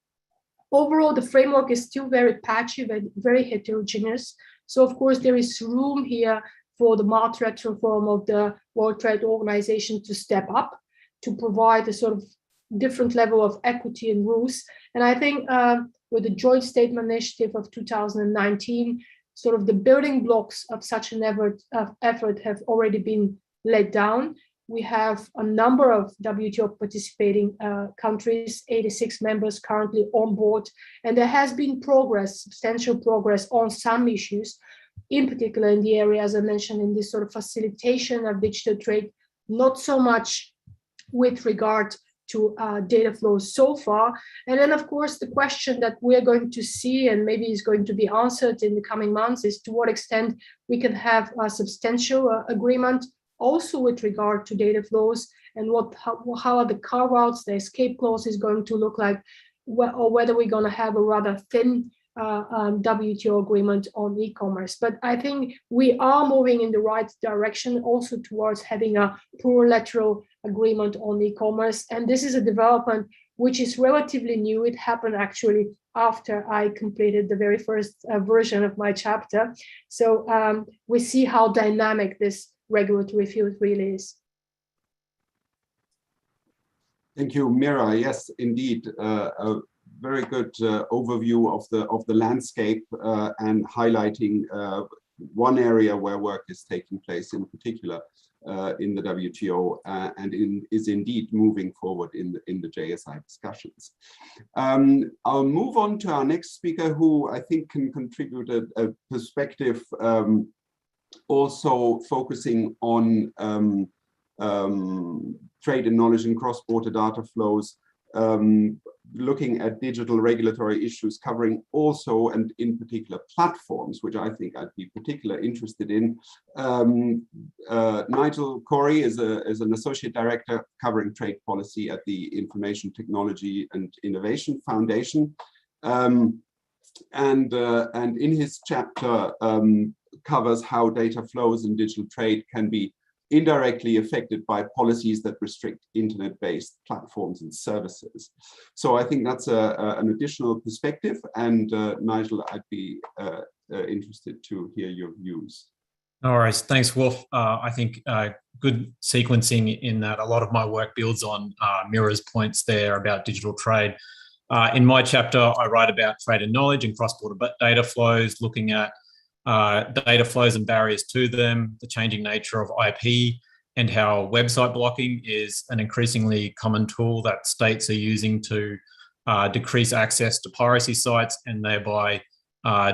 Overall, the framework is still very patchy, very heterogeneous. So of course, there is room here for the multilateral forum of the World Trade Organization to step up, to provide a sort of different level of equity and rules. And I think with the joint statement initiative of 2019, sort of the building blocks of such an effort have already been laid down. We have a number of WTO participating countries, 86 members currently on board, and there has been progress, substantial progress on some issues, in particular in the area, as I mentioned, in this sort of facilitation of digital trade, not so much with regard to data flows so far. And then, of course, the question that we're going to see and maybe is going to be answered in the coming months is to what extent we can have a substantial agreement also with regard to data flows, and how are the carve-outs, the escape clause is going to look like, or whether we're going to have a rather thin WTO agreement on e-commerce. But I think we are moving in the right direction also towards having a plurilateral agreement on e-commerce. And this is a development which is relatively new. It happened actually after I completed the very first version of my chapter. So we see how dynamic this regulatory field really is. Thank you, Mira. Yes, indeed, a very good overview of the landscape and highlighting one area where work is taking place in particular in the WTO and is indeed moving forward in the JSI discussions. I'll move on to our next speaker, who I think can contribute a perspective also focusing on trade and knowledge and cross-border data flows, looking at digital regulatory issues, covering also and in particular platforms, which I think I'd be particularly interested in. Nigel Corey is an associate director covering trade policy at the Information Technology and Innovation Foundation, and in his chapter covers how data flows in digital trade can be indirectly affected by policies that restrict internet-based platforms and services. So I think that's an additional perspective, and Nigel, I'd be interested to hear your views. No worries. Thanks, Wolf. I think good sequencing in that a lot of my work builds on Mira's points there about digital trade. In my chapter, I write about trade and knowledge and cross-border data flows, looking at data flows and barriers to them, the changing nature of IP, and how website blocking is an increasingly common tool that states are using to decrease access to piracy sites and thereby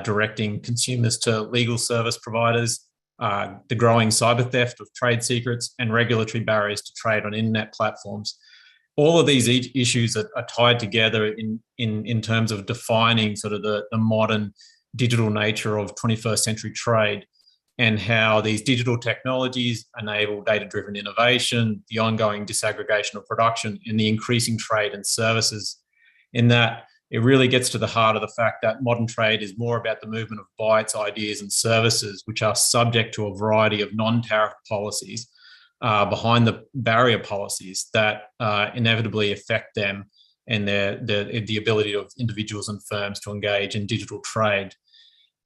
directing consumers to legal service providers, the growing cyber theft of trade secrets, and regulatory barriers to trade on internet platforms. All of these issues are tied together in terms of defining sort of the modern digital nature of 21st century trade, and how these digital technologies enable data-driven innovation, the ongoing disaggregation of production, and the increasing trade and services. In that, it really gets to the heart of the fact that modern trade is more about the movement of bytes, ideas, and services, which are subject to a variety of non-tariff policies behind the barrier policies that inevitably affect them and the ability of individuals and firms to engage in digital trade.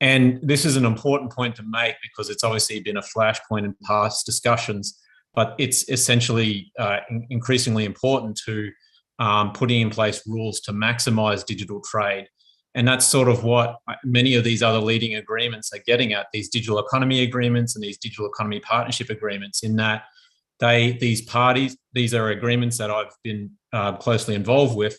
And this is an important point to make because it's obviously been a flashpoint in past discussions, but it's essentially increasingly important to putting in place rules to maximize digital trade. And that's sort of what many of these other leading agreements are getting at, these digital economy agreements and these digital economy partnership agreements, in that these are agreements that I've been closely involved with,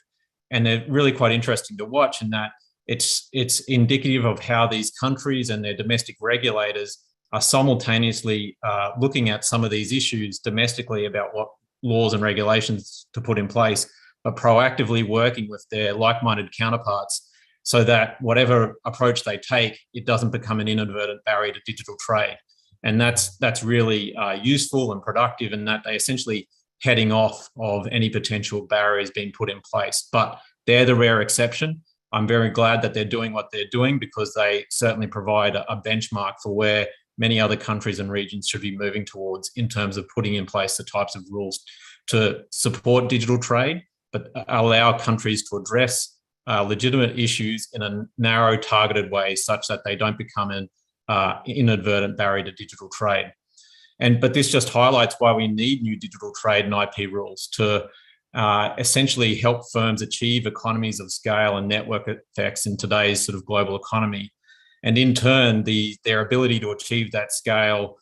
and they're really quite interesting to watch in that it's indicative of how these countries and their domestic regulators are simultaneously looking at some of these issues domestically about what laws and regulations to put in place, but proactively working with their like-minded counterparts so that whatever approach they take, it doesn't become an inadvertent barrier to digital trade. And that's really useful and productive, in that they essentially heading off of any potential barriers being put in place. But they're the rare exception. I'm very glad that they're doing what they're doing, because they certainly provide a benchmark for where many other countries and regions should be moving towards in terms of putting in place the types of rules to support digital trade, but allow countries to address legitimate issues in a narrow, targeted way such that they don't become an inadvertent barrier to digital trade. But this just highlights why we need new digital trade and IP rules to essentially help firms achieve economies of scale and network effects in today's sort of global economy. And in turn, their ability to achieve that scale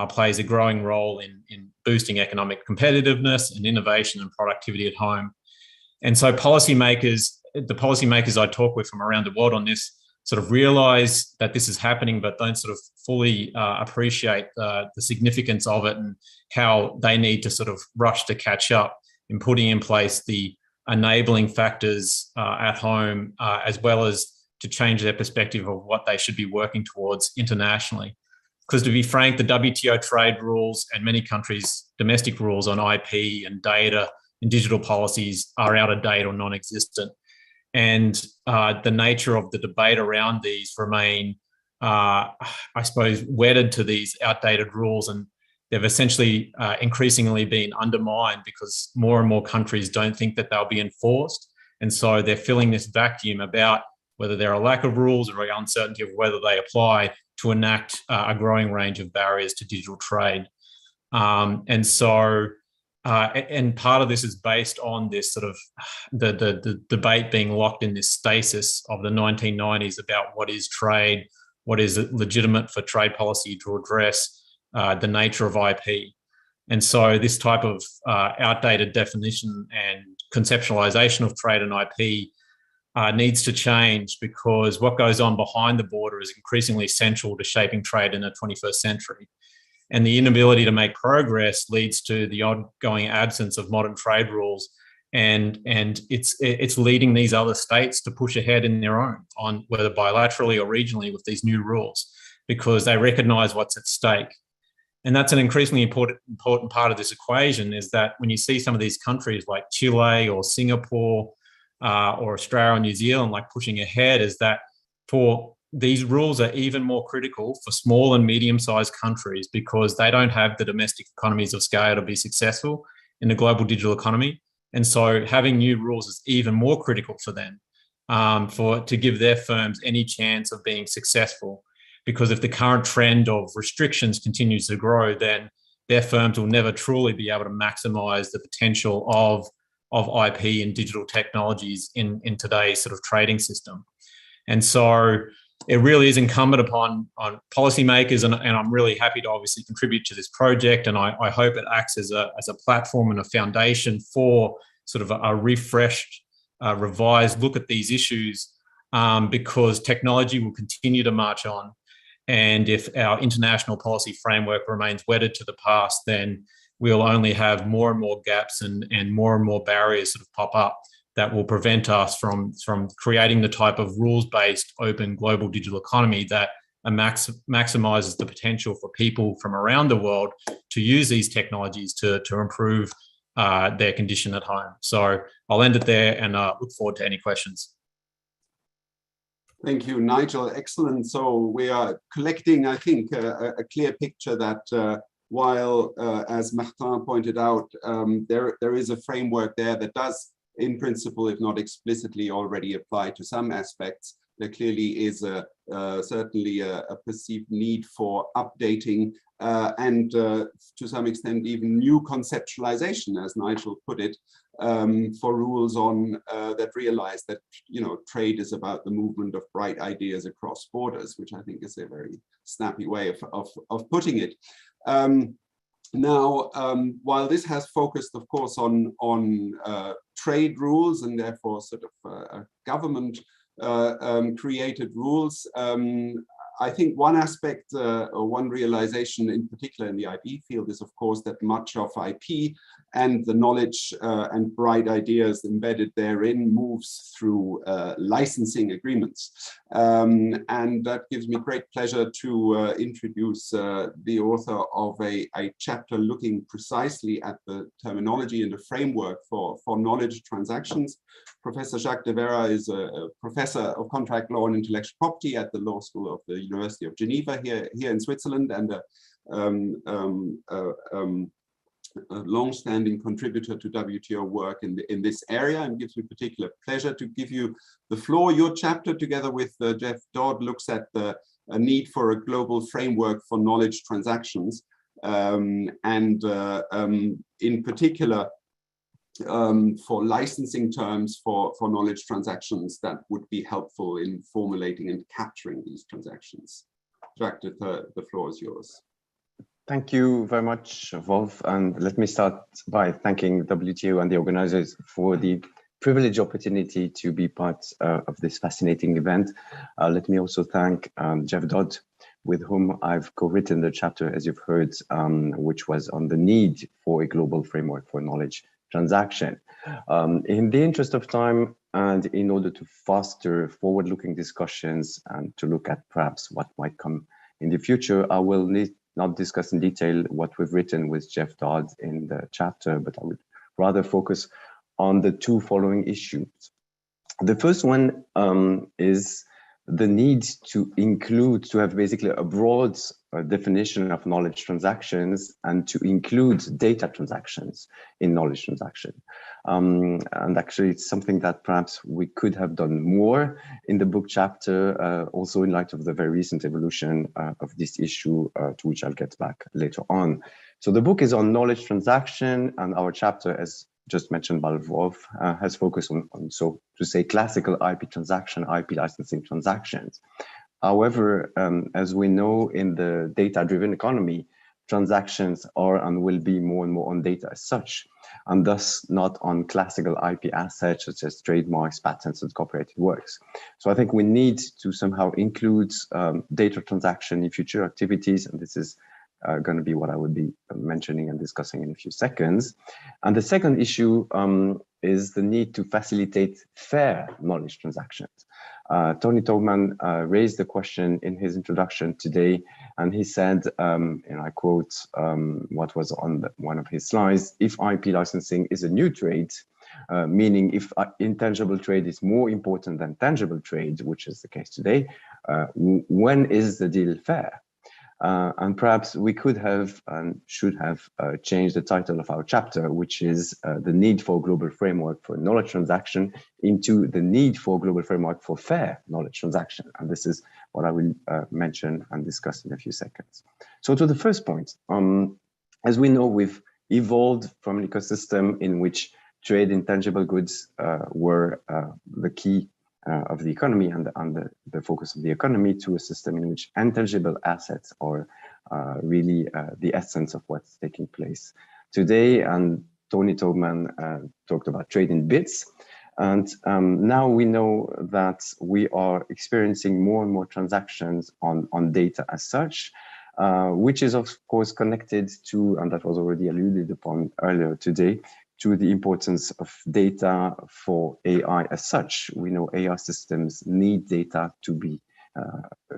plays a growing role in boosting economic competitiveness and innovation and productivity at home. And so the policymakers I talk with from around the world on this sort of realize that this is happening, but don't sort of fully appreciate the significance of it and how they need to sort of rush to catch up in putting in place the enabling factors at home, as well as to change their perspective of what they should be working towards internationally. Because to be frank, the WTO trade rules and many countries' domestic rules on IP and data and digital policies are out of date or non-existent. And the nature of the debate around these remain, I suppose, wedded to these outdated rules, and they've essentially increasingly been undermined because more and more countries don't think that they'll be enforced. And so they're filling this vacuum about whether there are a lack of rules or uncertainty of whether they apply to enact a growing range of barriers to digital trade. And part of this is based on this sort of the debate being locked in this stasis of the 1990s about what is trade, what is legitimate for trade policy to address the nature of IP. And so this type of outdated definition and conceptualization of trade and IP needs to change, because what goes on behind the border is increasingly central to shaping trade in the 21st century. And the inability to make progress leads to the ongoing absence of modern trade rules, and it's leading these other states to push ahead in their own, on whether bilaterally or regionally, with these new rules, because they recognize what's at stake. And that's an increasingly important part of this equation, is that when you see some of these countries like Chile or Singapore or Australia or New Zealand like pushing ahead, is that for these rules are even more critical for small and medium-sized countries, because they don't have the domestic economies of scale to be successful in the global digital economy. And so having new rules is even more critical for them, to give their firms any chance of being successful. Because if the current trend of restrictions continues to grow, then their firms will never truly be able to maximize the potential of IP and digital technologies in today's sort of trading system. And so it really is incumbent upon policymakers, and I'm really happy to obviously contribute to this project, and I hope it acts as a platform and a foundation for sort of a refreshed, revised look at these issues, because technology will continue to march on. And if our international policy framework remains wedded to the past, then we'll only have more and more gaps and more barriers sort of pop up that will prevent us from creating the type of rules-based open global digital economy that maximizes the potential for people from around the world to use these technologies to improve their condition at home. So I'll end it there and look forward to any questions. Thank you, Nigel. Excellent. So we are collecting, I think, a clear picture that while, as Martin pointed out, there is a framework there that does, in principle, if not explicitly, already apply to some aspects. There clearly is certainly a perceived need for updating and to some extent even new conceptualization, as Nigel put it, for rules on that realize that trade is about the movement of bright ideas across borders, which I think is a very snappy way of putting it. Now, while this has focused, of course, on trade rules and therefore sort of government created rules, I think one aspect or one realization in particular in the IP field is, of course, that much of IP and the knowledge and bright ideas embedded therein moves through licensing agreements. And that gives me great pleasure to introduce the author of a chapter looking precisely at the terminology and the framework for knowledge transactions. Professor Jacques de Vera is a professor of contract law and intellectual property at the Law School of the University of Geneva here in Switzerland, and a long-standing contributor to WTO work in this area, and gives me particular pleasure to give you the floor. Your chapter, together with Jeff Dodd, looks at the need for a global framework for knowledge transactions, and in particular for licensing terms for knowledge transactions that would be helpful in formulating and capturing these transactions. Jacques, the floor is yours. Thank you very much, Wolf. And let me start by thanking WTO and the organizers for the privileged opportunity to be part of this fascinating event. Let me also thank Jeff Dodd, with whom I've co-written the chapter, as you've heard, which was on the need for a global framework for knowledge transaction. In the interest of time and in order to foster forward-looking discussions and to look at perhaps what might come in the future, I will not discuss in detail what we've written with Jeff Dodd in the chapter, but I would rather focus on the two following issues. The first one is the need to include, to have basically a broad definition of knowledge transactions and to include data transactions in knowledge transaction. And actually it's something that perhaps we could have done more in the book chapter, also in light of the very recent evolution of this issue, to which I'll get back later on. So the book is on knowledge transaction, and our chapter, as just mentioned by Wolf, has focused on, so to say, classical IP transaction, IP licensing transactions. However, as we know, in the data-driven economy, transactions are and will be more and more on data as such, and thus not on classical IP assets such as trademarks, patents, and copyrighted works. So I think we need to somehow include data transaction in future activities, and this is going to be what I would be mentioning and discussing in a few seconds. And the second issue is the need to facilitate fair knowledge transactions. Tony Tobman raised the question in his introduction today, and he said, and I quote what was on one of his slides, if IP licensing is a new trade, meaning if intangible trade is more important than tangible trade, which is the case today, when is the deal fair? And perhaps we could have and should have changed the title of our chapter, which is the need for global framework for knowledge transaction, into the need for global framework for fair knowledge transaction. And this is what I will mention and discuss in a few seconds. So to the first point, as we know, we've evolved from an ecosystem in which trade in tangible goods were the key of the economy and the focus of the economy, to a system in which intangible assets are really the essence of what's taking place today. And Tony Tobman talked about trade in bits. And now we know that we are experiencing more and more transactions on data as such, which is of course connected to, and that was already alluded upon earlier today, to the importance of data for AI as such. We know AI systems need data to be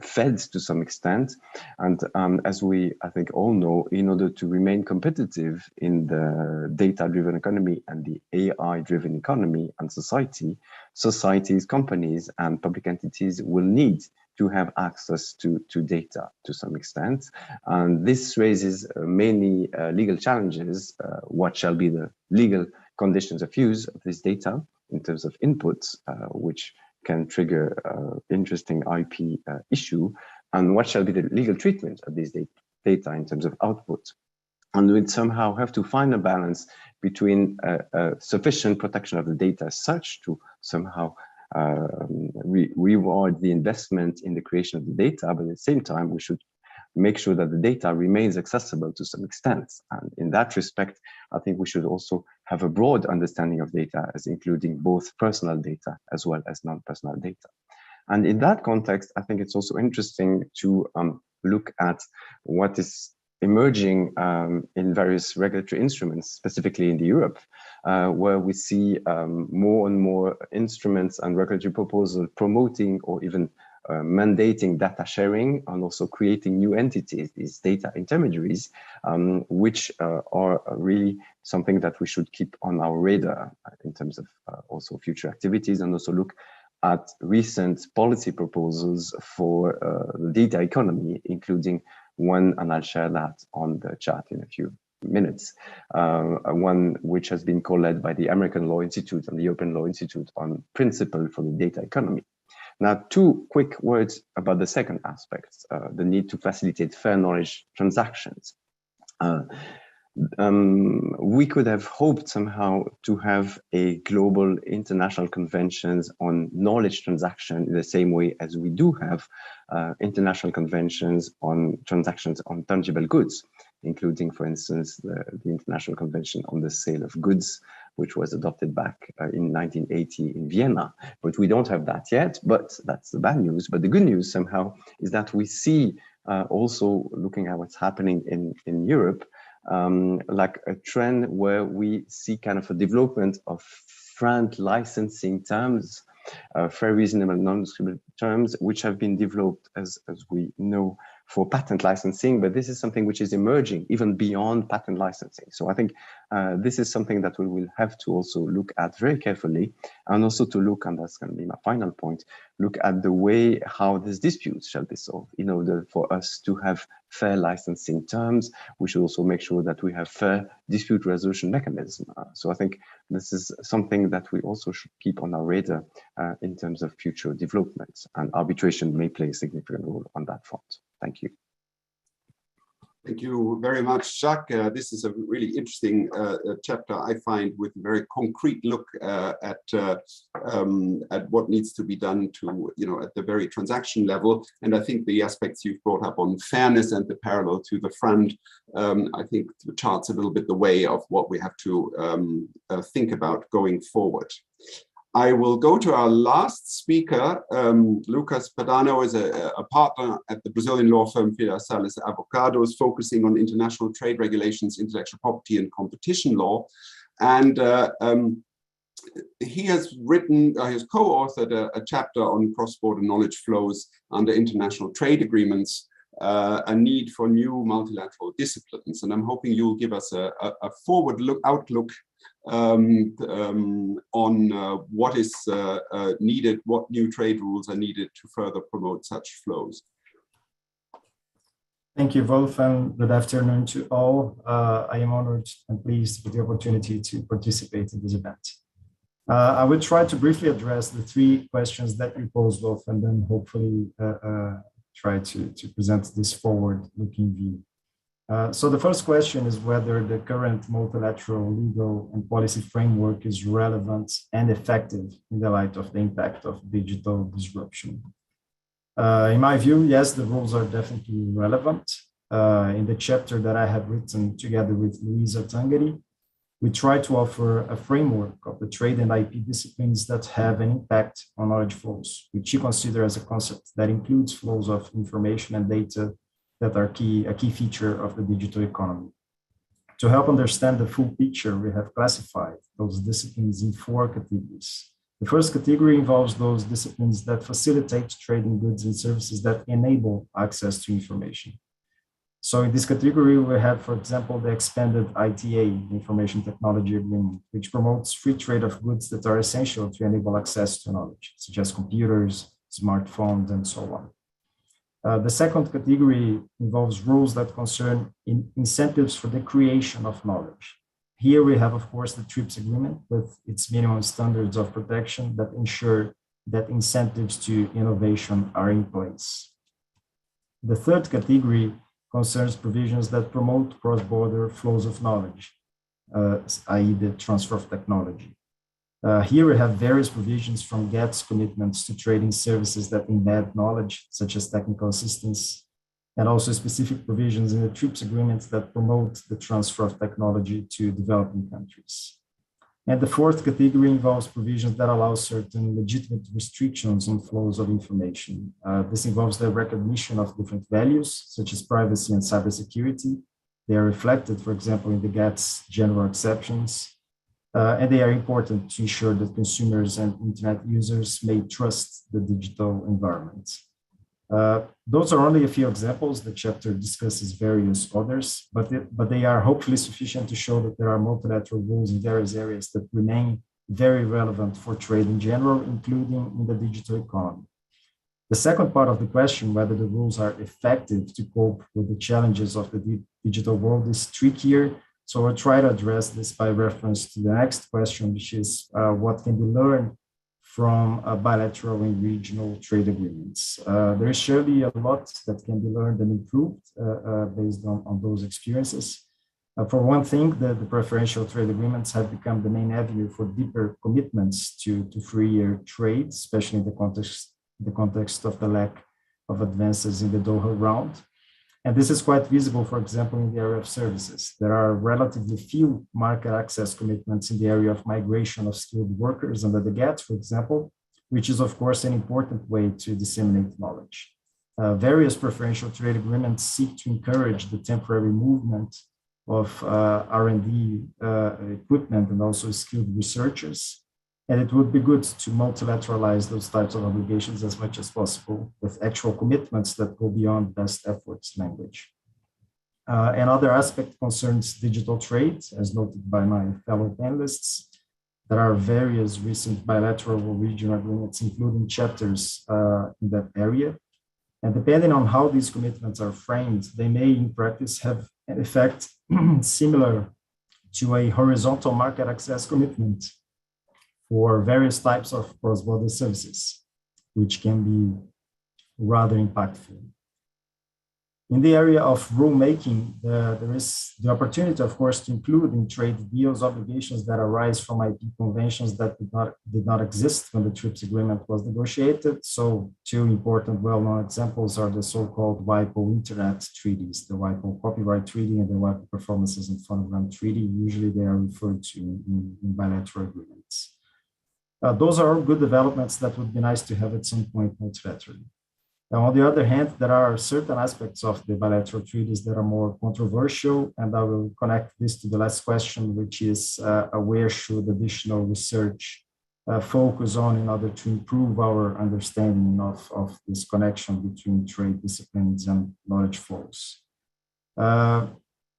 fed to some extent. And as we, I think, all know, in order to remain competitive in the data-driven economy and the AI-driven economy and society, societies, companies, and public entities will need to have access to data to some extent. And this raises many legal challenges. What shall be the legal conditions of use of this data in terms of inputs, which can trigger interesting IP issue, and what shall be the legal treatment of these data in terms of output. And we'd somehow have to find a balance between sufficient protection of the data as such to somehow reward the investment in the creation of the data, but at the same time, we should make sure that the data remains accessible to some extent. And in that respect, I think we should also have a broad understanding of data as including both personal data as well as non-personal data. And in that context, I think it's also interesting to look at what is emerging in various regulatory instruments, specifically in Europe, where we see more and more instruments and regulatory proposals promoting or even mandating data sharing, and also creating new entities, these data intermediaries, which are really something that we should keep on our radar in terms of also future activities, and also look at recent policy proposals for the data economy, including one, and I'll share that on the chat in a few minutes, one which has been co-led by the American Law Institute and the European Law Institute on principle for the data economy. Now, two quick words about the second aspect, the need to facilitate fair knowledge transactions. We could have hoped somehow to have a global international conventions on knowledge transaction in the same way as we do have international conventions on transactions on tangible goods, including, for instance, the International Convention on the Sale of Goods, which was adopted back in 1980 in Vienna. But we don't have that yet, but that's the bad news. But the good news somehow is that we see also, looking at what's happening in Europe, like a trend where we see kind of a development of frank licensing terms, fair, reasonable, non-discriminatory terms, which have been developed, as we know, for patent licensing, but this is something which is emerging even beyond patent licensing. So I think this is something that we will have to also look at very carefully, and also to look, and that's going to be my final point, look at the way how these disputes shall be solved in order for us to have fair licensing terms. We should also make sure that we have fair dispute resolution mechanism. So I think this is something that we also should keep on our radar in terms of future developments, and arbitration may play a significant role on that front. Thank you. Thank you very much, Jacques. This is a really interesting chapter, I find, with a very concrete look at what needs to be done to, at the very transaction level. And I think the aspects you've brought up on fairness and the parallel to the front, I think charts a little bit the way of what we have to think about going forward. I will go to our last speaker. Lucas Padano is a partner at the Brazilian law firm Fira Salles Avocados, focusing on international trade regulations, intellectual property, and competition law. And he has written, he has co-authored a chapter on cross-border knowledge flows under international trade agreements, a need for new multilateral disciplines. And I'm hoping you'll give us a forward outlook on what is needed, what new trade rules are needed to further promote such flows. Thank you, Wolf, and good afternoon to all. I am honored and pleased with the opportunity to participate in this event. I will try to briefly address the three questions that you posed, Wolf, and then hopefully try to present this forward-looking view. So the first question is whether the current multilateral legal and policy framework is relevant and effective in the light of the impact of digital disruption. In my view, yes, the rules are definitely relevant. In the chapter that I have written together with Luisa Tangari, we try to offer a framework of the trade and IP disciplines that have an impact on knowledge flows, which you consider as a concept that includes flows of information and data that are a key feature of the digital economy. To help understand the full picture, we have classified those disciplines in 4 categories. The first category involves those disciplines that facilitate trading goods and services that enable access to information. So in this category, we have, for example, the expanded ITA, Information Technology Agreement, which promotes free trade of goods that are essential to enable access to knowledge, such as computers, smartphones, and so on. The second category involves rules that concern incentives for the creation of knowledge. Here we have, of course, the TRIPS agreement with its minimum standards of protection that ensure that incentives to innovation are in place. The third category concerns provisions that promote cross-border flows of knowledge, i.e. the transfer of technology. Here we have various provisions from GATT's commitments to trading services that embed knowledge, such as technical assistance, and also specific provisions in the TRIPS agreements that promote the transfer of technology to developing countries. And the fourth category involves provisions that allow certain legitimate restrictions on flows of information. This involves the recognition of different values, such as privacy and cybersecurity. They are reflected, for example, in the GATT's general exceptions. And they are important to ensure that consumers and internet users may trust the digital environment. Those are only a few examples. The chapter discusses various others, but they are hopefully sufficient to show that there are multilateral rules in various areas that remain very relevant for trade in general, including in the digital economy. The second part of the question, whether the rules are effective to cope with the challenges of the digital world, is trickier. So I'll try to address this by reference to the next question, which is what can be learned from bilateral and regional trade agreements. There is surely a lot that can be learned and improved based on those experiences. For one thing, the preferential trade agreements have become the main avenue for deeper commitments to freer trade, especially in the context of the lack of advances in the Doha round. And this is quite visible, for example, in the area of services. There are relatively few market access commitments in the area of migration of skilled workers under the GATT, for example, which is, of course, an important way to disseminate knowledge. Various preferential trade agreements seek to encourage the temporary movement of R&D equipment and also skilled researchers. And it would be good to multilateralize those types of obligations as much as possible with actual commitments that go beyond best efforts language. Another aspect concerns digital trade, as noted by my fellow panelists. There are various recent bilateral or regional agreements, including chapters in that area. And depending on how these commitments are framed, they may in practice have an effect similar to a horizontal market access commitment for various types of cross-border services, which can be rather impactful. In the area of rulemaking, there is the opportunity, of course, to include in trade deals obligations that arise from IP conventions that did not exist when the TRIPS agreement was negotiated. So two important well-known examples are the so-called WIPO Internet treaties, the WIPO Copyright Treaty and the WIPO Performances and Phonogram Treaty. Usually they are referred to in bilateral agreements. Those are all good developments that would be nice to have at some point multilaterally. Now, on the other hand, there are certain aspects of the bilateral treaties that are more controversial, and I will connect this to the last question, which is where should additional research focus on in order to improve our understanding of this connection between trade disciplines and knowledge flows.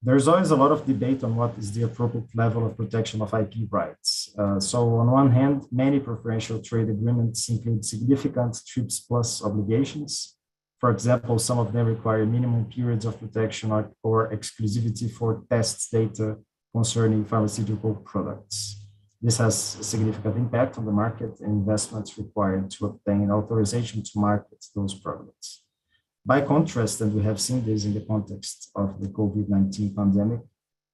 There's always a lot of debate on what is the appropriate level of protection of IP rights. So on one hand, many preferential trade agreements include significant TRIPS plus obligations. For example, some of them require minimum periods of protection or exclusivity for test data concerning pharmaceutical products. This has a significant impact on the market and investments required to obtain authorization to market those products. By contrast, and we have seen this in the context of the COVID-19 pandemic,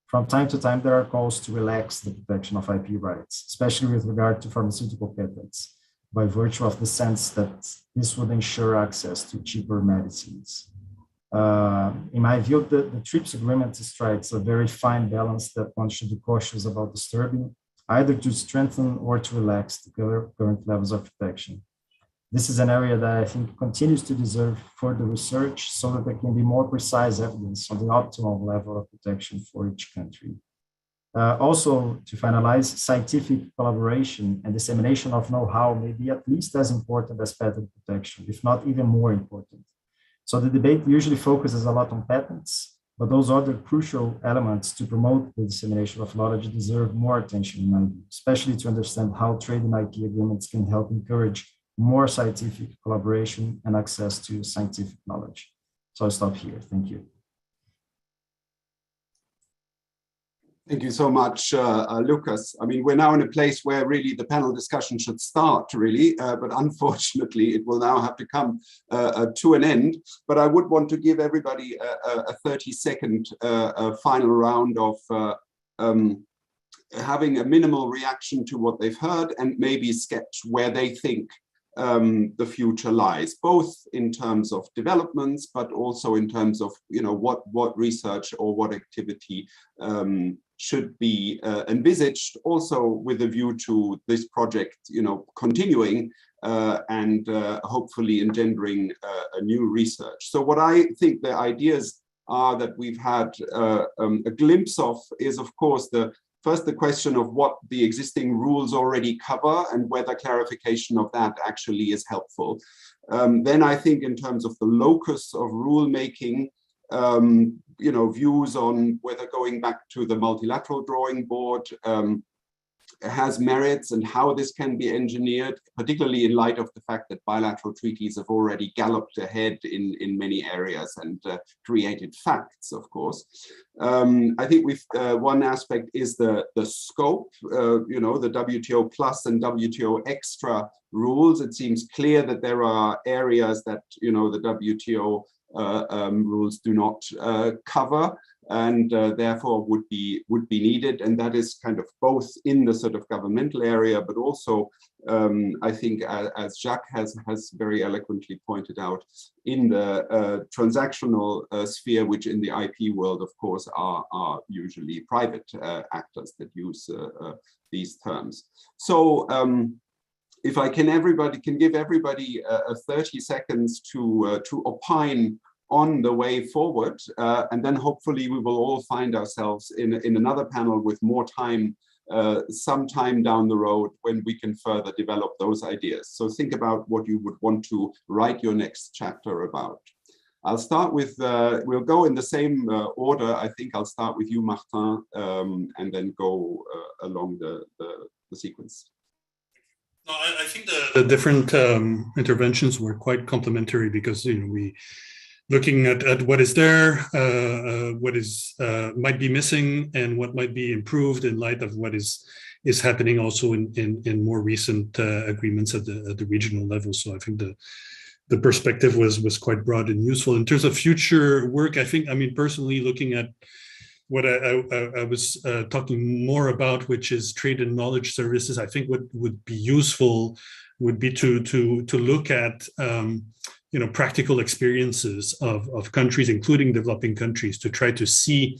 from time to time, there are calls to relax the protection of IP rights, especially with regard to pharmaceutical patents, by virtue of the sense that this would ensure access to cheaper medicines. In my view, the TRIPS agreement strikes a very fine balance that one should be cautious about disturbing, either to strengthen or to relax the current levels of protection. This is an area that I think continues to deserve further research so that there can be more precise evidence on the optimal level of protection for each country. Also, to finalize, scientific collaboration and dissemination of know-how may be at least as important as patent protection, if not even more important. So the debate usually focuses a lot on patents, but those other crucial elements to promote the dissemination of knowledge deserve more attention, in my view, especially to understand how trade and IP agreements can help encourage more scientific collaboration and access to scientific knowledge. So I'll stop here. Thank you. Thank you so much, Lucas. I mean, we're now in a place where really the panel discussion should start, really, but unfortunately, it will now have to come to an end. But I would want to give everybody a 30-second final round of having a minimal reaction to what they've heard and maybe sketch where they think the future lies, both in terms of developments, but also in terms of, you know, what research or what activity should be envisaged, also with a view to this project, you know, continuing and hopefully engendering a new research. So what I think the ideas are that we've had a glimpse of is, of course, first, the question of what the existing rules already cover and whether clarification of that actually is helpful. Then I think in terms of the locus of rulemaking, you know, views on whether going back to the multilateral drawing board has merits and how this can be engineered, particularly in light of the fact that bilateral treaties have already galloped ahead in many areas and created facts, of course. I think one aspect is the scope, you know, the WTO plus and WTO extra rules. It seems clear that there are areas that, you know, the WTO rules do not cover, and therefore would be needed, and that is kind of both in the sort of governmental area, but also I think as Jacques has very eloquently pointed out, in the transactional sphere, which in the IP world, of course, are usually private actors that use these terms. So if I can, everybody can give everybody 30 seconds to opine on the way forward, and then hopefully we will all find ourselves in another panel with more time sometime down the road when we can further develop those ideas. So think about what you would want to write your next chapter about. I'll start with, we'll go in the same order. I think I'll start with you, Martin, and then go along the sequence. No, I think the different interventions were quite complementary because, you know, we looking at what is there, what is might be missing, and what might be improved in light of what is happening also in more recent agreements at the regional level. So I think the perspective was quite broad and useful. In terms of future work, I mean, personally looking at what I was talking more about, which is trade and knowledge services, I think what would be useful would be to look at you know, practical experiences of countries, including developing countries, to try to see,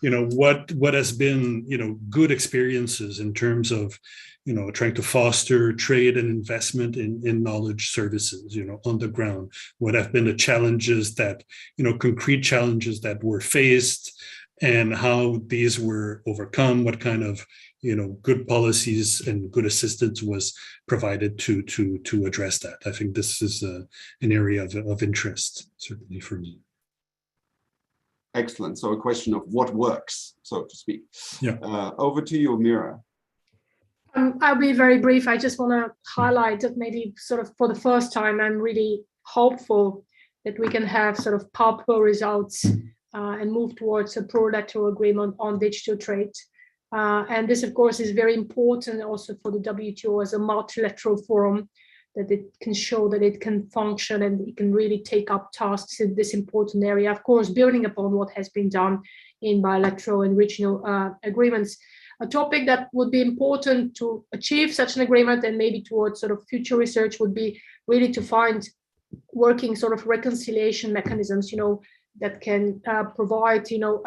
you know, what has been, you know, good experiences in terms of, you know, trying to foster trade and investment in knowledge services, you know, on the ground. What have been the challenges that, you know, concrete challenges that were faced, and how these were overcome, what kind of, you know, good policies and good assistance was provided to address that. I think this is an area of interest, certainly for me. Excellent. So a question of what works, so to speak. Yeah. Over to you, Mira. I'll be very brief. I just want to highlight that maybe sort of for the first time, I'm really hopeful that we can have sort of palpable results and move towards a pro-bilateral agreement on digital trade. And this, of course, is very important also for the WTO as a multilateral forum, that it can show that it can function and it can really take up tasks in this important area, of course, building upon what has been done in bilateral and regional agreements. A topic that would be important to achieve such an agreement and maybe towards sort of future research would be really to find working sort of reconciliation mechanisms, you know, that can provide, you know,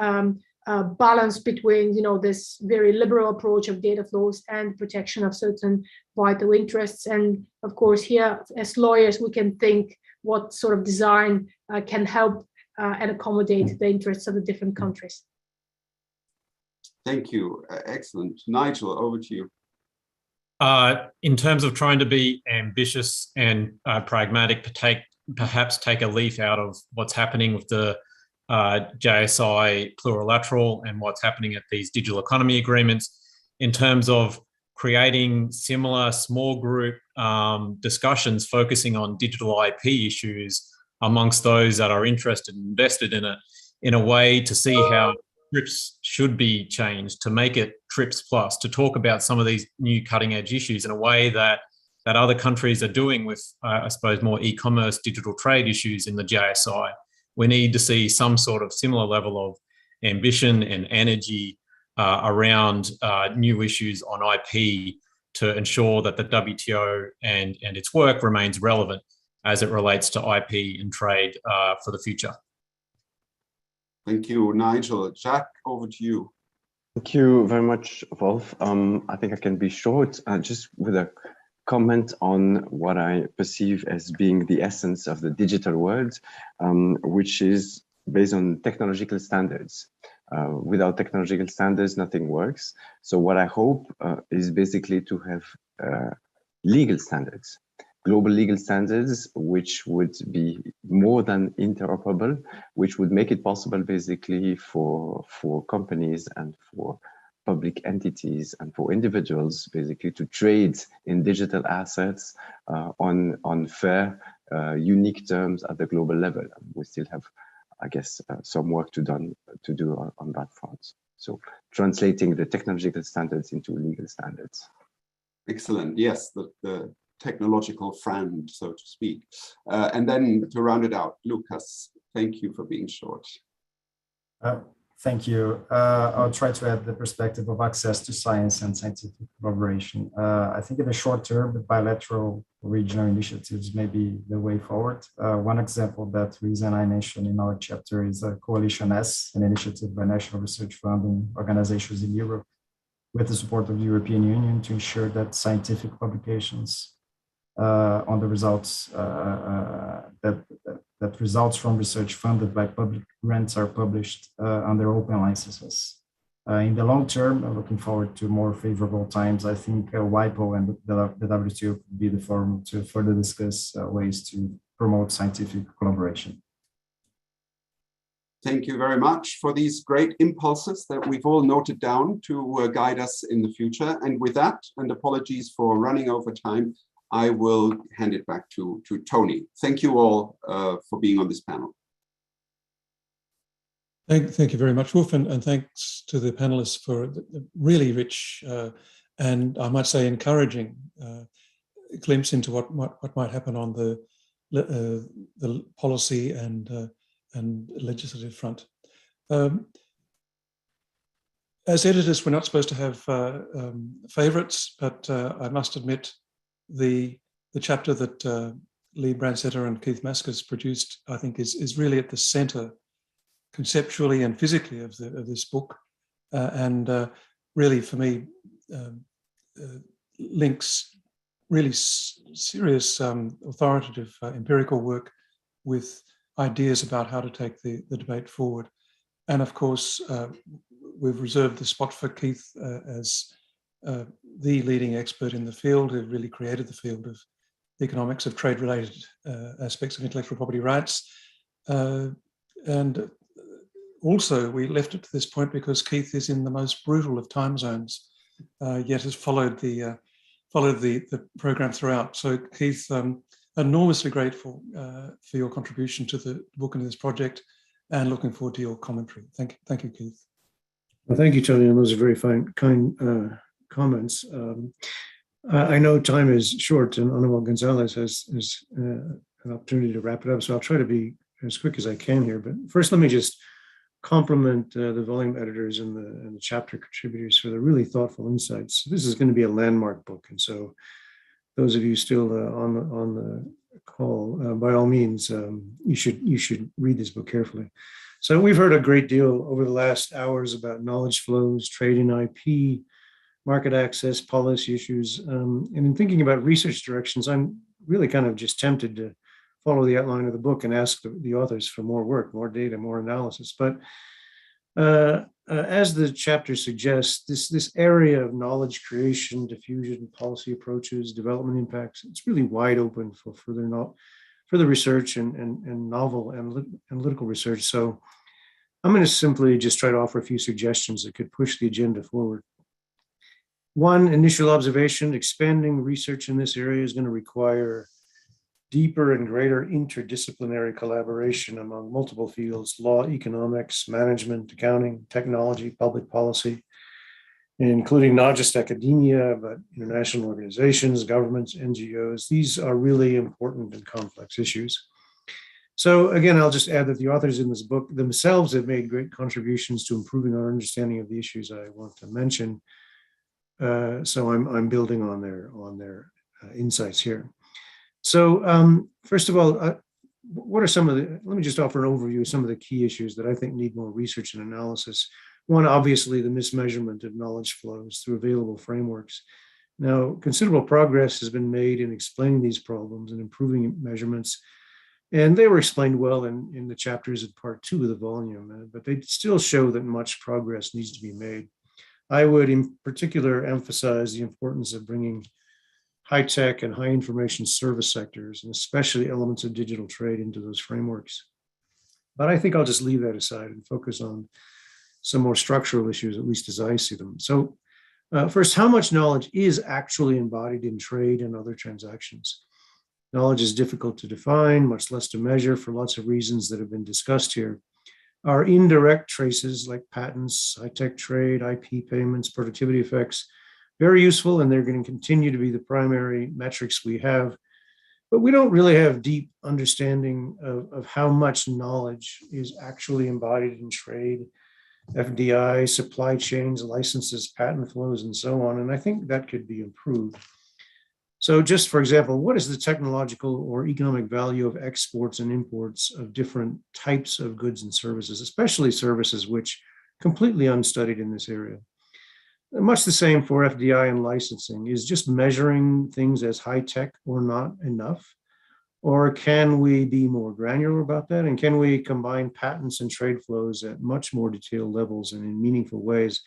balance between, you know, this very liberal approach of data flows and protection of certain vital interests. And of course, here as lawyers, we can think what sort of design can help and accommodate the interests of the different countries. Thank you. Excellent. Nigel, over to you. In terms of trying to be ambitious and pragmatic, perhaps take a leaf out of what's happening with the JSI plurilateral and what's happening at these digital economy agreements, in terms of creating similar small group discussions focusing on digital IP issues amongst those that are interested and invested in it, in a way to see how TRIPS should be changed, to make it TRIPS plus, to talk about some of these new cutting edge issues in a way that other countries are doing with, I suppose, more e-commerce digital trade issues in the JSI. We need to see some sort of similar level of ambition and energy around new issues on IP to ensure that the WTO and its work remains relevant as it relates to IP and trade for the future. Thank you, Nigel. Jack, over to you. Thank you very much, Wolf. I think I can be short, just with a comment on what I perceive as being the essence of the digital world, which is based on technological standards. Without technological standards, nothing works. So what I hope is basically to have legal standards, global legal standards, which would be more than interoperable, which would make it possible basically for companies and for public entities and for individuals basically to trade in digital assets on fair, unique terms at the global level. We still have, I guess, some work to do on that front. So translating the technological standards into legal standards. Excellent. Yes, the technological friend, so to speak. And then to round it out, Lucas, thank you for being short. Thank you. I'll try to add the perspective of access to science and scientific collaboration. I think in the short term, the bilateral regional initiatives may be the way forward. One example that Luis and I mentioned in our chapter is Coalition S, an initiative by National Research Funding organizations in Europe with the support of the European Union to ensure that scientific publications on the results that results from research funded by public grants are published under open licenses. In the long term, I'm looking forward to more favorable times. I think WIPO and the WTO could be the forum to further discuss ways to promote scientific collaboration. Thank you very much for these great impulses that we've all noted down to guide us in the future. And with that, and apologies for running over time, I will hand it back to Tony. Thank you all for being on this panel. Thank you very much, Wolf, and thanks to the panelists for the really rich and I might say encouraging glimpse into what might happen on the policy and legislative front. As editors, we're not supposed to have favorites, but I must admit the chapter that Lee Brandstetter and Keith Maskus produced, I think, is really at the center conceptually and physically of this book, and really for me links really serious authoritative empirical work with ideas about how to take the debate forward. And of course, we've reserved the spot for Keith as the leading expert in the field, who really created the field of the economics of trade-related aspects of intellectual property rights. And also, we left it to this point because Keith is in the most brutal of time zones, yet has followed the program throughout. So Keith, enormously grateful for your contribution to the book and this project, and looking forward to your commentary. Thank you, Keith. Well, thank you, Tony, and those are very kind comments. I know time is short, and Anuel Gonzalez has an opportunity to wrap it up, so I'll try to be as quick as I can here. But first, let me just compliment the volume editors and the chapter contributors for the really thoughtful insights. This is going to be a landmark book, and so those of you still on the call, by all means, you should read this book carefully. So we've heard a great deal over the last hours about knowledge flows, trade in IP, market access, policy issues, and in thinking about research directions, I'm really kind of just tempted to follow the outline of the book and ask the authors for more work, more data, more analysis. But as the chapter suggests, this area of knowledge creation, diffusion, policy approaches, development impacts, it's really wide open for further research and novel analytical research. So I'm going to simply just try to offer a few suggestions that could push the agenda forward. One initial observation: expanding research in this area is going to require deeper and greater interdisciplinary collaboration among multiple fields: law, economics, management, accounting, technology, public policy, including not just academia, but international organizations, governments, NGOs. These are really important and complex issues. So again, I'll just add that the authors in this book themselves have made great contributions to improving our understanding of the issues I want to mention. So I'm building on their insights here. So first of all, what are some of the, let me just offer an overview of some of the key issues that I think need more research and analysis. One, obviously, the mismeasurement of knowledge flows through available frameworks. Now, considerable progress has been made in explaining these problems and improving measurements, and they were explained well in the chapters of part 2 of the volume, but they still show that much progress needs to be made. I would in particular emphasize the importance of bringing high-tech and high information service sectors, and especially elements of digital trade, into those frameworks. But I think I'll just leave that aside and focus on some more structural issues, at least as I see them. So first, how much knowledge is actually embodied in trade and other transactions? Knowledge is difficult to define, much less to measure, for lots of reasons that have been discussed here. Our indirect traces like patents, high-tech trade, IP payments, productivity effects, very useful, and they're going to continue to be the primary metrics we have. But we don't really have deep understanding of how much knowledge is actually embodied in trade, FDI, supply chains, licenses, patent flows, and so on. And I think that could be improved. So just for example, what is the technological or economic value of exports and imports of different types of goods and services, especially services which are completely unstudied in this area? Much the same for FDI and licensing. Is just measuring things as high tech or not enough? Or can we be more granular about that? And can we combine patents and trade flows at much more detailed levels and in meaningful ways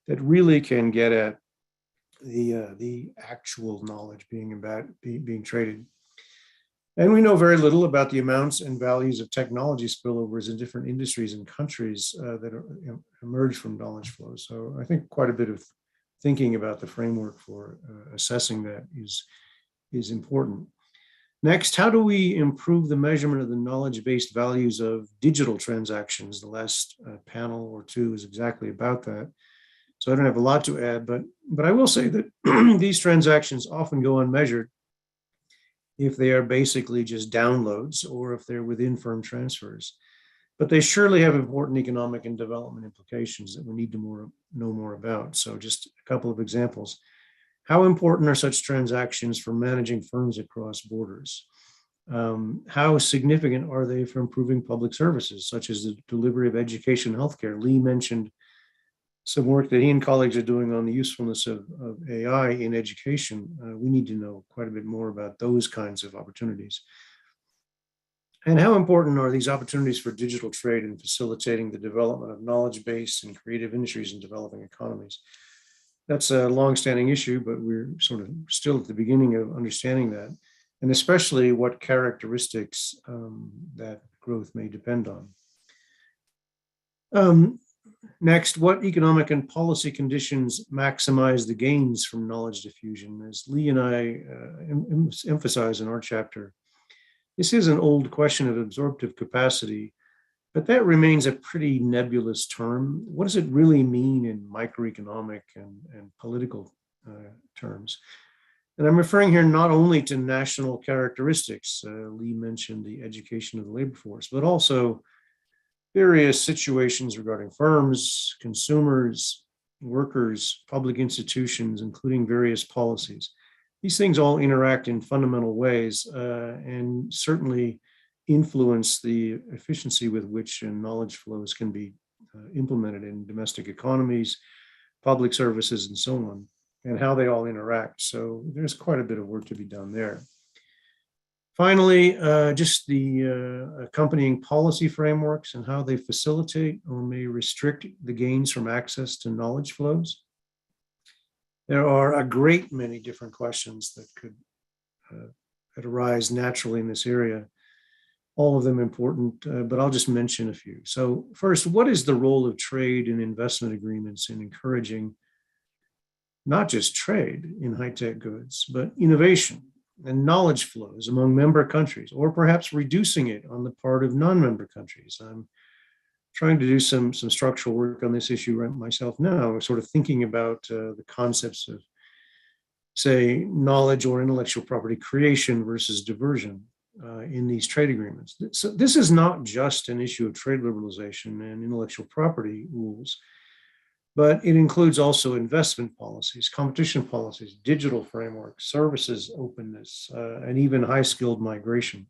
that really can get at the actual knowledge being traded? And we know very little about the amounts and values of technology spillovers in different industries and countries that emerge from knowledge flows. So I think quite a bit of thinking about the framework for assessing that is important. Next, how do we improve the measurement of the knowledge-based values of digital transactions? The last panel or two is exactly about that. So I don't have a lot to add, but I will say that these transactions often go unmeasured if they are basically just downloads or if they're within firm transfers. But they surely have important economic and development implications that we need to know more about. So just a couple of examples. How important are such transactions for managing firms across borders? How significant are they for improving public services, such as the delivery of education and healthcare? Lee mentioned some work that he and colleagues are doing on the usefulness of AI in education. We need to know quite a bit more about those kinds of opportunities. And how important are these opportunities for digital trade in facilitating the development of knowledge-based and creative industries in developing economies? That's a long-standing issue, but we're sort of still at the beginning of understanding that, and especially what characteristics that growth may depend on. Next, what economic and policy conditions maximize the gains from knowledge diffusion? As Lee and I emphasize in our chapter, this is an old question of absorptive capacity, but that remains a pretty nebulous term. What does it really mean in microeconomic and political terms? And I'm referring here not only to national characteristics, Lee mentioned the education of the labor force, but also various situations regarding firms, consumers, workers, public institutions, including various policies. These things all interact in fundamental ways and certainly influence the efficiency with which knowledge flows can be implemented in domestic economies, public services, and so on, and how they all interact. So there's quite a bit of work to be done there. Finally, just the accompanying policy frameworks and how they facilitate or may restrict the gains from access to knowledge flows. There are a great many different questions that could that arise naturally in this area, all of them important, but I'll just mention a few. So first, what is the role of trade and investment agreements in encouraging not just trade in high-tech goods, but innovation and knowledge flows among member countries, or perhaps reducing it on the part of non-member countries? I'm trying to do some structural work on this issue right myself now, sort of thinking about the concepts of, say, knowledge or intellectual property creation versus diversion in these trade agreements. So this is not just an issue of trade liberalization and intellectual property rules, but it includes also investment policies, competition policies, digital frameworks, services openness, and even high-skilled migration.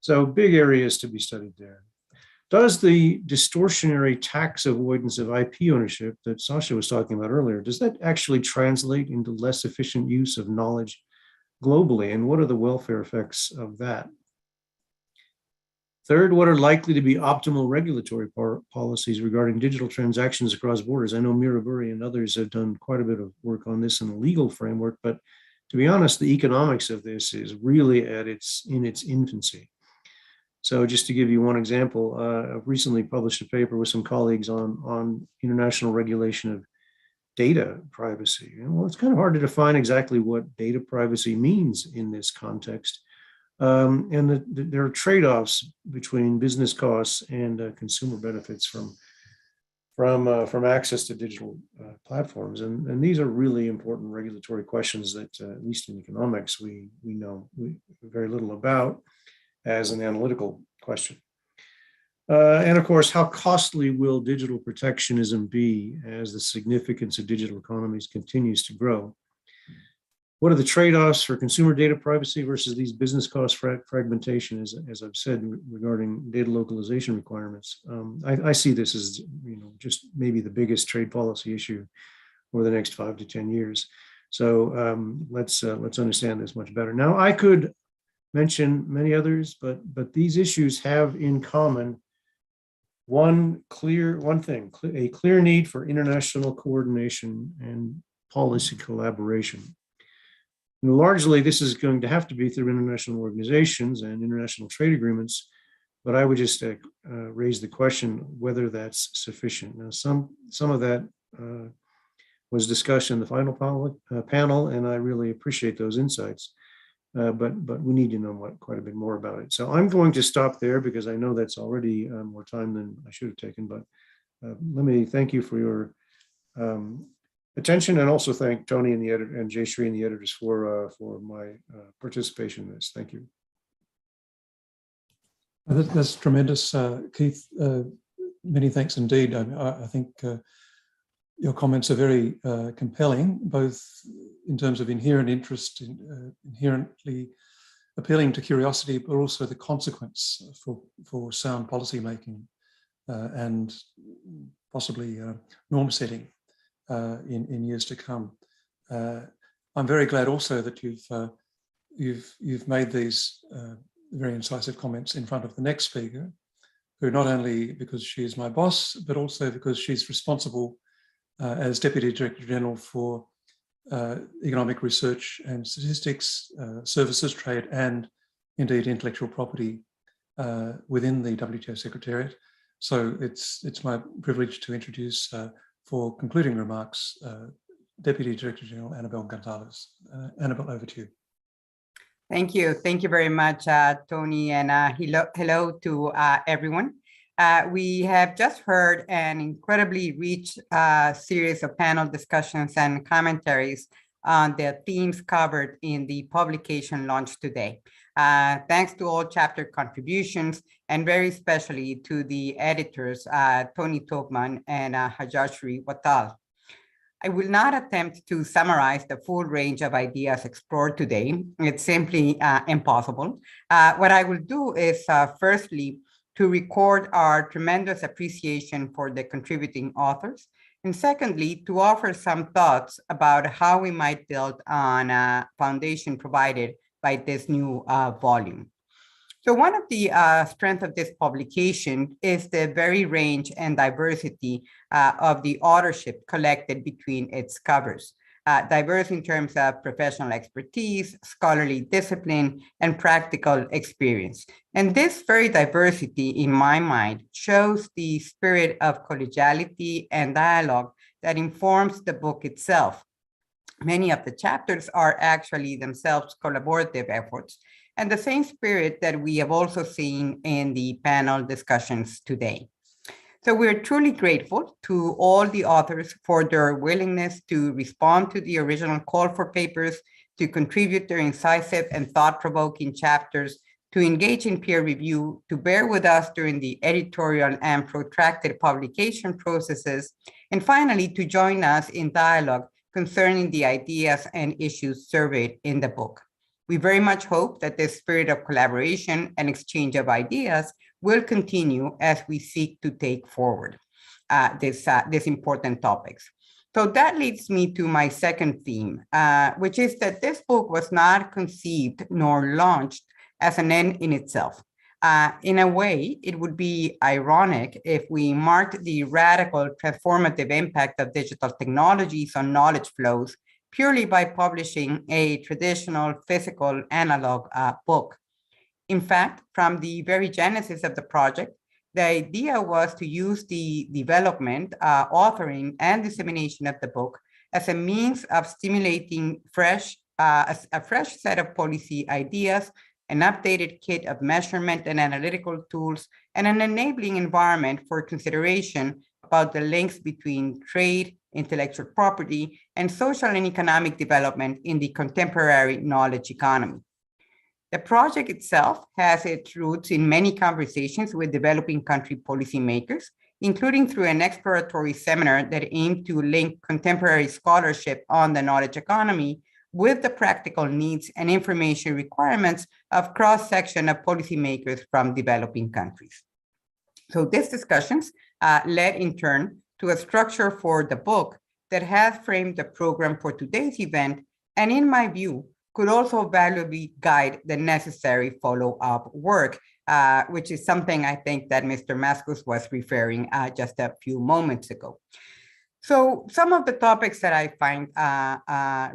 So big areas to be studied there. Does the distortionary tax avoidance of IP ownership that Sasha was talking about earlier, does that actually translate into less efficient use of knowledge globally? And what are the welfare effects of that? Third, what are likely to be optimal regulatory policies regarding digital transactions across borders? I know Miraburi and others have done quite a bit of work on this in the legal framework, but to be honest, the economics of this is really in its infancy. So just to give you one example, I've recently published a paper with some colleagues on international regulation of data privacy. Well, it's kind of hard to define exactly what data privacy means in this context. And there are trade-offs between business costs and consumer benefits from access to digital platforms. And these are really important regulatory questions that, at least in economics, we know very little about as an analytical question. And of course, how costly will digital protectionism be as the significance of digital economies continues to grow? What are the trade-offs for consumer data privacy versus these business cost fragmentation, as I've said, regarding data localization requirements? I see this as just maybe the biggest trade policy issue over the next 5 to 10 years. So let's understand this much better. Now, I could mention many others, but these issues have in common one thing, a clear need for international coordination and policy collaboration. And largely, this is going to have to be through international organizations and international trade agreements, but I would just raise the question whether that's sufficient. Now, some of that was discussed in the final panel, and I really appreciate those insights. But we need to know quite a bit more about it. So I'm going to stop there because I know that's already more time than I should have taken. But let me thank you for your attention, and also thank Tony and the editor and Jayshree and the editors for my participation in this. Thank you. That's tremendous, Keith. Many thanks indeed. I think your comments are very compelling, both in terms of inherent interest, inherently appealing to curiosity, but also the consequence for sound policy making and possibly norm setting in years to come. I'm very glad also that you've made these very incisive comments in front of the next speaker, who not only because she is my boss, but also because she's responsible as Deputy Director General for economic research and statistics, services, trade, and indeed intellectual property within the WTO Secretariat. So it's my privilege to introduce for concluding remarks, Deputy Director General Annabel Gonzalez. Annabel, over to you. Thank you. Thank you very much, Tony, and hello to everyone. We have just heard an incredibly rich series of panel discussions and commentaries on the themes covered in the publication launched today. Thanks to all chapter contributions, and very especially to the editors, Tony Tobman and Hajashri Wattal. I will not attempt to summarize the full range of ideas explored today. It's simply impossible. What I will do is firstly, to record our tremendous appreciation for the contributing authors. And secondly, to offer some thoughts about how we might build on a foundation provided by this new volume. So one of the strengths of this publication is the very range and diversity of the authorship collected between its covers. Diverse in terms of professional expertise, scholarly discipline, and practical experience. And this very diversity, in my mind, shows the spirit of collegiality and dialogue that informs the book itself. Many of the chapters are actually themselves collaborative efforts, and the same spirit that we have also seen in the panel discussions today. So we're truly grateful to all the authors for their willingness to respond to the original call for papers, to contribute their incisive and thought-provoking chapters, to engage in peer review, to bear with us during the editorial and protracted publication processes, and finally, to join us in dialogue concerning the ideas and issues surveyed in the book. We very much hope that this spirit of collaboration and exchange of ideas will continue as we seek to take forward these important topics. So that leads me to my second theme, which is that this book was not conceived nor launched as an end in itself. In a way, it would be ironic if we marked the radical transformative impact of digital technologies on knowledge flows purely by publishing a traditional physical analog book. In fact, from the very genesis of the project, the idea was to use the development, authoring, and dissemination of the book as a means of stimulating a fresh set of policy ideas, an updated kit of measurement and analytical tools, and an enabling environment for consideration about the links between trade, intellectual property, and social and economic development in the contemporary knowledge economy. The project itself has its roots in many conversations with developing country policymakers, including through an exploratory seminar that aimed to link contemporary scholarship on the knowledge economy with the practical needs and information requirements of cross-section of policymakers from developing countries. So these discussions led in turn to a structure for the book that has framed the program for today's event, and in my view, could also valuably guide the necessary follow-up work, which is something I think that Mr. Mascus was referring just a few moments ago. So some of the topics that I find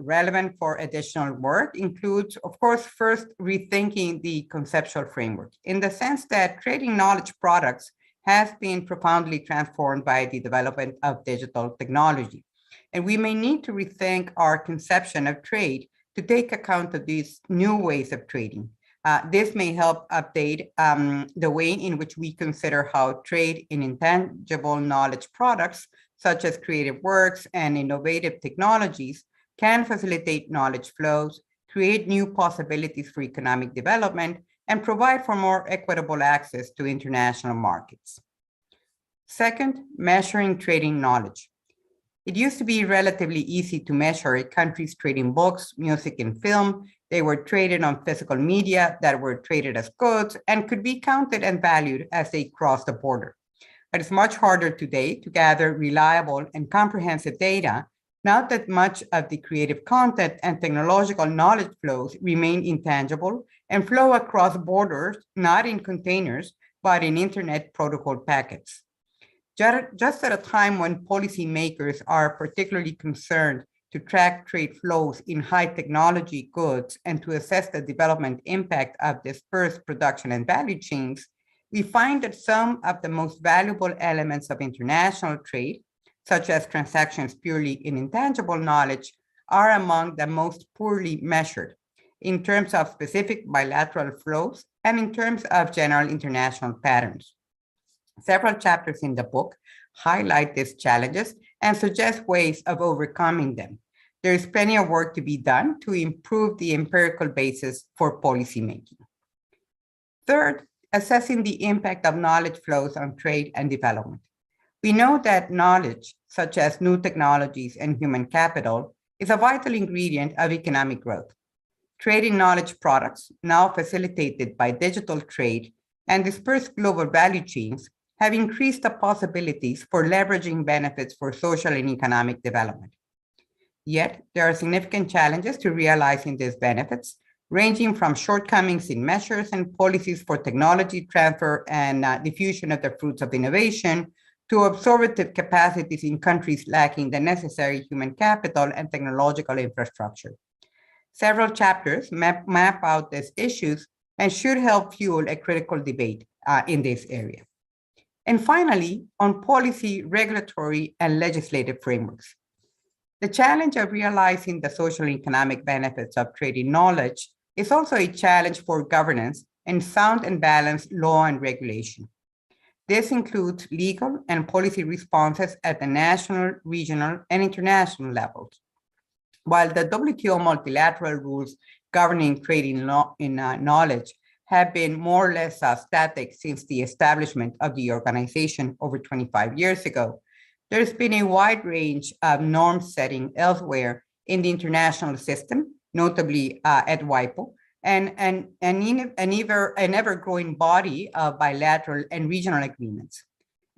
relevant for additional work includes, of course, first rethinking the conceptual framework in the sense that trading knowledge products has been profoundly transformed by the development of digital technology. And we may need to rethink our conception of trade to take account of these new ways of trading. This may help update the way in which we consider how trade in intangible knowledge products, such as creative works and innovative technologies, can facilitate knowledge flows, create new possibilities for economic development, and provide for more equitable access to international markets. Second, measuring trading knowledge. It used to be relatively easy to measure a country's trading books, music, and film. They were traded on physical media that were traded as goods and could be counted and valued as they crossed the border. But it's much harder today to gather reliable and comprehensive data, now that much of the creative content and technological knowledge flows remain intangible and flow across borders, not in containers, but in internet protocol packets. Just at a time when policymakers are particularly concerned to track trade flows in high technology goods and to assess the development impact of dispersed production and value chains, we find that some of the most valuable elements of international trade, such as transactions purely in intangible knowledge, are among the most poorly measured in terms of specific bilateral flows and in terms of general international patterns. Several chapters in the book highlight these challenges and suggest ways of overcoming them. There is plenty of work to be done to improve the empirical basis for policymaking. Third, assessing the impact of knowledge flows on trade and development. We know that knowledge, such as new technologies and human capital, is a vital ingredient of economic growth. Trade in knowledge products, now facilitated by digital trade and dispersed global value chains, have increased the possibilities for leveraging benefits for social and economic development. Yet, there are significant challenges to realizing these benefits, ranging from shortcomings in measures and policies for technology transfer and diffusion of the fruits of innovation, to absorptive capacities in countries lacking the necessary human capital and technological infrastructure. Several chapters map out these issues and should help fuel a critical debate in this area. And finally, on policy, regulatory, and legislative frameworks. The challenge of realizing the social and economic benefits of trading knowledge is also a challenge for governance and sound and balanced law and regulation. This includes legal and policy responses at the national, regional, and international levels. While the WTO multilateral rules governing trading knowledge have been more or less static since the establishment of the organization over 25 years ago, there's been a wide range of norm setting elsewhere in the international system, notably at WIPO, and an ever-growing body of bilateral and regional agreements.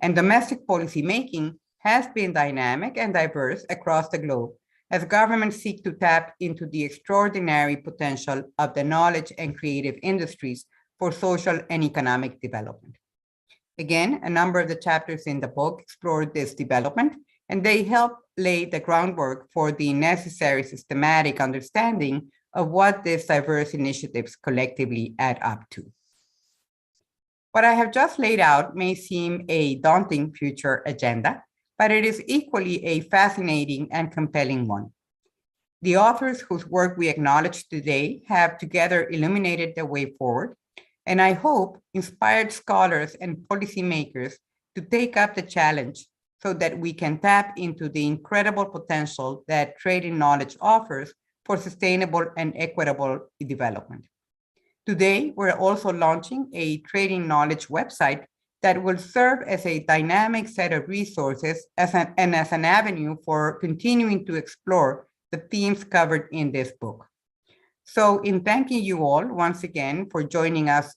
And domestic policy making has been dynamic and diverse across the globe as governments seek to tap into the extraordinary potential of the knowledge and creative industries for social and economic development. Again, a number of the chapters in the book explore this development, and they help lay the groundwork for the necessary systematic understanding of what these diverse initiatives collectively add up to. What I have just laid out may seem a daunting future agenda, but it is equally a fascinating and compelling one. The authors whose work we acknowledge today have together illuminated the way forward, and I hope inspired scholars and policymakers to take up the challenge so that we can tap into the incredible potential that trade in knowledge offers for sustainable and equitable development. Today, we're also launching a trading knowledge website that will serve as a dynamic set of resources as an avenue for continuing to explore the themes covered in this book. So in thanking you all once again for joining us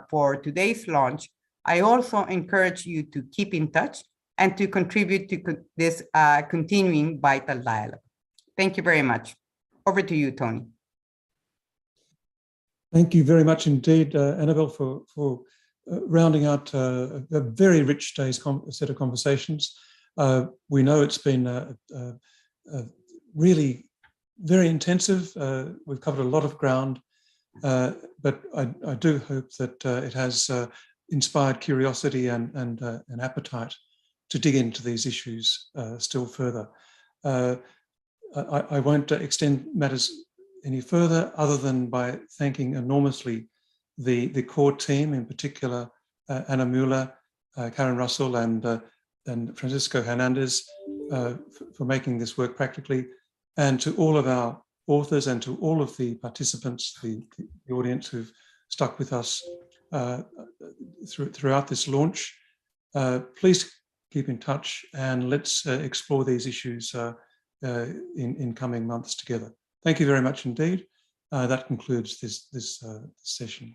for today's launch, I also encourage you to keep in touch and to contribute to this continuing vital dialogue. Thank you very much. Over to you, Tony. Thank you very much indeed, Annabelle, for rounding out a very rich day's set of conversations. We know it's been really very intensive. We've covered a lot of ground, but I do hope that it has inspired curiosity and an appetite to dig into these issues still further. I won't extend matters any further other than by thanking enormously the core team, in particular Anna Mueller, Karen Russell and Francisco Hernandez for making this work practically, and to all of our authors and to all of the participants, the audience who've stuck with us throughout this launch. Please keep in touch and let's explore these issues in coming months together. Thank you very much indeed. That concludes this session.